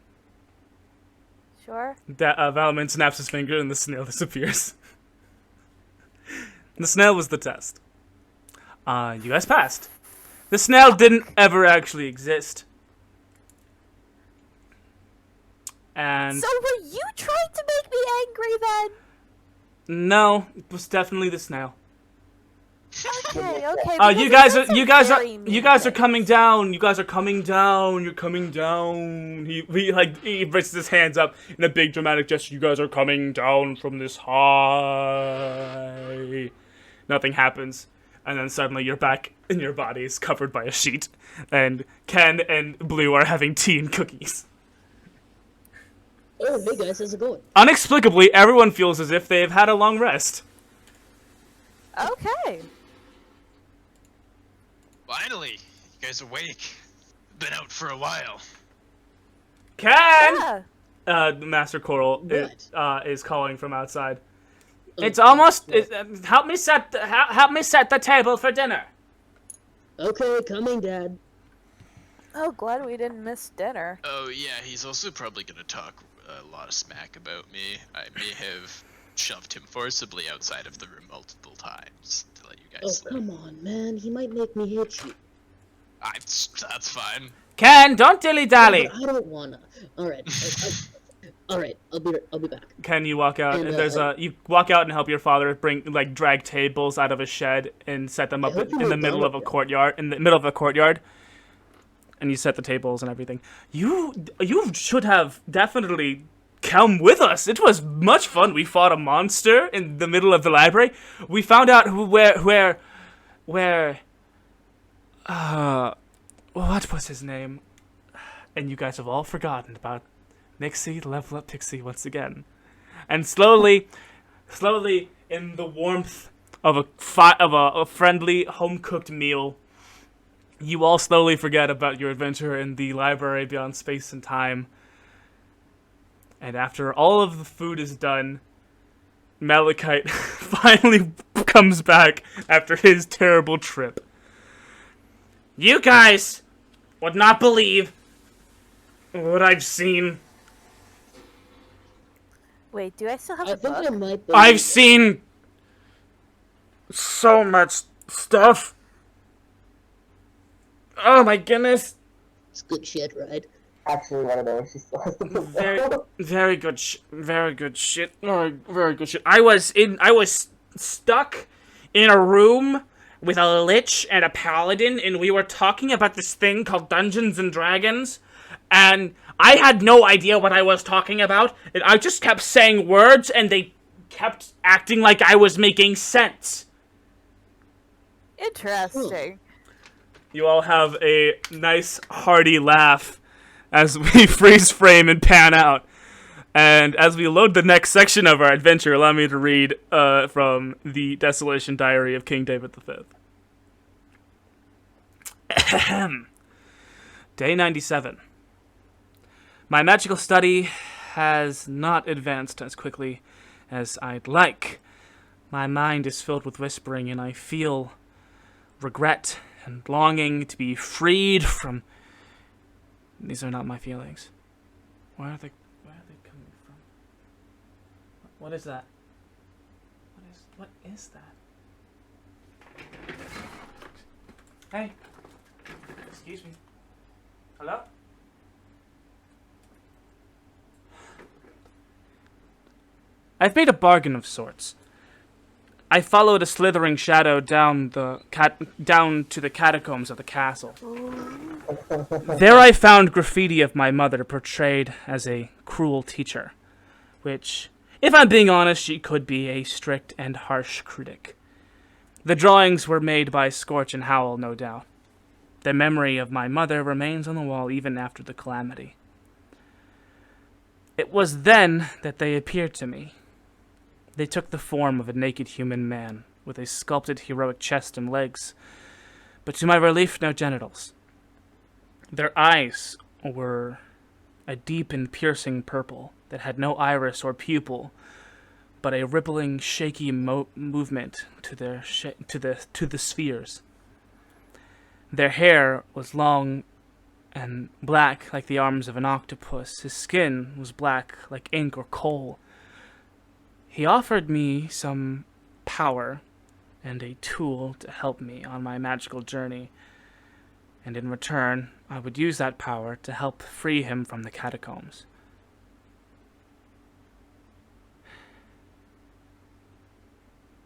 Speaker 2: Sure.
Speaker 1: That Valamin snaps his finger, and the snail disappears. The snail was the test. You guys passed. The snail didn't ever actually exist. And
Speaker 2: So were you trying to make me angry then?
Speaker 1: no, it was definitely the snail.
Speaker 2: Okay, okay.
Speaker 1: You guys are coming down. You guys are coming down. You're coming down. He raises his hands up in a big dramatic gesture. You guys are coming down from this high. Nothing happens, and then suddenly you're back and your body is covered by a sheet, and Ken and Blue are having tea and cookies.
Speaker 4: Oh, hey guys, how's it going?
Speaker 1: Inexplicably, everyone feels as if they've had a long rest.
Speaker 2: Okay.
Speaker 3: Finally, you guys awake. Been out for a while.
Speaker 1: Ken!
Speaker 2: Yeah.
Speaker 1: Master Coral is calling from outside.
Speaker 4: Oh,
Speaker 1: It's almost.
Speaker 4: what?
Speaker 1: Help me set the table for dinner.
Speaker 4: Okay, coming, Dad.
Speaker 2: Oh, glad we didn't miss dinner.
Speaker 3: Oh yeah, he's also probably gonna talk a lot of smack about me. I may have shoved him forcibly outside of the room multiple times to let you
Speaker 4: Oh,
Speaker 3: guys know.
Speaker 4: come on, man. He might make me hit you.
Speaker 3: That's fine.
Speaker 1: Ken, don't dilly dally.
Speaker 4: But I don't wanna. All right. All right. I'll be back.
Speaker 1: Ken, you walk out,
Speaker 4: And,
Speaker 1: and you walk out and help your father drag tables out of a shed and set them up
Speaker 4: hope you
Speaker 1: in the
Speaker 4: were
Speaker 1: middle
Speaker 4: done
Speaker 1: of a
Speaker 4: with that.
Speaker 1: courtyard. In the middle of a courtyard, and you set the tables and everything. You should have definitely come with us. It was much fun. We fought a monster in the middle of the library. We found out where what was his name? And you guys have all forgotten about Nixie, the Level Up Pixie once again. And slowly, in the warmth of a friendly home-cooked meal, you all slowly forget about your adventure in the library beyond space and time. And after all of the food is done, Malachite finally comes back after his terrible trip. You guys would not believe what I've seen.
Speaker 2: Wait, do I still have
Speaker 4: I
Speaker 2: the
Speaker 4: think
Speaker 2: book?
Speaker 4: I might.
Speaker 1: I've seen so much stuff. Oh my goodness.
Speaker 4: It's good shit, right?
Speaker 5: Actually, one of those. She still has the book.
Speaker 1: Very good shit. Very good shit. I was stuck in a room with a lich and a paladin, and we were talking about this thing called Dungeons and Dragons, and I had no idea what I was talking about, and I just kept saying words, and they kept acting like I was making sense.
Speaker 2: Interesting.
Speaker 1: You all have a nice, hearty laugh as we freeze frame and pan out. And as we load the next section of our adventure, allow me to read from the Desolation Diary of King David V. Day 97. My magical study has not advanced as quickly as I'd like. My mind is filled with whispering, and I feel regret and longing to be freed from... These are not my feelings. Where are they coming from? What is that? What is that? Hey. Excuse me. Hello? I've made a bargain of sorts. I followed a slithering shadow down to the catacombs of the castle. There I found graffiti of my mother portrayed as a cruel teacher, which, if I'm being honest, she could be a strict and harsh critic. The drawings were made by Skortch and Howle, no doubt. The memory of my mother remains on the wall even after the calamity. It was then that they appeared to me. They took the form of a naked human man, with a sculpted heroic chest and legs, but to my relief, no genitals. Their eyes were a deep and piercing purple that had no iris or pupil, but a rippling, shaky movement to the spheres. Their hair was long and black like the arms of an octopus. His skin was black like ink or coal. He offered me some power and a tool to help me on my magical journey, and in return, I would use that power to help free him from the catacombs.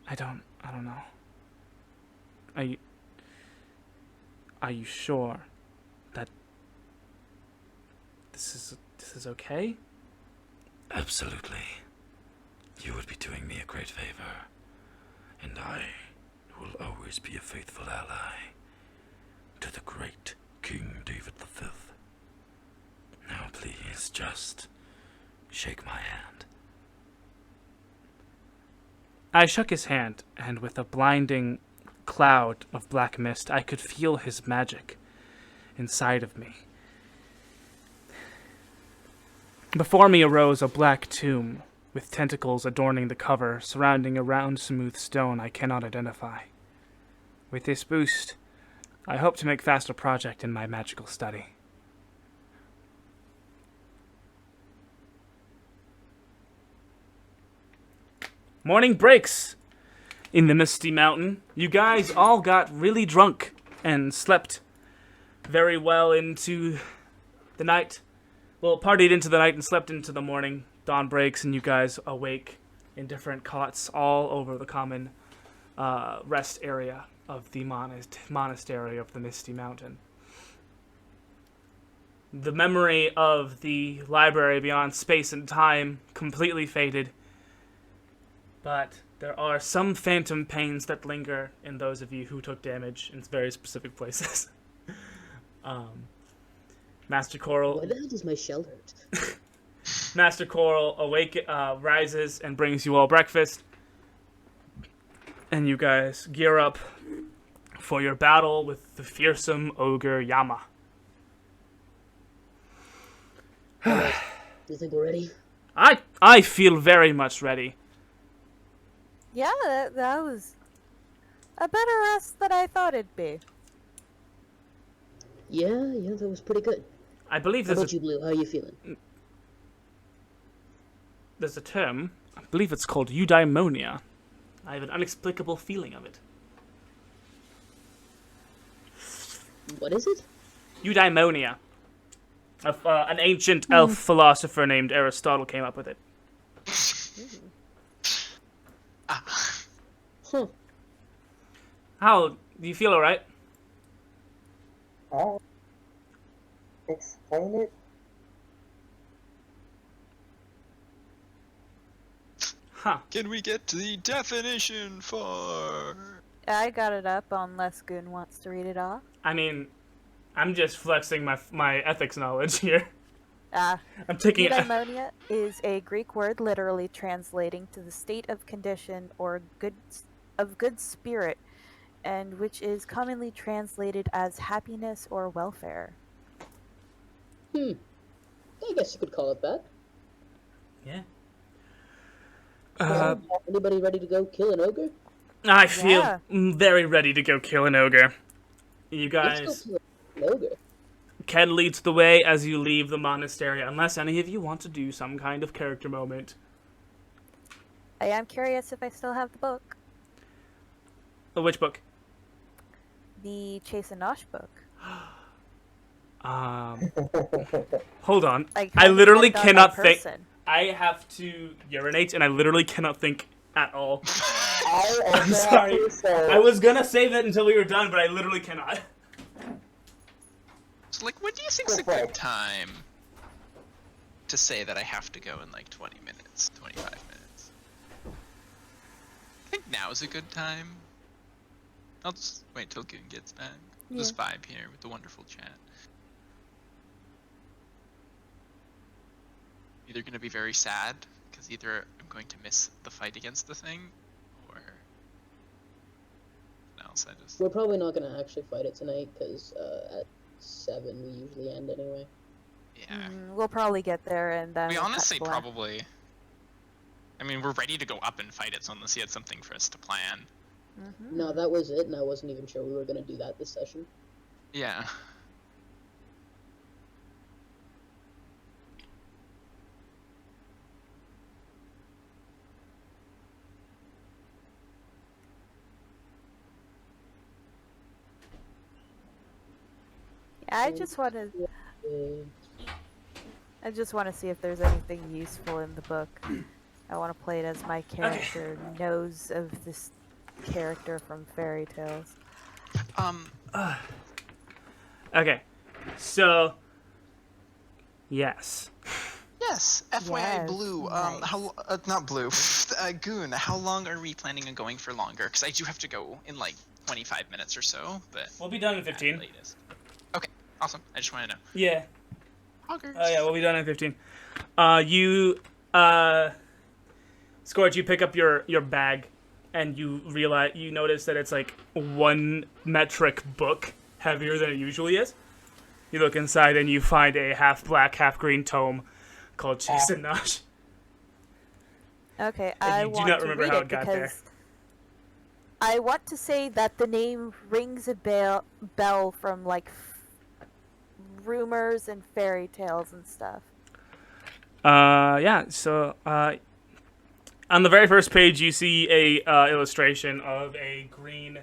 Speaker 1: I don't know. Are you sure that this is okay?
Speaker 6: Absolutely. You would be doing me a great favor, and I will always be a faithful ally to the great King David V. Now please, just shake my hand.
Speaker 1: I shook his hand, and with a blinding cloud of black mist, I could feel his magic inside of me. Before me arose a black tomb, with tentacles adorning the cover, surrounding a round, smooth stone I cannot identify. With this boost, I hope to make faster progress in my magical study. Morning breaks in the Misty Mountain. You guys all got really drunk and slept very well into the night. Well, partied into the night and slept into the morning. Dawn breaks and you guys awake in different cots all over the common rest area of the monastery of the Misty Mountain. The memory of the library beyond space and time completely faded, but there are some phantom pains that linger in those of you who took damage in very specific places. Master Coral.
Speaker 4: Why the hell does my shell hurt?
Speaker 1: Master Coral rises and brings you all breakfast, and you guys gear up for your battle with the fearsome ogre Yama.
Speaker 4: Do you think we're ready?
Speaker 1: I feel very much ready.
Speaker 2: Yeah, that was a better rest than I thought it'd be.
Speaker 4: Yeah, that was pretty good.
Speaker 1: I believe
Speaker 4: How
Speaker 1: there's
Speaker 4: about you, Blue? How are you feeling?
Speaker 1: a term. I believe it's called eudaimonia. I have an inexplicable feeling of it.
Speaker 4: What is it?
Speaker 1: Eudaimonia. An ancient elf philosopher named Aristotle came up with it.
Speaker 4: Huh.
Speaker 1: How do you feel? All right?
Speaker 5: Explain it.
Speaker 1: Huh.
Speaker 3: Can we get to the definition for...
Speaker 2: I got it up unless Goon wants to read it off.
Speaker 1: I mean, I'm just flexing my ethics knowledge here.
Speaker 2: Ah.
Speaker 1: I'm taking it.
Speaker 2: Eudaimonia is a Greek word literally translating to the state of condition or good spirit, and which is commonly translated as happiness or welfare.
Speaker 4: I guess you could call it that.
Speaker 1: Yeah.
Speaker 4: Anybody ready to go kill an ogre?
Speaker 1: I feel
Speaker 2: Yeah.
Speaker 1: very ready to go kill an ogre. You
Speaker 4: Let's
Speaker 1: guys
Speaker 4: go kill an ogre.
Speaker 1: Ken leads the way as you leave the monastery, unless any of you want to do some kind of character moment.
Speaker 2: I am curious if I still have the book.
Speaker 1: Which book?
Speaker 2: The Chase and Nosh book.
Speaker 1: Hold on.
Speaker 2: I
Speaker 1: I literally
Speaker 2: haven't
Speaker 1: cannot
Speaker 2: done that
Speaker 1: think.
Speaker 2: person.
Speaker 1: I have to urinate, and I literally cannot think at all.
Speaker 5: I'm
Speaker 1: I'm sorry. I was gonna save it until we were done, but I literally cannot.
Speaker 3: So, like, when do you think's a good time to say that I have to go in, like, 20 minutes, 25 minutes? I think now is a good time. I'll just wait till Goon gets back. We'll just vibe here with the wonderful chat. Either gonna be very sad, because either I'm going to miss the fight against the thing, or... else I just...
Speaker 4: We're probably not gonna actually fight it tonight, because at 7 we usually end anyway.
Speaker 3: Yeah.
Speaker 2: We'll probably get there and then.
Speaker 3: We
Speaker 2: we'll
Speaker 3: honestly
Speaker 2: cut to black.
Speaker 3: probably... I mean, we're ready to go up and fight it, so unless you had something for us to plan.
Speaker 4: No, that was it, and I wasn't even sure we were gonna do that this session.
Speaker 3: Yeah.
Speaker 2: I just want to. I just want to see if there's anything useful in the book. I want to play it as my character knows of this character from fairy tales.
Speaker 1: Okay, so yes.
Speaker 3: Yes, FYI,
Speaker 2: Yes,
Speaker 3: Blue.
Speaker 2: nice.
Speaker 3: Not Blue. Goon. How long are we planning on going for longer? Because I do have to go in like 25 minutes or so. But
Speaker 1: We'll be done in
Speaker 3: at
Speaker 1: 15.
Speaker 3: latest. Okay, awesome. I just wanted to know.
Speaker 1: Yeah.
Speaker 3: Hoggers.
Speaker 1: Oh yeah, we'll be done in 15. Skortch, you pick up your bag, and you notice that it's like 1 metric book heavier than it usually is. You look inside and you find a half black, half green tome called Jason Nosh.
Speaker 2: Okay,
Speaker 1: And
Speaker 2: I
Speaker 1: you do
Speaker 2: want
Speaker 1: not
Speaker 2: to
Speaker 1: remember
Speaker 2: read
Speaker 1: how
Speaker 2: it
Speaker 1: it got there.
Speaker 2: because I want to say that the name rings a bell from like rumors and fairy tales and stuff.
Speaker 1: Yeah. So, on the very first page, you see a illustration of a green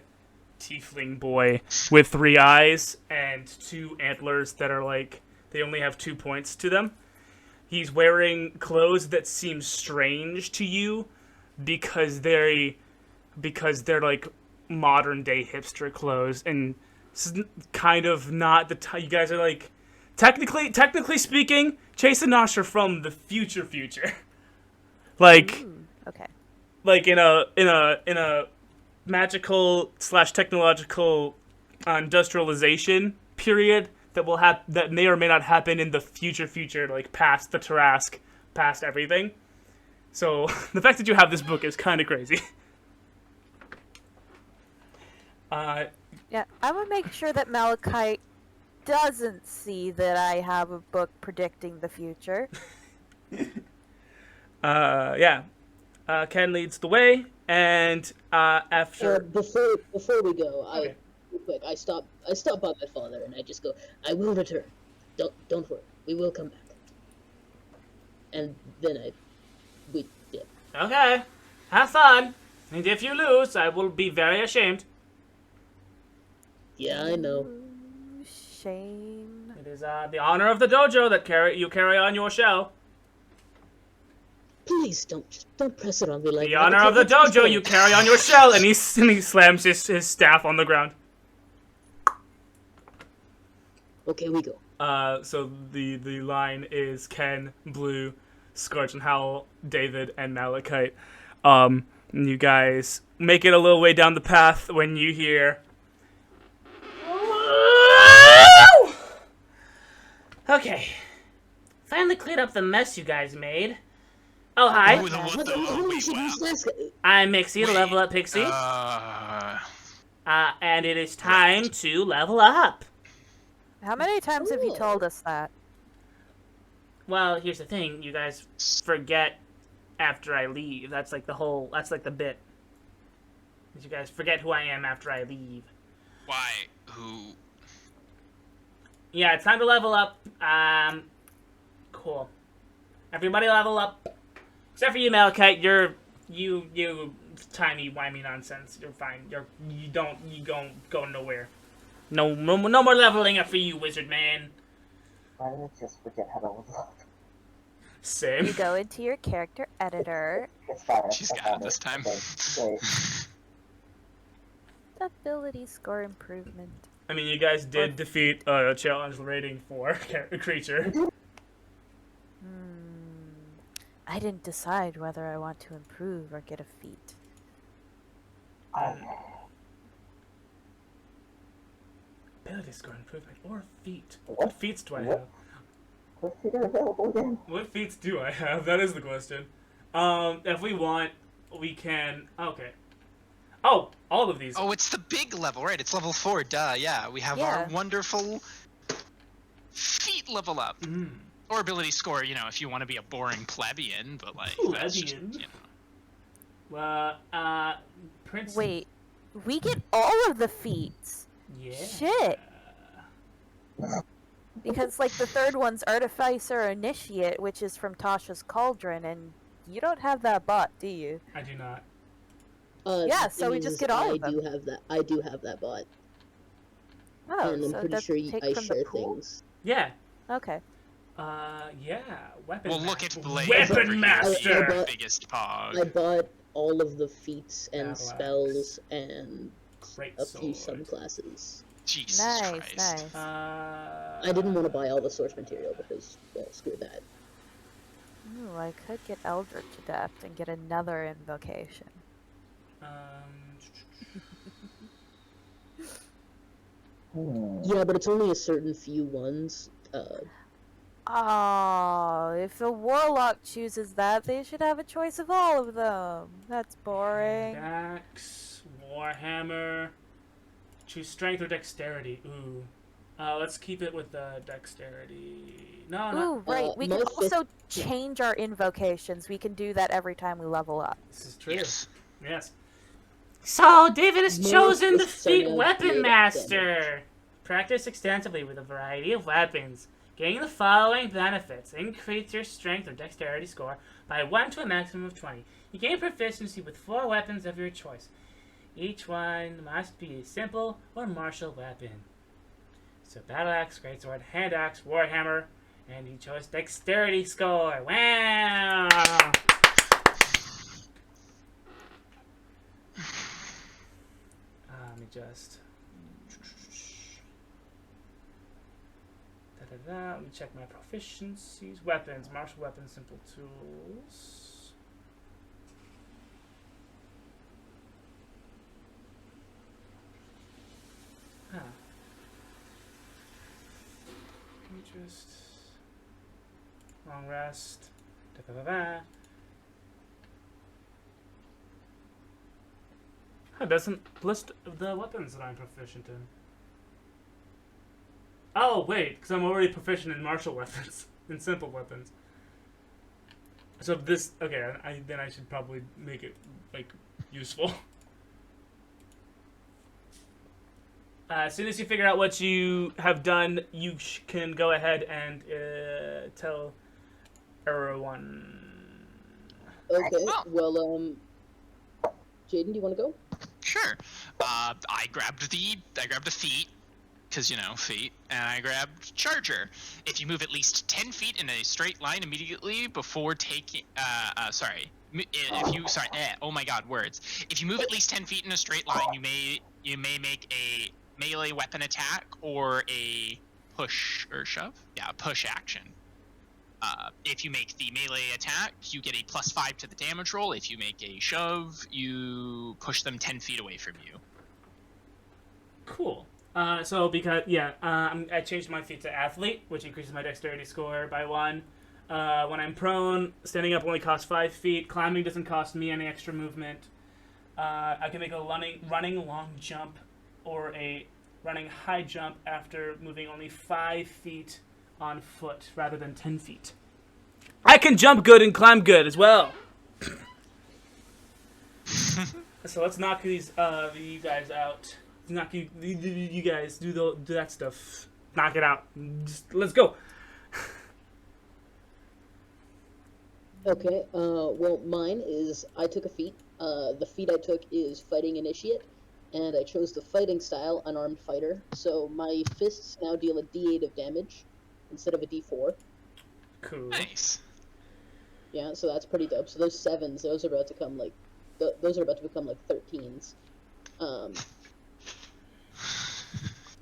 Speaker 1: tiefling boy with 3 eyes and 2 antlers that are like they only have 2 points to them. He's wearing clothes that seem strange to you because they're like modern day hipster clothes, and it's kind of not the you guys are like technically speaking, Chase and Nosh are from the future. Like
Speaker 2: Ooh, okay.
Speaker 1: like in a magical / technological industrialization period that may or may not happen in the future, like past the Tarask, past everything. So the fact that you have this book is kind of crazy.
Speaker 2: Yeah, I would make sure that Malachite doesn't see that I have a book predicting the future.
Speaker 1: Yeah. Ken leads the way, and after
Speaker 4: Before we go,
Speaker 1: Okay.
Speaker 4: real quick, I stop by my father and I just go, I will return. Don't worry, we will come back. And then we did.
Speaker 1: Okay, have fun, and if you lose, I will be very ashamed.
Speaker 4: Yeah, I know.
Speaker 2: Ooh, shame.
Speaker 1: It is the honor of the dojo that you carry on your shell.
Speaker 4: Please don't press it on me like
Speaker 1: The
Speaker 4: that.
Speaker 1: honor of the
Speaker 4: Let's just
Speaker 1: dojo
Speaker 4: go.
Speaker 1: you carry on your shell, and he slams his staff on the ground.
Speaker 4: Okay, we go.
Speaker 1: So the line is Ken, Blue, Skortch, and Howle, David, and Malachite. And you guys make it a little way down the path when you hear. Okay. Finally cleared up the mess you guys made. Oh, hi.
Speaker 3: What the- wait, wow.
Speaker 1: I'm Mixie, the Level Up Pixie. And it is time to level up.
Speaker 2: How many times have you told us that?
Speaker 1: Well, here's the thing. You guys forget after I leave. That's like the bit. You guys forget who I am after I leave.
Speaker 3: Why? Who?
Speaker 1: Yeah, it's time to level up. Cool. Everybody level up. Except for you, Malachite. You tiny whiny nonsense. You're fine. You don't go nowhere. No more leveling up for you, wizard man.
Speaker 5: Why did I just forget how to level up?
Speaker 1: Same.
Speaker 2: You go into your character editor,
Speaker 5: It's fine.
Speaker 3: She's
Speaker 5: I
Speaker 3: got
Speaker 5: found
Speaker 3: it this time.
Speaker 5: Okay, great.
Speaker 2: ability score improvement.
Speaker 1: I mean, you guys did defeat a challenge rating 4 creature.
Speaker 2: I didn't decide whether I want to improve or get a feat.
Speaker 1: Ability score improvement or feat. What feats do I
Speaker 5: What?
Speaker 1: have?
Speaker 5: What feet are available again?
Speaker 1: What feats do I have? That is the question. If we want, we can. Okay. Oh, all of these.
Speaker 3: Oh, it's the big level, right? It's level 4. Duh. Yeah, we have our wonderful feat level up. Or ability score, if you want to be a boring plebeian, but like that's just,
Speaker 1: Plebeian? Prince.
Speaker 2: Wait, we get all of the feats.
Speaker 1: Yeah.
Speaker 2: Shit. Because like the third one's Artificer Initiate, which is from Tasha's Cauldron, and you don't have that bot, do you?
Speaker 1: I do not.
Speaker 2: Yeah,
Speaker 4: The
Speaker 2: so we
Speaker 4: thing
Speaker 2: just
Speaker 4: is,
Speaker 2: get all
Speaker 4: I
Speaker 2: of them.
Speaker 4: I do have that bot,
Speaker 2: Oh,
Speaker 4: and I'm
Speaker 2: so
Speaker 4: pretty
Speaker 2: that's
Speaker 4: sure
Speaker 2: take
Speaker 4: I
Speaker 2: from the
Speaker 4: share
Speaker 2: pool?
Speaker 4: things.
Speaker 1: Yeah.
Speaker 2: Okay.
Speaker 1: Yeah, weapon.
Speaker 3: We'll look at Blaze.
Speaker 1: Weapon master.
Speaker 3: Biggest pog.
Speaker 4: I bought all of the feats and
Speaker 1: Battle
Speaker 4: spells and
Speaker 1: Great
Speaker 4: a few
Speaker 1: sword.
Speaker 4: subclasses.
Speaker 3: Jesus
Speaker 2: Nice,
Speaker 3: Christ.
Speaker 2: nice.
Speaker 4: I didn't want to buy all the source material because, well, screw that.
Speaker 2: Ooh, I could get Eldritch Adept and get another invocation.
Speaker 4: Yeah, but it's only a certain few ones.
Speaker 2: Oh, if a warlock chooses that, they should have a choice of all of them. That's boring.
Speaker 1: Axe, Warhammer. Choose strength or dexterity. Ooh. Let's keep it with dexterity. No, no.
Speaker 2: Ooh, right. We can
Speaker 4: my
Speaker 2: also change our invocations. We can do that every time we level up.
Speaker 1: This is true.
Speaker 3: Yes.
Speaker 1: Yes. So, David has
Speaker 4: Most
Speaker 1: chosen the
Speaker 4: fists
Speaker 1: feat
Speaker 4: are now
Speaker 1: Weapon
Speaker 4: creative
Speaker 1: Master. Practice extensively with a variety of weapons. Gaining the following benefits. Increase your strength or dexterity score by 1 to a maximum of 20. You gain proficiency with 4 weapons of your choice. Each one must be a simple or martial weapon. So battle axe, greatsword, hand axe, warhammer, and he chose dexterity score. Wow! Let me just. Let me check my proficiencies. Weapons, martial weapons, simple tools. Huh. Let me just. Long rest. It doesn't list the weapons that I'm proficient in. Oh, wait, because I'm already proficient in martial weapons, in simple weapons. So this, okay, then I should probably make it, like, useful. As soon as you figure out what you have done, you can go ahead and tell everyone.
Speaker 4: Okay, well, Jyden, do you want to go?
Speaker 3: Sure. I grabbed a feat, because, you know, feet, and I grabbed Charger. If you move at least 10 feet in a straight line immediately before taking, oh my god, words. If you move at least 10 feet in a straight line, you may make a melee weapon attack or a push or shove? Yeah, a push action. If you make the melee attack, you get a +5 to the damage roll. If you make a shove, you push them 10 feet away from you.
Speaker 1: Cool. So because I changed my feat to athlete, which increases my dexterity score by 1. When I'm prone, standing up only costs 5 feet. Climbing doesn't cost me any extra movement. I can make a running long jump or a running high jump after moving only 5 feet on foot rather than 10 feet. I can jump good and climb good as well. So let's knock you guys out. Knock you guys do that stuff. Knock it out. Let's go.
Speaker 4: Okay, well, mine is, I took a feat. The feat I took is Fighting Initiate, and I chose the fighting style, Unarmed Fighter. So my fists now deal a d8 of damage instead of a d4.
Speaker 1: Cool.
Speaker 3: Nice.
Speaker 4: Yeah, so that's pretty dope. So those 7s, those are about to come like, those are about to become like 13s.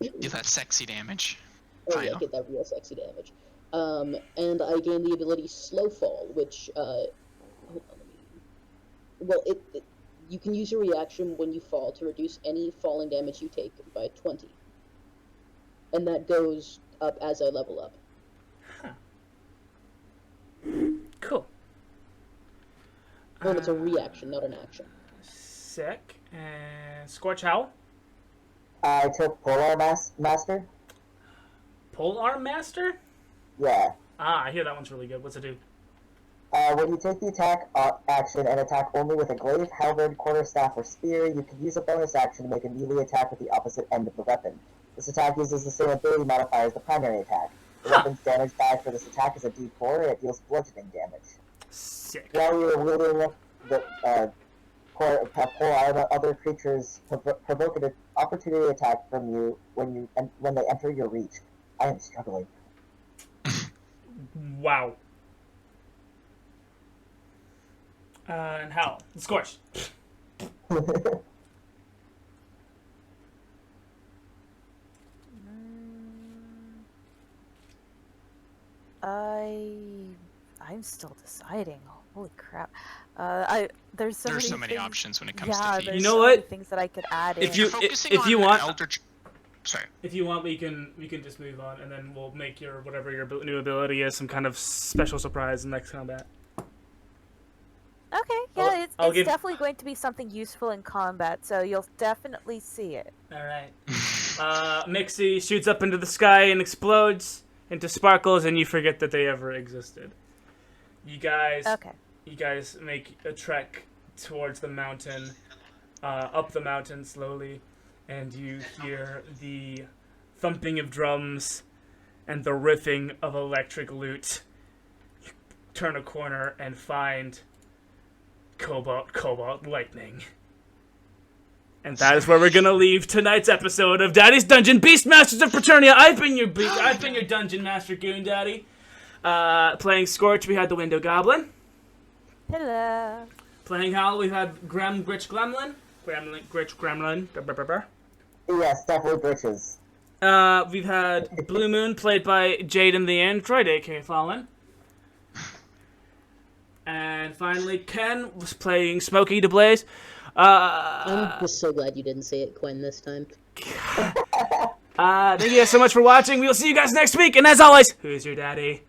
Speaker 3: Get that sexy damage.
Speaker 4: Oh yeah, get that real sexy damage. And I gain the ability Slow Fall, which, hold on, you can use your reaction when you fall to reduce any falling damage you take by 20. And that goes up as I level up.
Speaker 1: Huh. Cool.
Speaker 4: Well, it's a reaction, not an action.
Speaker 1: Sick. And Skortch Howle?
Speaker 5: I took Polar Master.
Speaker 1: Polearm Master?
Speaker 5: Yeah.
Speaker 1: I hear that one's really good. What's it do?
Speaker 5: When you take the attack action and attack only with a glaive, halberd, quarterstaff, or spear, you can use a bonus action to make a melee attack with the opposite end of the weapon. This attack uses the same ability modifier as the primary attack. The weapon's damage die for this attack is a d4, and it deals bludgeoning damage.
Speaker 1: Sick.
Speaker 5: While you're wielding the polearm, other creatures provoke an opportunity attack from you when they enter your reach. I am struggling.
Speaker 1: Wow. And Howle. Skortch.
Speaker 2: I'm still deciding. Holy crap! There's so
Speaker 3: many
Speaker 2: things,
Speaker 3: options when it comes to
Speaker 2: there's
Speaker 3: feats.
Speaker 1: You know
Speaker 2: so
Speaker 1: what?
Speaker 2: many things that I could add
Speaker 1: If
Speaker 2: in.
Speaker 1: you if you want,
Speaker 3: Sorry.
Speaker 1: if you want, we can just move on, and then we'll make your whatever your new ability is some kind of special surprise in next combat.
Speaker 2: Okay, yeah,
Speaker 1: I'll
Speaker 2: it's
Speaker 1: give-
Speaker 2: definitely going to be something useful in combat, so you'll definitely see it.
Speaker 1: All right. Mixie shoots up into the sky and explodes into sparkles, and you forget that they ever existed. You guys make a trek towards the mountain, up the mountain slowly, and you hear the thumping of drums and the riffing of electric lute. You turn a corner and find Cobalt Lightning. And that is where we're gonna leave tonight's episode of Daddy's Dungeon, Beastmasters of Paternia. I've been your Dungeon Master Goon Daddy. Playing Skortch, we had the Window Goblin.
Speaker 2: Hello.
Speaker 1: Playing Howle, we've had Gremlin.
Speaker 5: Yes, definitely britches.
Speaker 1: We've had Blu Moon, played by Jyden the Android, aka Fallen. And finally, Ken was playing SmokeyDBlaze.
Speaker 4: I'm just so glad you didn't say it Quinn this time.
Speaker 1: Thank you guys so much for watching. We will see you guys next week. And as always, who's your daddy?